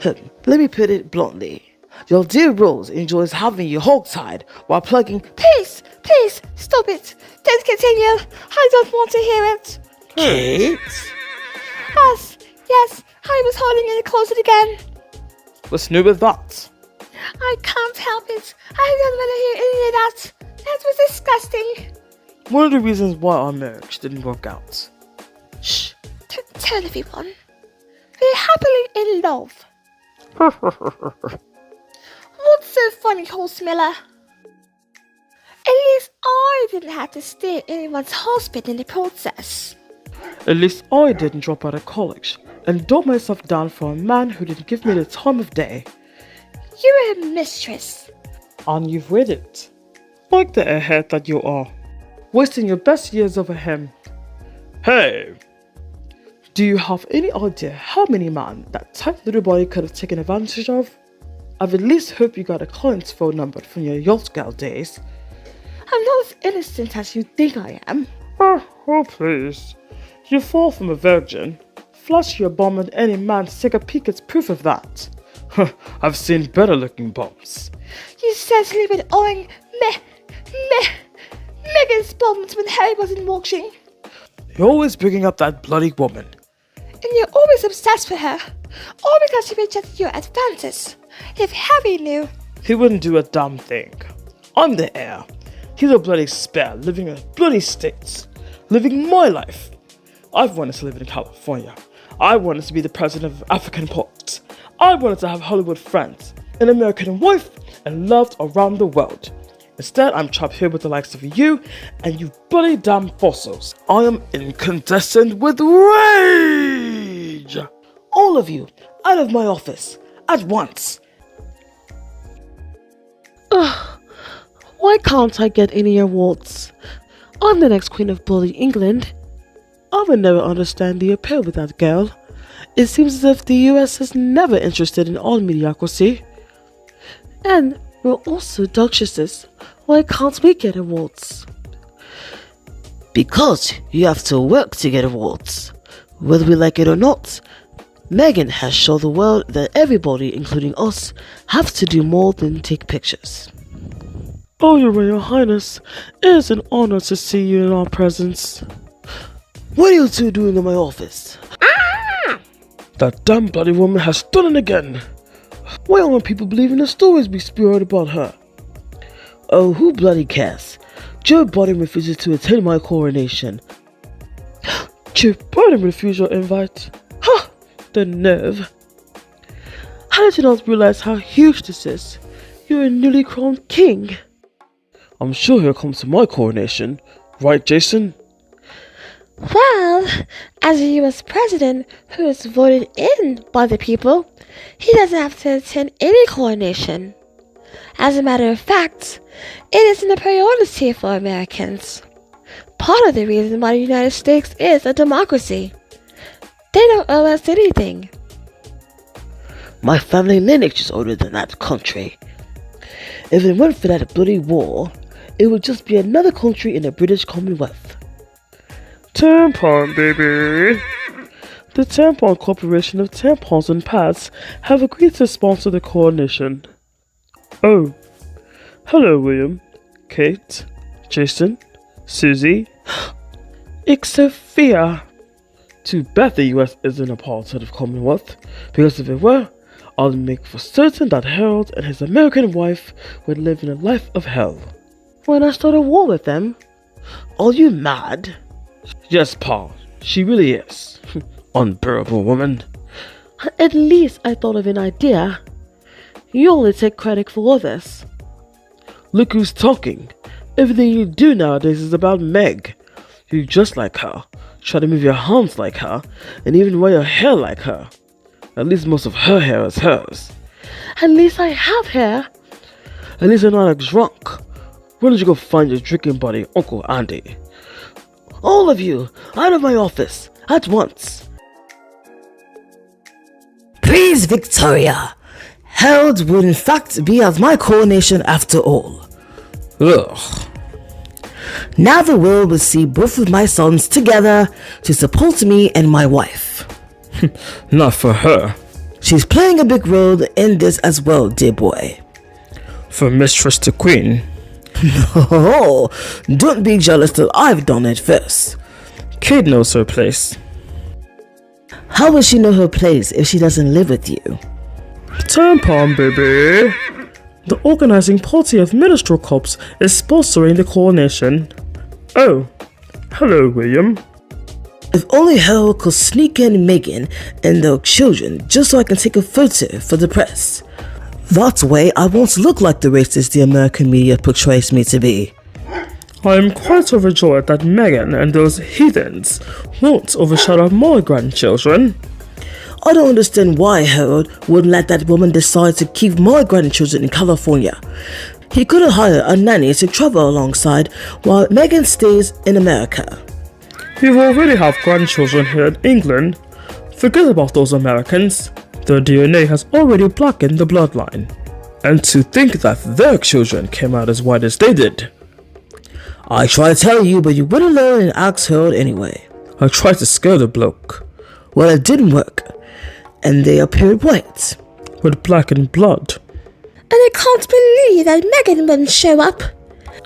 Let me put it bluntly. Your dear Rose enjoys having you hogtied while plugging. Please, stop it. Don't continue. I don't want to hear it. Kate? Yes, I was hiding in the closet again. What's new with that? I can't help it. I don't want to hear any of that. That was disgusting. One of the reasons why our marriage didn't work out. Shh. Don't tell everyone. We're happily in love. What's so funny, Horse Miller? At least I didn't have to steal anyone's husband in the process. At least I didn't drop out of college and dump myself down for a man who didn't give me the time of day. You're a mistress. And you've read it. Like the airhead that you are. Wasting your best years over him. Hey! Do you have any idea how many men that tight little body could have taken advantage of? I've at least hope you got a client's phone number from your yacht girl days. I'm not as innocent as you think I am. Oh, please. You're far from a virgin. Flash your bum at any man to take a peek at proof of that. I've seen better looking bums. You certainly been owing Meghan's bums when Harry wasn't watching. You're always bringing up that bloody woman. And you're always obsessed with her. All because she rejected your advances. If Harry knew... He wouldn't do a damn thing. I'm the heir. He's a bloody spare living in bloody states. Living my life. I've wanted to live in California. I wanted to be the president of African ports. I wanted to have Hollywood friends, an American wife, and loved around the world. Instead, I'm trapped here with the likes of you and you bloody damn fossils. I am incandescent with rage! All of you, out of my office, at once. Why can't I get any awards? I'm the next Queen of bloody England. I will never understand the appeal with that girl. It seems as if the US is never interested in all mediocrity. And we're also duchesses. Why can't we get awards? Because you have to work to get awards. Whether we like it or not, Meghan has shown the world that everybody, including us, have to do more than take pictures. Oh, Your Royal Highness, it is an honor to see you in our presence. What are you two doing in my office? That damn bloody woman has done it again. Why aren't people believing the stories we spewed about her? Oh, who bloody cares? Joe Biden refuses to attend my coronation. Joe Biden refused your invite? Ha! The nerve. How did you not realize how huge this is? You're a newly crowned king. I'm sure he'll come to my coronation. Right, Jason? Well, as a US president who is voted in by the people, he doesn't have to attend any coronation. As a matter of fact, it isn't a priority for Americans. Part of the reason why the United States is a democracy. They don't owe us anything. My family lineage is older than that country. If it weren't for that bloody war, it would just be another country in the British Commonwealth. Tampon, baby. The Tampon Corporation of Tampons and Pads have agreed to sponsor the coronation. Oh, hello, William, Kate, Jason, Susie. It's Sophia. Too bad the US isn't a part of the Commonwealth, because if it were, I'll make for certain that Harold and his American wife would live in a life of hell. When I start a war with them? Are you mad? Yes, Pa, she really is. Unbearable woman. At least I thought of an idea. You only take credit for all this. Look who's talking. Everything you do nowadays is about Meg. You just like her, try to move your hands like her, and even wear your hair like her. At least most of her hair is hers. At least I have hair. At least I'm not a drunk. Why don't you go find your drinking buddy, Uncle Andy? All of you, out of my office, at once. Please, Victoria. Harold would in fact be at my coronation after all. Ugh. Now the world will see both of my sons together to support me and my wife. Not for her. She's playing a big role in this as well, dear boy. From Mistress to Queen. Oh, don't be jealous that I've done it first. Kate knows her place. How will she know her place if she doesn't live with you? Tampon, baby. The organizing party of Minstrel Corps is sponsoring the coronation. Oh, hello, William. If only Harold could sneak in Meghan and the children just so I can take a photo for the press. That way I won't look like the racist the American media portrays me to be. I am quite overjoyed that Meghan and those heathens won't overshadow my grandchildren. I don't understand why Harold wouldn't let that woman decide to keep my grandchildren in California. He couldn't hire a nanny to travel alongside while Meghan stays in America. You already have grandchildren here in England. Forget about those Americans. Their DNA has already blackened the bloodline. And to think that their children came out as white as they did. I tried to tell you, but you wouldn't learn and ask Harold anyway. I tried to scare the bloke. Well, it didn't work. And they appeared white. With blackened blood. And I can't believe that Meghan wouldn't show up.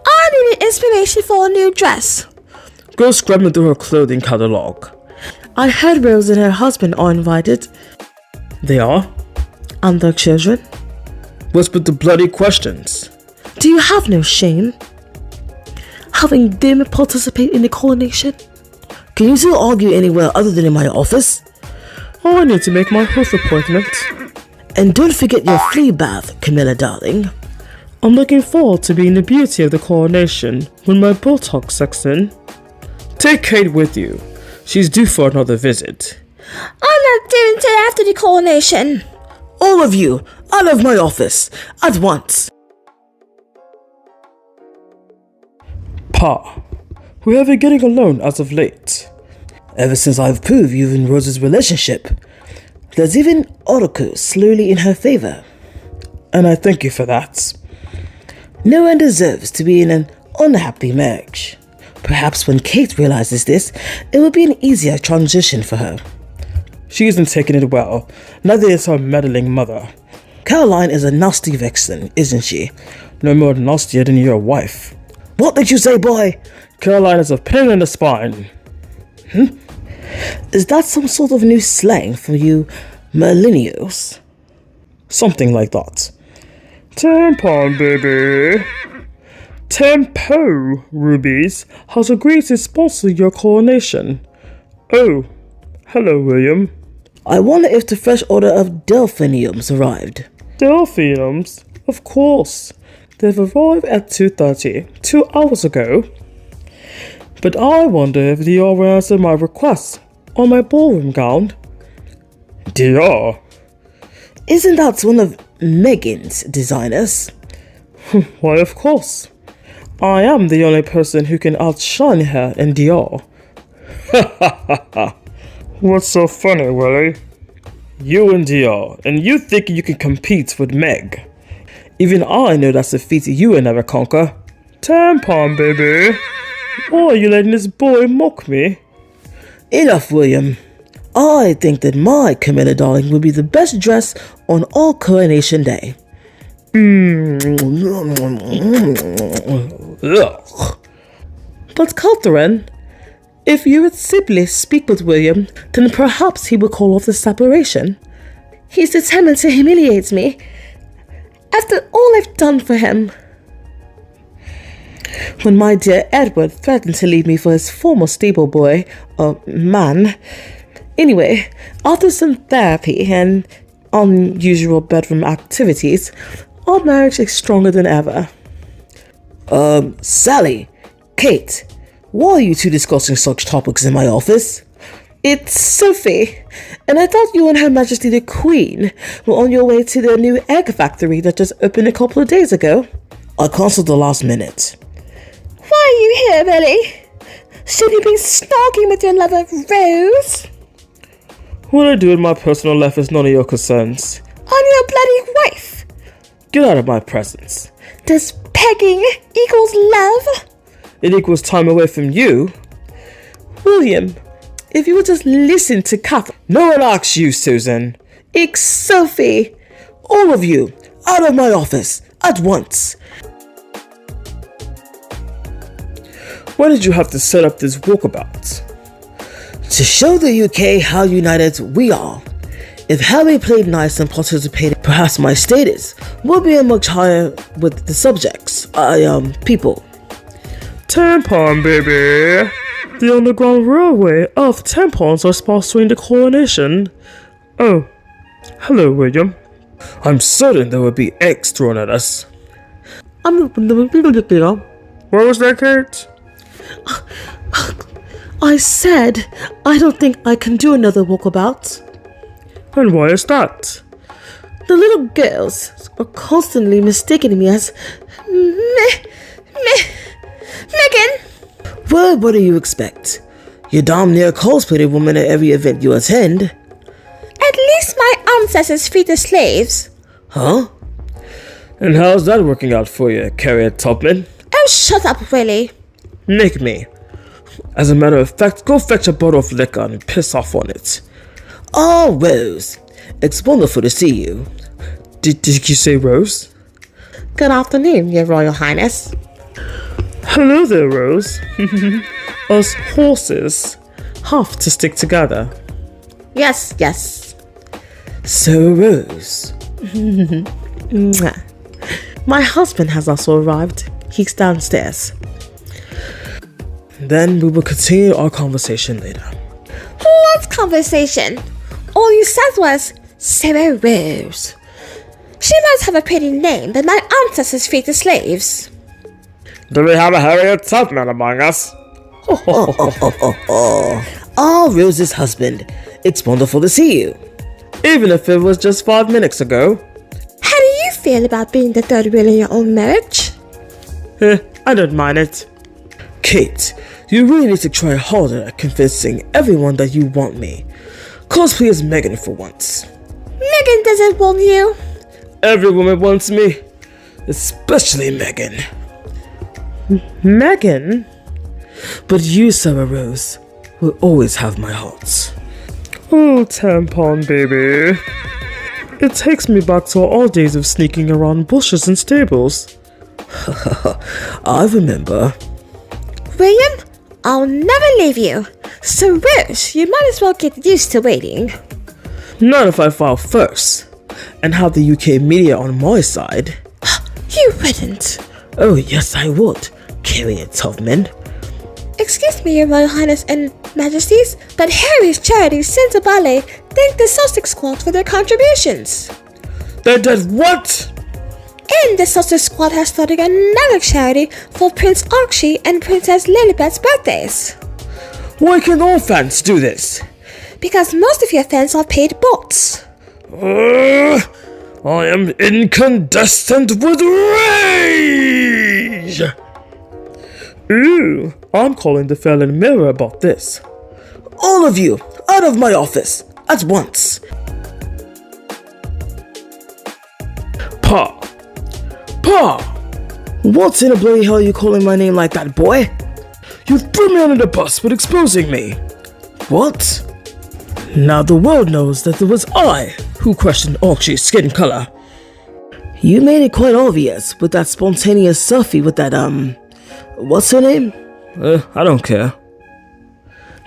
I needed inspiration for a new dress. Go scrubbing through her clothing catalogue. I heard Rose and her husband are invited. They are? And their children. What's with the bloody questions? Do you have no shame? Having them participate in the coronation? Can you still argue anywhere other than in my office? Oh, I need to make my health appointment. And don't forget your flea bath, Camilla darling. I'm looking forward to being the beauty of the coronation when my Botox sets in. Take Kate with you. She's due for another visit. I'm not doing till after the coronation. All of you, out of my office, at once. Pa, we have been getting along as of late. Ever since I've proved you and Rose's relationship, there's even articles slowly in her favor. And I thank you for that. No one deserves to be in an unhappy marriage. Perhaps when Kate realizes this, it will be an easier transition for her. She isn't taking it well. Neither is her meddling mother. Caroline is a nasty vixen, isn't she? No more nastier than your wife. What did you say, boy? Caroline is a pain in the spine. Is that some sort of new slang for you millennials? Something like that. Tampon, baby. Tempo Rubies has agreed to sponsor your coronation. Oh, hello, William. I wonder if the fresh order of delphiniums arrived. Delphiniums? Of course. They've arrived at 2:30, 2 hours ago. But I wonder if they will answer my request on my ballroom gown. Dyalla. Isn't that one of Meghan's designers? Why, of course. I am the only person who can outshine her in Dyalla. What's so funny, Willie? You and Dyalla, and you think you can compete with Meg. Even I know that's a feat you will never conquer. Tampon, baby. Or are you letting this boy mock me? Enough, William. I think that my Camilla darling will be the best dress on all coronation day. Ugh. But Catherine, If you would simply speak with William, then perhaps he will call off the separation. He's determined to humiliate me. After all I've done for him. When my dear Edward threatened to leave me for his former stable boy, man. Anyway, after some therapy and unusual bedroom activities, our marriage is stronger than ever. Sally, Kate, why are you two discussing such topics in my office? It's Sophie, and I thought you and Her Majesty the Queen were on your way to the new egg factory that just opened a couple of days ago. I cancelled the last minute. Why are you here, Billy? Should you be stalking with your lover, Rose? What I do in my personal life is none of your concerns. I'm your bloody wife. Get out of my presence. Does pegging equals love? It equals time away from you. William, if you would just listen to Catherine. No one asks you, Susan. It's Sophie. All of you, out of my office, at once. Why did you have to set up this walkabout? To show the UK how united we are. If Harry played nice and participated, perhaps my status would be much higher with the subjects, people. Tampon, baby. The Underground Railway of tampons are sponsoring the Coronation. Oh, hello, William. I'm certain there will be eggs thrown at us. Where was that, Kate? I said I don't think I can do another walkabout. And why is that? The little girls are constantly mistaking me as Meghan. Well, what do you expect? You damn near cosplay a woman at every event you attend. At least my ancestors free the slaves. Huh? And how's that working out for you, Carrier Topman? Oh, shut up, Willie. Nick me. As a matter of fact, go fetch a bottle of liquor and piss off on it. Oh, Rose. It's wonderful to see you. Did you say Rose? Good afternoon, Your Royal Highness. Hello there, Rose. Us horses have to stick together. Yes, yes. So, Rose. My husband has also arrived. He's downstairs. Then we will continue our conversation later. What conversation? All you said was Sarah Rose. She must have a pretty name, but my ancestors freed the slaves. Do we have a Harriet Tubman among us? Oh, Rose's husband. It's wonderful to see you. Even if it was just 5 minutes ago. How do you feel about being the third wheel in your own marriage? I don't mind it. Kate, you really need to try harder at convincing everyone that you want me. Cosplay as Meghan for once. Meghan doesn't want you. Every woman wants me. Especially Meghan. Meghan? But you, Sarah Rose, will always have my heart. Oh, tampon baby. It takes me back to our old days of sneaking around bushes and stables. I remember. William, I'll never leave you. So Rose, you might as well get used to waiting. Not if I file first and have the UK media on my side. You wouldn't. Oh, yes, I would. Carry it, Tubman. Excuse me, Your Royal Highness and Majesties, but Harry's charity Santa Ballet thanked the Sussex Squad for their contributions. They did what? And the Sussex Squad has started another charity for Prince Archie and Princess Lilibet's birthdays. Why can all fans do this? Because most of your fans are paid bots. I am incandescent with rage! Ooh, I'm calling the Felon Mirror about this. All of you, out of my office, at once. Pa! What in the bloody hell are you calling my name like that, boy? You threw me under the bus with exposing me. What? Now the world knows that it was I who questioned Archie's skin color. You made it quite obvious with that spontaneous selfie with that, what's her name? I don't care.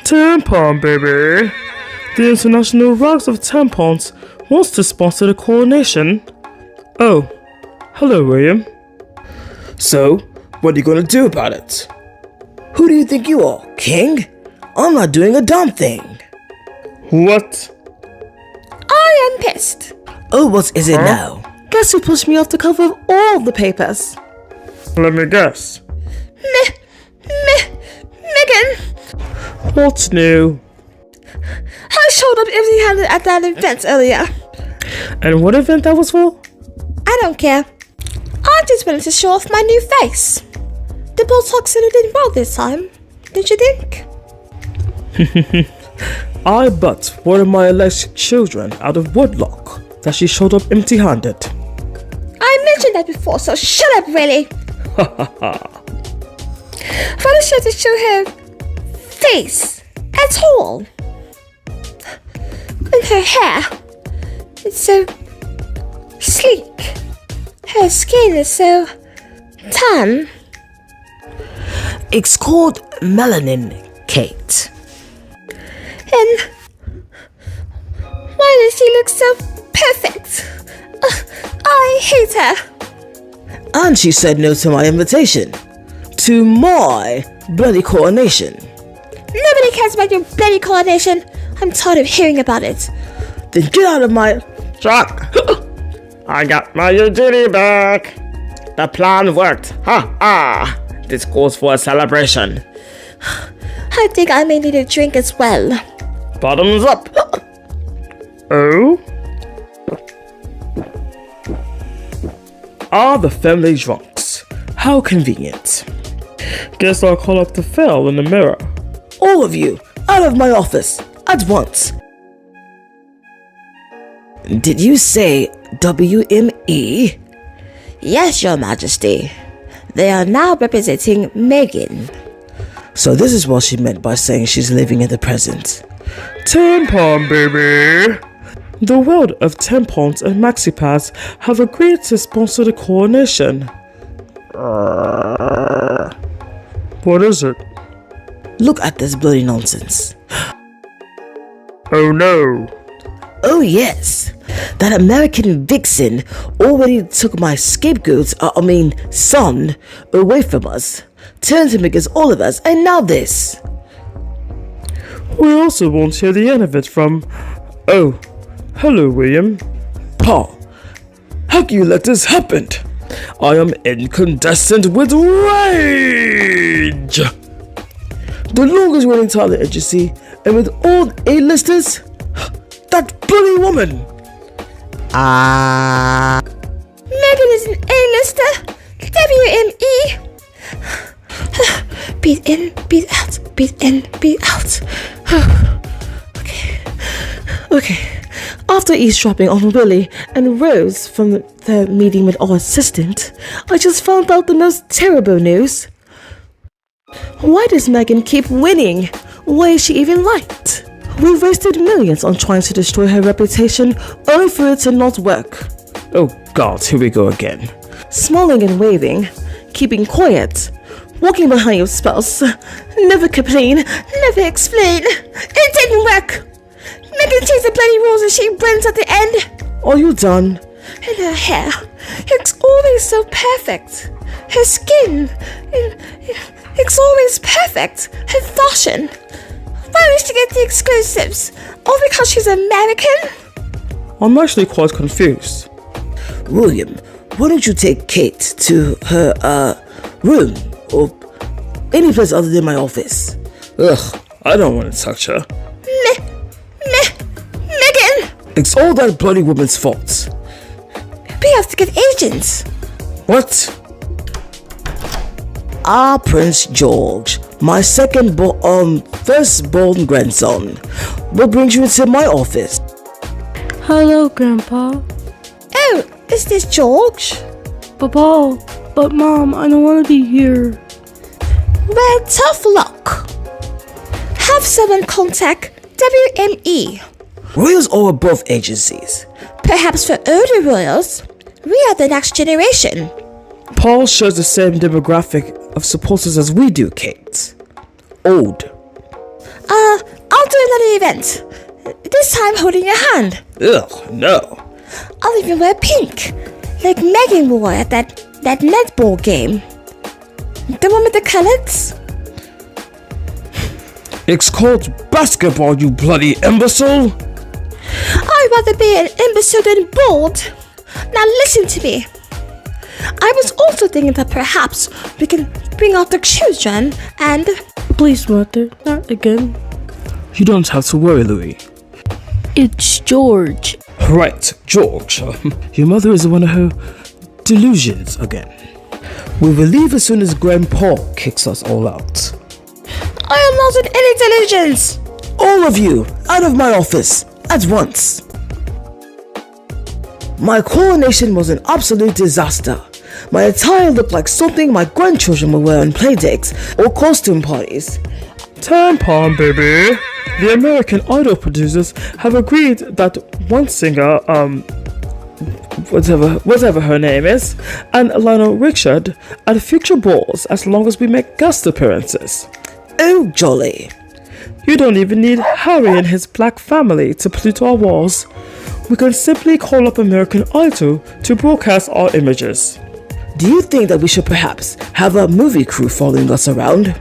Tampon, baby. The International Rugs of Tampons wants to sponsor the Coronation. Oh, hello, William. So, what are you gonna do about it? Who do you think you are, King? I'm not doing a damn thing. What? I am pissed. Oh, what is it now? Guess who pushed me off the cover of all the papers? Let me guess. Meghan, What's new? I showed up empty-handed at that event earlier. And what event that was for? I don't care. I just wanted to show off my new face. The Botox did well this time, don't you think? I but one of my alleged children out of wedlock that she showed up empty-handed. I mentioned that before, so shut up, really. Why does she have to show her face at all? And her hair, it's so sleek. Her skin is so tan. It's called melanin, Kate. And why does she look so perfect? I hate her. And she said no to my invitation. To my bloody coronation. Nobody cares about your bloody coronation. I'm tired of hearing about it. Then get out of my... Shock! I got my Eugenie back! The plan worked! Ha ha! This calls for a celebration. I think I may need a drink as well. Bottoms up! Oh? Ah, the family drunks. How convenient. Guess I'll call up the fell in the mirror. All of you, out of my office, at once. Did you say WME? Yes, Your Majesty. They are now representing Meghan. So this is what she meant by saying she's living in the present. Tampon, baby! The world of tampons and maxi pads have agreed to sponsor the coronation. What is it? Look at this bloody nonsense. Oh no! Oh yes, that American vixen already took my scapegoat, son, away from us, turned him against all of us, and now this. We also won't hear the end of it from... Oh, hello, William. Paul, how can you let this happen? I am incandescent with rage! The longest running talent agency, and with all A-listers, that bloody woman! Meghan is an A-lister. WME. Beat in, beat out, beat in, beat out. Okay. After eavesdropping on Willie and Rose from their meeting with our assistant, I just found out the most terrible news. Why does Meghan keep winning? Why is she even liked? We wasted millions on trying to destroy her reputation, only for it to not work. Oh God, here we go again. Smiling and waving, keeping quiet, walking behind your spouse, never complain, never explain. It didn't work. Meghan changed the bloody rules and she wins at the end. Are you done? And her hair, it's always so perfect. Her skin, it's always perfect. Her fashion. Why does she get the exclusives? All because she's American? I'm actually quite confused. William, why don't you take Kate to her, room, or any place other than my office? Ugh, I don't want to touch her. Meghan! It's all that bloody woman's fault. We have to get agents. What? Prince George, my firstborn grandson. What brings you into my office? Hello, Grandpa. Oh, is this George? Papa, but Mom, I don't want to be here. Well, tough luck. Have someone contact WME. Royals are above agencies. Perhaps for older royals, we are the next generation. Paul shares the same demographic of supporters as we do, Kate. Old. I'll do another event. This time holding your hand. Ugh, no. I'll even wear pink, like Meghan wore at that netball game. The one with the colors? It's called basketball, you bloody imbecile. I'd rather be an imbecile than bold. Now listen to me. I was also thinking that perhaps we can bring out the children and... Please, mother, not again. You don't have to worry, Louis. It's George. Right, George. Your mother is one of her delusions again. We will leave as soon as Grandpa kicks us all out. I am not in any delusions. All of you, out of my office, at once. My coronation was an absolute disaster. My attire looked like something my grandchildren would wear on playdates or costume parties. Tampon, baby. The American Idol producers have agreed that one singer, whatever her name is, and Lionel Richard at future balls as long as we make guest appearances. Oh, jolly. You don't even need Harry and his black family to pollute our walls. We can simply call up American Idol to broadcast our images. Do you think that we should perhaps have a movie crew following us around?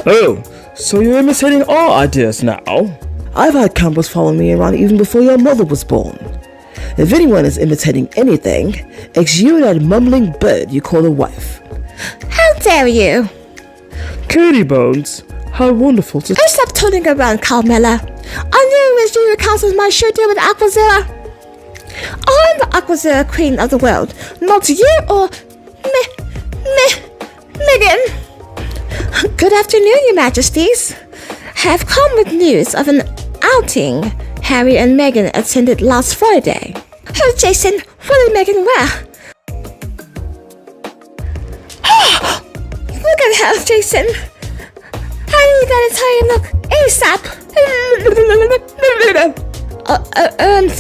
Oh, so you're imitating our ideas now? I've had cameras follow me around even before your mother was born. If anyone is imitating anything, it's you and that mumbling bird you call a wife. How dare you? Katie Bones, how wonderful to... Oh, stop turning around, Carmela. I knew it was you who cancelled my show deal with Aquazilla. I'm the Aquazilla queen of the world, not you or Meghan. Good afternoon, your majesties. I have come with news of an outing Harry and Meghan attended last Friday. Oh, Jason, what did Meghan wear? Look at her, Jason. How do you gotta tell you look ASAP?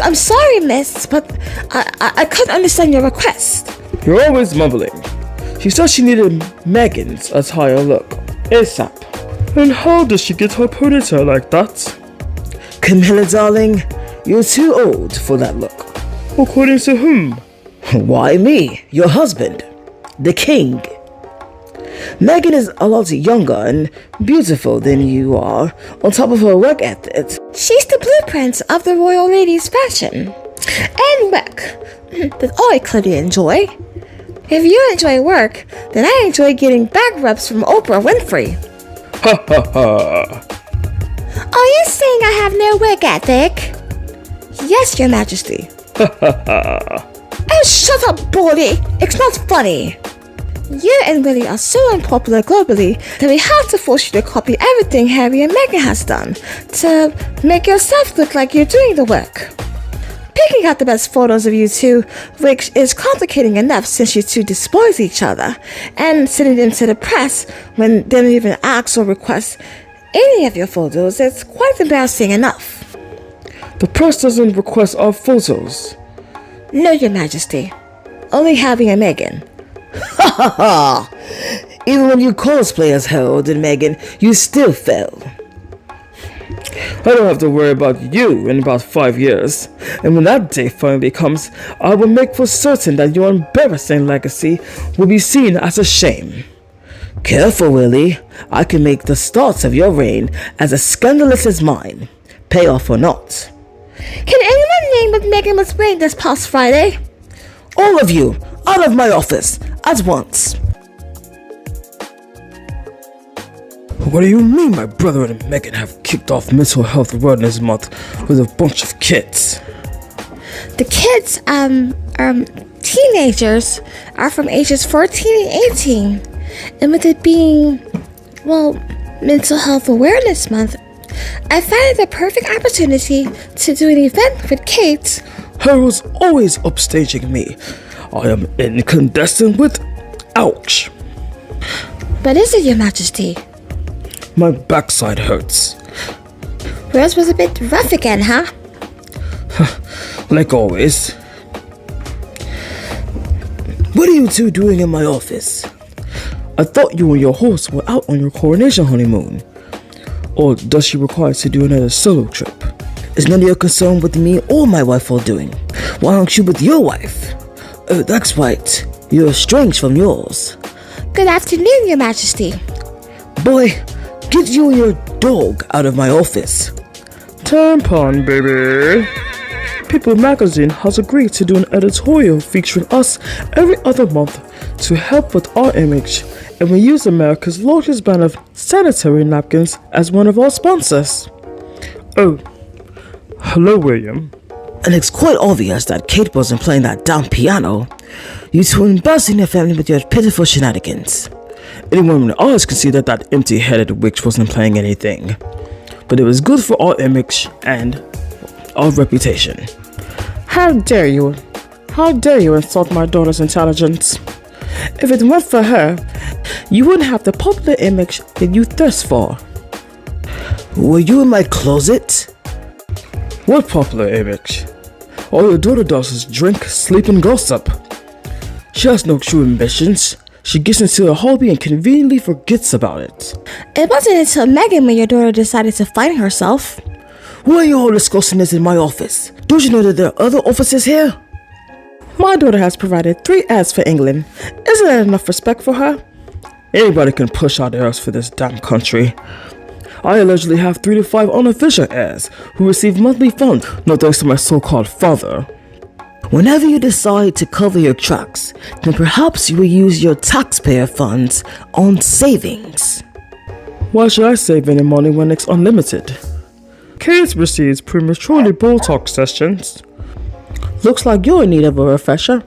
I'm sorry, miss, but I couldn't understand your request. You're always mumbling. She said she needed Meghan's attire look ASAP. And how does she get her ponytail like that? Camilla, darling, you're too old for that look. According to whom? Why me, your husband, the king. Meghan is a lot younger and beautiful than you are, on top of her work ethic. She's the blueprint of the royal lady's fashion and work that I clearly enjoy. If you enjoy work, then I enjoy getting back rubs from Oprah Winfrey. Ha ha ha. Are you saying I have no work ethic? Yes, your majesty. Ha ha ha. Oh, shut up, Baldy. It's not funny. You and Willie are so unpopular globally that we have to force you to copy everything Harry and Meghan has done to make yourself look like you're doing the work. Picking out the best photos of you two, which is complicating enough since you two despise each other, and sending them to the press when they don't even ask or request any of your photos, is quite embarrassing enough. The press doesn't request our photos. No, your majesty. Only Harry and Meghan. Ha ha ha! Even when you cosplay as Harold and Meghan, you still fail. I don't have to worry about you in about 5 years. And when that day finally comes, I will make for certain that your embarrassing legacy will be seen as a shame. Careful, Willie. I can make the start of your reign as scandalous as mine, payoff or not. Can anyone name what Meghan was wearing this past Friday? All of you, out of my office, at once. What do you mean my brother and Meghan have kicked off Mental Health Awareness Month with a bunch of kids? The kids, teenagers, are from ages 14 and 18. And with it being, well, Mental Health Awareness Month, I found it the perfect opportunity to do an event with Kate. Harold's always upstaging me. I am incandescent with... Ouch. What is it, your majesty? My backside hurts. Yours was a bit rough again, huh? Like always. What are you two doing in my office? I thought you and your host were out on your coronation honeymoon. Or does she require to do another solo trip? Is none of your concern with me or my wife all doing? Why aren't you with your wife? Oh, that's right. You're estranged from yours. Good afternoon, Your Majesty. Boy, get you and your dog out of my office. Tampon, baby. People magazine has agreed to do an editorial featuring us every other month to help with our image, and we use America's largest brand of sanitary napkins as one of our sponsors. Oh, hello, William. And it's quite obvious that Kate wasn't playing that damn piano. You two embarrassing your family with your pitiful shenanigans. Anyone with eyes can see that that empty-headed witch wasn't playing anything. But it was good for our image and our reputation. How dare you? How dare you insult my daughter's intelligence? If it weren't for her, you wouldn't have the popular image that you thirst for. Were you in my closet? What popular image? All your daughter does is drink, sleep, and gossip. She has no true ambitions. She gets into a hobby and conveniently forgets about it. It wasn't until Meghan when your daughter decided to find herself. Why are you all discussing this in my office? Don't you know that there are other offices here? My daughter has provided 3 ads for England. Isn't that enough respect for her? Anybody can push out airs for this damn country. I allegedly have 3 to 5 unofficial heirs who receive monthly funds, not thanks to my so-called father. Whenever you decide to cover your tracks, then perhaps you will use your taxpayer funds on savings. Why should I save any money when it's unlimited? Kate receives prematurely Botox sessions. Looks like you're in need of a refresher.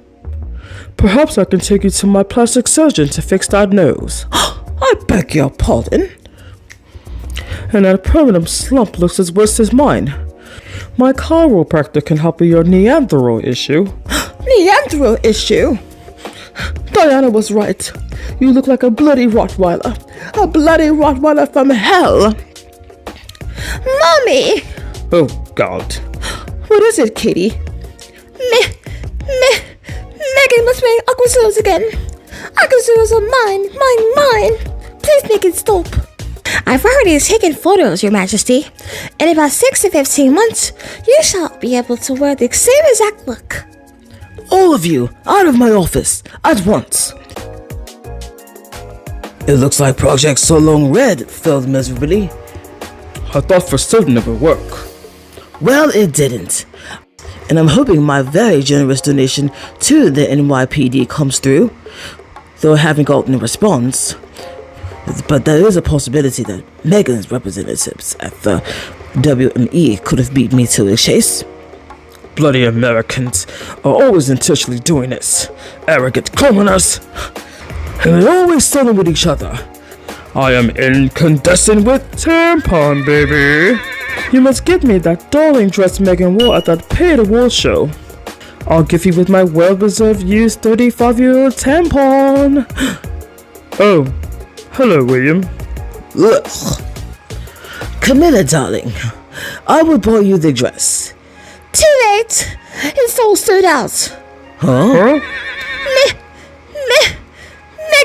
Perhaps I can take you to my plastic surgeon to fix that nose. I beg your pardon? And that permanent slump looks as worse as mine. My chiropractor can help with your neanderthal issue. Neanderthal issue? Diana was right. You look like a bloody Rottweiler. A bloody Rottweiler from hell. Mommy! Oh, God. What is it, Katie? Meghan must wearing aquazulas again. Aquazulas are mine. Please make it stop. I've already taken photos, Your Majesty. In about 6 to 15 months, you shall be able to wear the same exact look. All of you, out of my office, at once. It looks like Project So Long Red failed miserably. I thought for certain it would work. Well, it didn't. And I'm hoping my very generous donation to the NYPD comes through, though I haven't gotten a response. But there is a possibility that Meghan's representatives at the WME could have beat me to the chase. Bloody Americans are always intentionally doing this. Arrogant commoners. And they're always selling with each other. I am incandescent with tampon, baby. You must give me that darling dress Meghan wore at that paid award show. I'll give you with my well-deserved used 35-year-old tampon. Oh, hello, William. Ugh. Camilla, darling, I will buy you the dress. Too late. It's all sold out. Huh?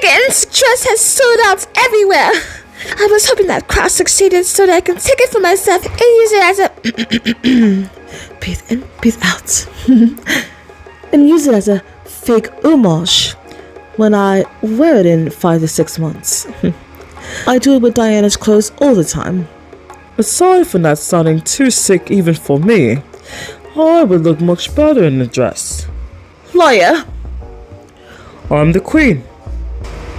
Meghan's dress has sold out everywhere. I was hoping that crowd succeeded so that I can take it for myself and use it as a breathe in, breathe out. And use it as a fake homage when I wear it in 5 to 6 months. I do it with Diana's clothes all the time. Aside from that sounding too sick even for me, I would look much better in the dress. Liar! I'm the queen.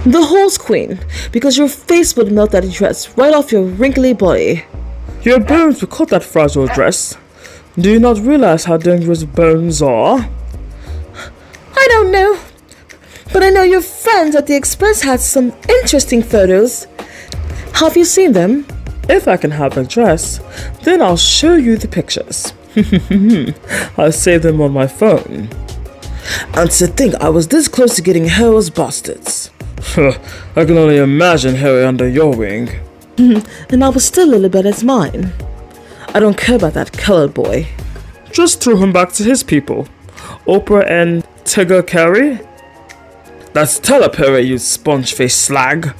The horse queen, because your face would melt that dress right off your wrinkly body. Your bones would cut that fragile dress. Do you not realize how dangerous bones are? I don't know, but I know your friends at the Express had some interesting photos. Have you seen them? If I can have a dress, then I'll show you the pictures. I'll save them on my phone. And to think I was this close to getting Harold's bastards. I can only imagine Harry under your wing. And I was still a little bit as mine. I don't care about that colored boy. Just throw him back to his people. Oprah and Tigger Carey? That's Tyler Perry, you sponge-faced slag.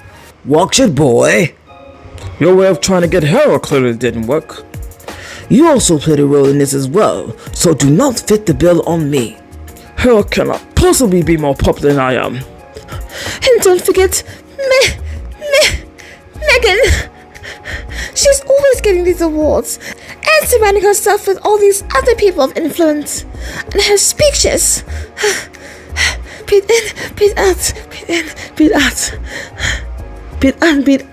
Watch it, boy. Your way of trying to get her clearly didn't work. You also played a role in this as well, so do not fit the bill on me. Her cannot possibly be more popular than I am. And don't forget Meghan. She's always getting these awards and surrounding herself with all these other people of influence. And her speeches. Breathe in, breathe out, breathe in, breathe out. Breathe in, breathe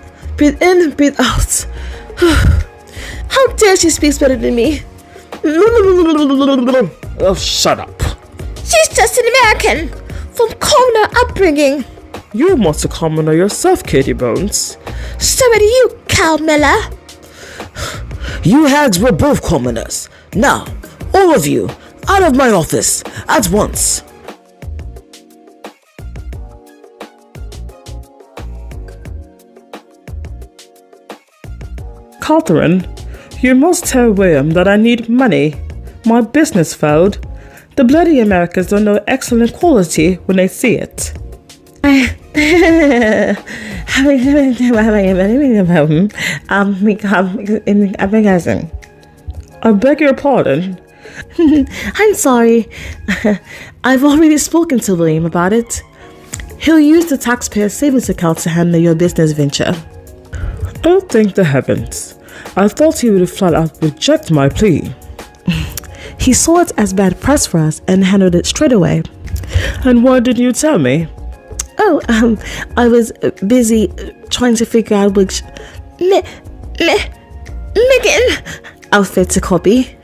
in, breathe out. How dare she speaks better than me? Oh, shut up. She's just an American from commoner upbringing. You must a commoner yourself, Katie Bones. So are you, Cal Miller. You hags were both commoners. Now, all of you, out of my office, at once. Catherine, you must tell William that I need money. My business failed. The bloody Americans don't know excellent quality when they see it. I beg your pardon. I'm sorry. I've already spoken to William about it. He'll use the taxpayer savings account to handle your business venture. Oh, thank the heavens. I thought he would flat out reject my plea. He saw it as bad press for us and handled it straight away. And why didn't you tell me? Oh, I was busy trying to figure out which Meghan outfit to copy.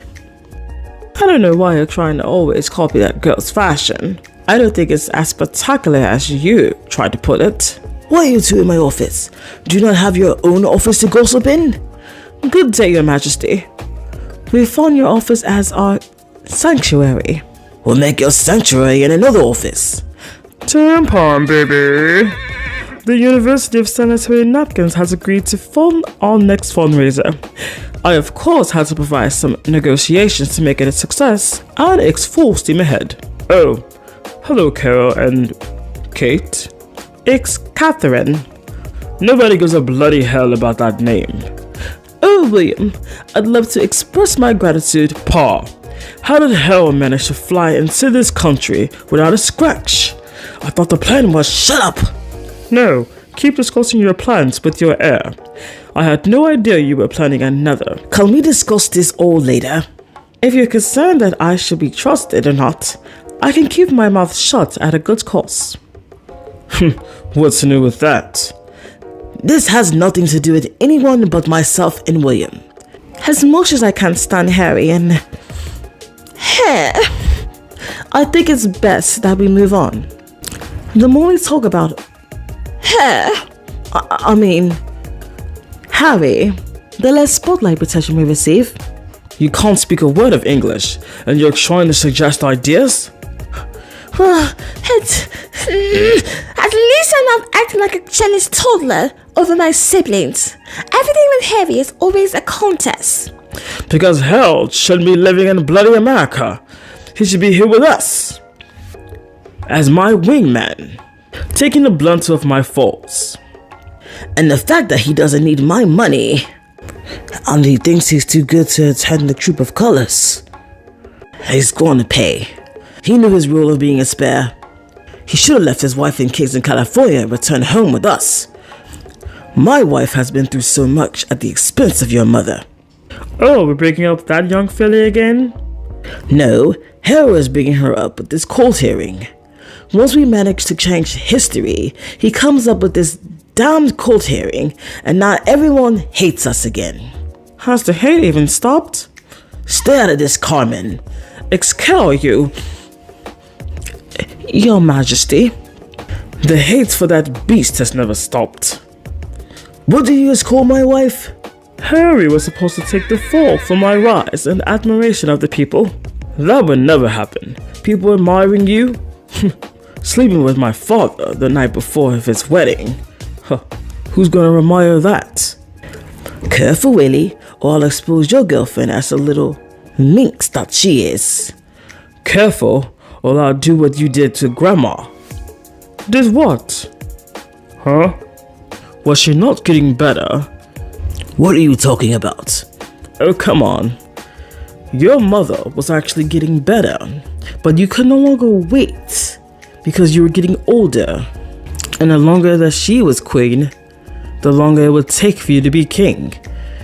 I don't know why you're trying to always copy that girl's fashion. I don't think it's as spectacular as you tried to put it. Why are you two in my office? Do you not have your own office to gossip in? Good day, Your Majesty. We found your office as our sanctuary. We'll make your sanctuary in another office. Tampon, baby. The University of Sanitary Napkins has agreed to fund our next fundraiser. I, of course, had to provide some negotiations to make it a success, and it's full steam ahead. Oh, hello, Carol and Kate. It's Catherine. Nobody gives a bloody hell about that name. Oh, William, I'd love to express my gratitude. Pa, how did hell manage to fly into this country without a scratch? I thought the plan was shut up. No, keep discussing your plans with your heir. I had no idea you were planning another. Can we discuss this all later? If you're concerned that I should be trusted or not, I can keep my mouth shut at a good cost. What's new with that? This has nothing to do with anyone but myself and William. As much as I can't stand Harry and hair, I think it's best that we move on. The more we talk about hair, I mean Harry, the less spotlight protection we receive. You can't speak a word of English, and you're trying to suggest ideas? Well, at least I'm not acting like a jealous toddler over my siblings. Everything with Harry is always a contest. Because hell shouldn't be living in bloody America. He should be here with us. As my wingman, taking the brunt of my faults. And the fact that he doesn't need my money, and he thinks he's too good to attend the troop of colors. He's going to pay. He knew his role of being a spare. He should have left his wife in Kingston, California and returned home with us. My wife has been through so much at the expense of your mother. Oh, we're breaking up that young filly again? No, Harrow is bringing her up with this court hearing. Once we manage to change history, he comes up with this damned court hearing, and now everyone hates us again. Has the hate even stopped? Stay out of this, Carmen. Excel you. Your Majesty. The hate for that beast has never stopped. What do you call my wife? Harry was supposed to take the fall for my rise and admiration of the people. That would never happen. People admiring you? Sleeping with my father the night before of his wedding. Huh. Who's gonna admire that? Careful, Willie, or I'll expose your girlfriend as a little minx that she is. Careful, or I'll do what you did to Grandma. Did what? Huh? Was she not getting better? What are you talking about? Oh, come on. Your mother was actually getting better, but you could no longer wait because you were getting older. And the longer that she was queen, the longer it would take for you to be king.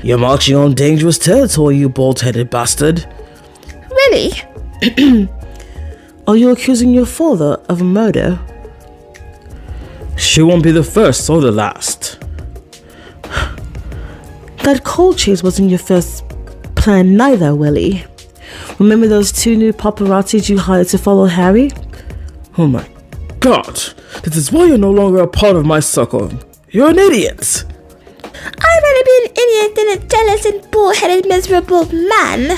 You're marching on dangerous territory, you bald-headed bastard. Really? Are you accusing your father of murder? She won't be the first or the last. That cold chase wasn't your first plan neither, Willie. Remember those 2 new paparazzis you hired to follow Harry? Oh my god, this is why you're no longer a part of my circle. You're an idiot. I'd rather be an idiot than a jealous and bull-headed miserable man.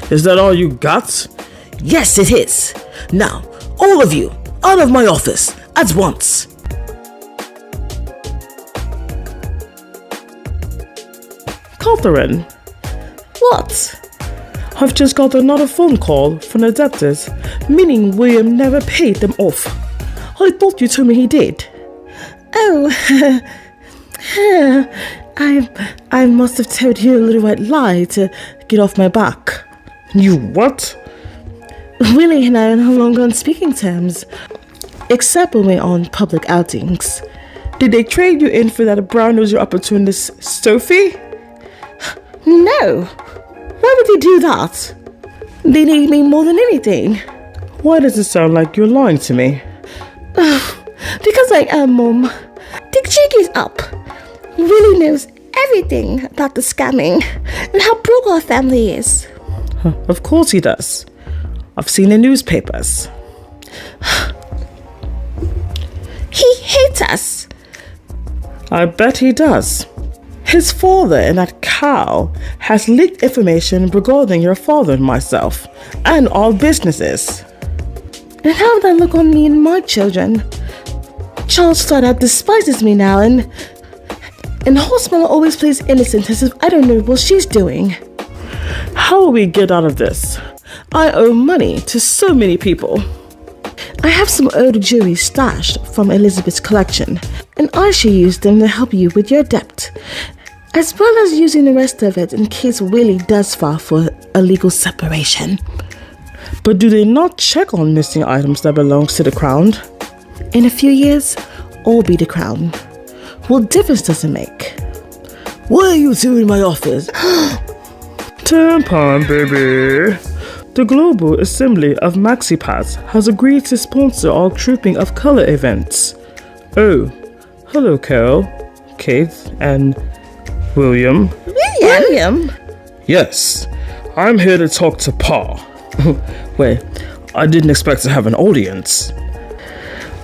Is that all you got? Yes, it is. Now, all of you, out of my office, at once. Catherine, What? I've just got another phone call from the debtors, meaning William never paid them off. I thought you told me he did. Oh, I must have told you a little white lie to get off my back. You what? Willie and I are no longer on speaking terms, except when we're on public outings. Did they trade you in for that brown-nosed opportunist Sophie? No. Why would they do that? They need me more than anything. Why does it sound like you're lying to me? Because I am, Mom. The jig is up. Willie knows everything about the scamming and how broke our family is. Of course he does. I've seen the newspapers. He hates us. I bet he does. His father and that cow has leaked information regarding your father and myself and our businesses. And how would that look on me and my children? Charles Stoddard despises me now, and Horseman always plays innocent as if I don't know what she's doing. How will we get out of this? I owe money to so many people. I have some old jewelry stashed from Elizabeth's collection, and I shall use them to help you with your debt, as well as using the rest of it in case Willie does file for a legal separation. But do they not check on missing items that belongs to the crown? In a few years, all be the crown. What difference does it make? What are you doing in my office? Tampon, baby. The Global Assembly of MaxiPads has agreed to sponsor our Trooping of Color events. Oh, hello Carol, Kate, and William. William? Yes, I'm here to talk to Pa. Wait, I didn't expect to have an audience.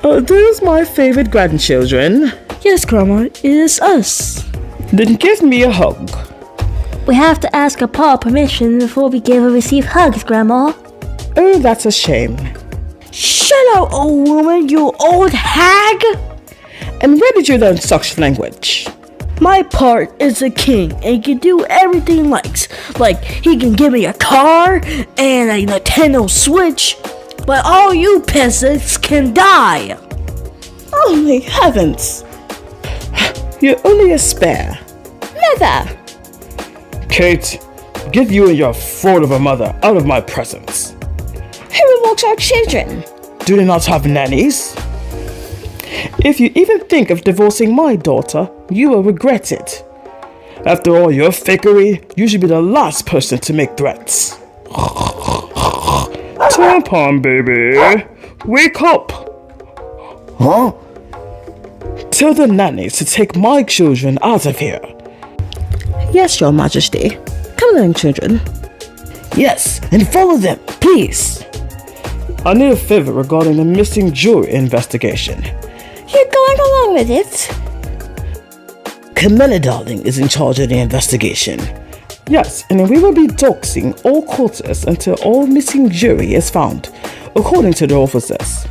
There's my favorite grandchildren. Yes, Grandma, it is us. Then give me a hug. We have to ask our Pa permission before we give or receive hugs, Grandma. Oh, that's a shame. Shut up, old woman, you old hag! And where did you learn such language? My part is a king and he can do everything he likes. Like, he can give me a car and a Nintendo Switch, but all you peasants can die. Oh my heavens! You're only a spare. Mother! Kate, get you and your fraud of a mother out of my presence. Who will watch our children? Do they not have nannies? If you even think of divorcing my daughter, you will regret it. After all your fakery, you should be the last person to make threats. Tampon, baby. Wake up. Huh? Tell the nannies to take my children out of here. Yes, Your Majesty. Come along, children. Yes, and follow them, please. I need a favor regarding the missing jewelry investigation. You're going along with it? Camilla Darling is in charge of the investigation. Yes, and we will be doxing all quarters until all missing jewelry is found, according to the officers.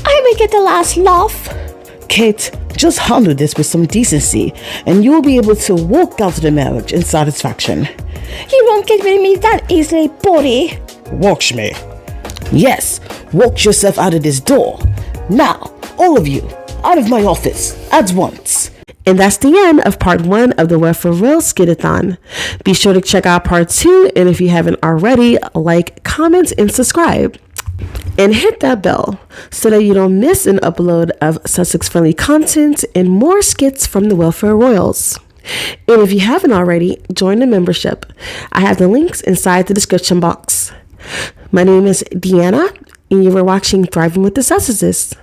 I will get the last laugh. Kate, just handle this with some decency, and you will be able to walk out of the marriage in satisfaction. You won't get rid of me that easily, buddy. Watch me. Yes, walk yourself out of this door. Now, all of you, out of my office, at once. And that's the end of part 1 of the What For Real Skit-A-Thon. Be sure to check out part 2, and if you haven't already, like, comment, and subscribe. And hit that bell so that you don't miss an upload of Sussex-friendly content and more skits from the Welfare Royals. And if you haven't already, join the membership. I have the links inside the description box. My name is Deanna, and you were watching Thriving with the Sussexes.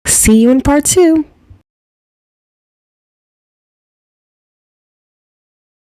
See you in part 2.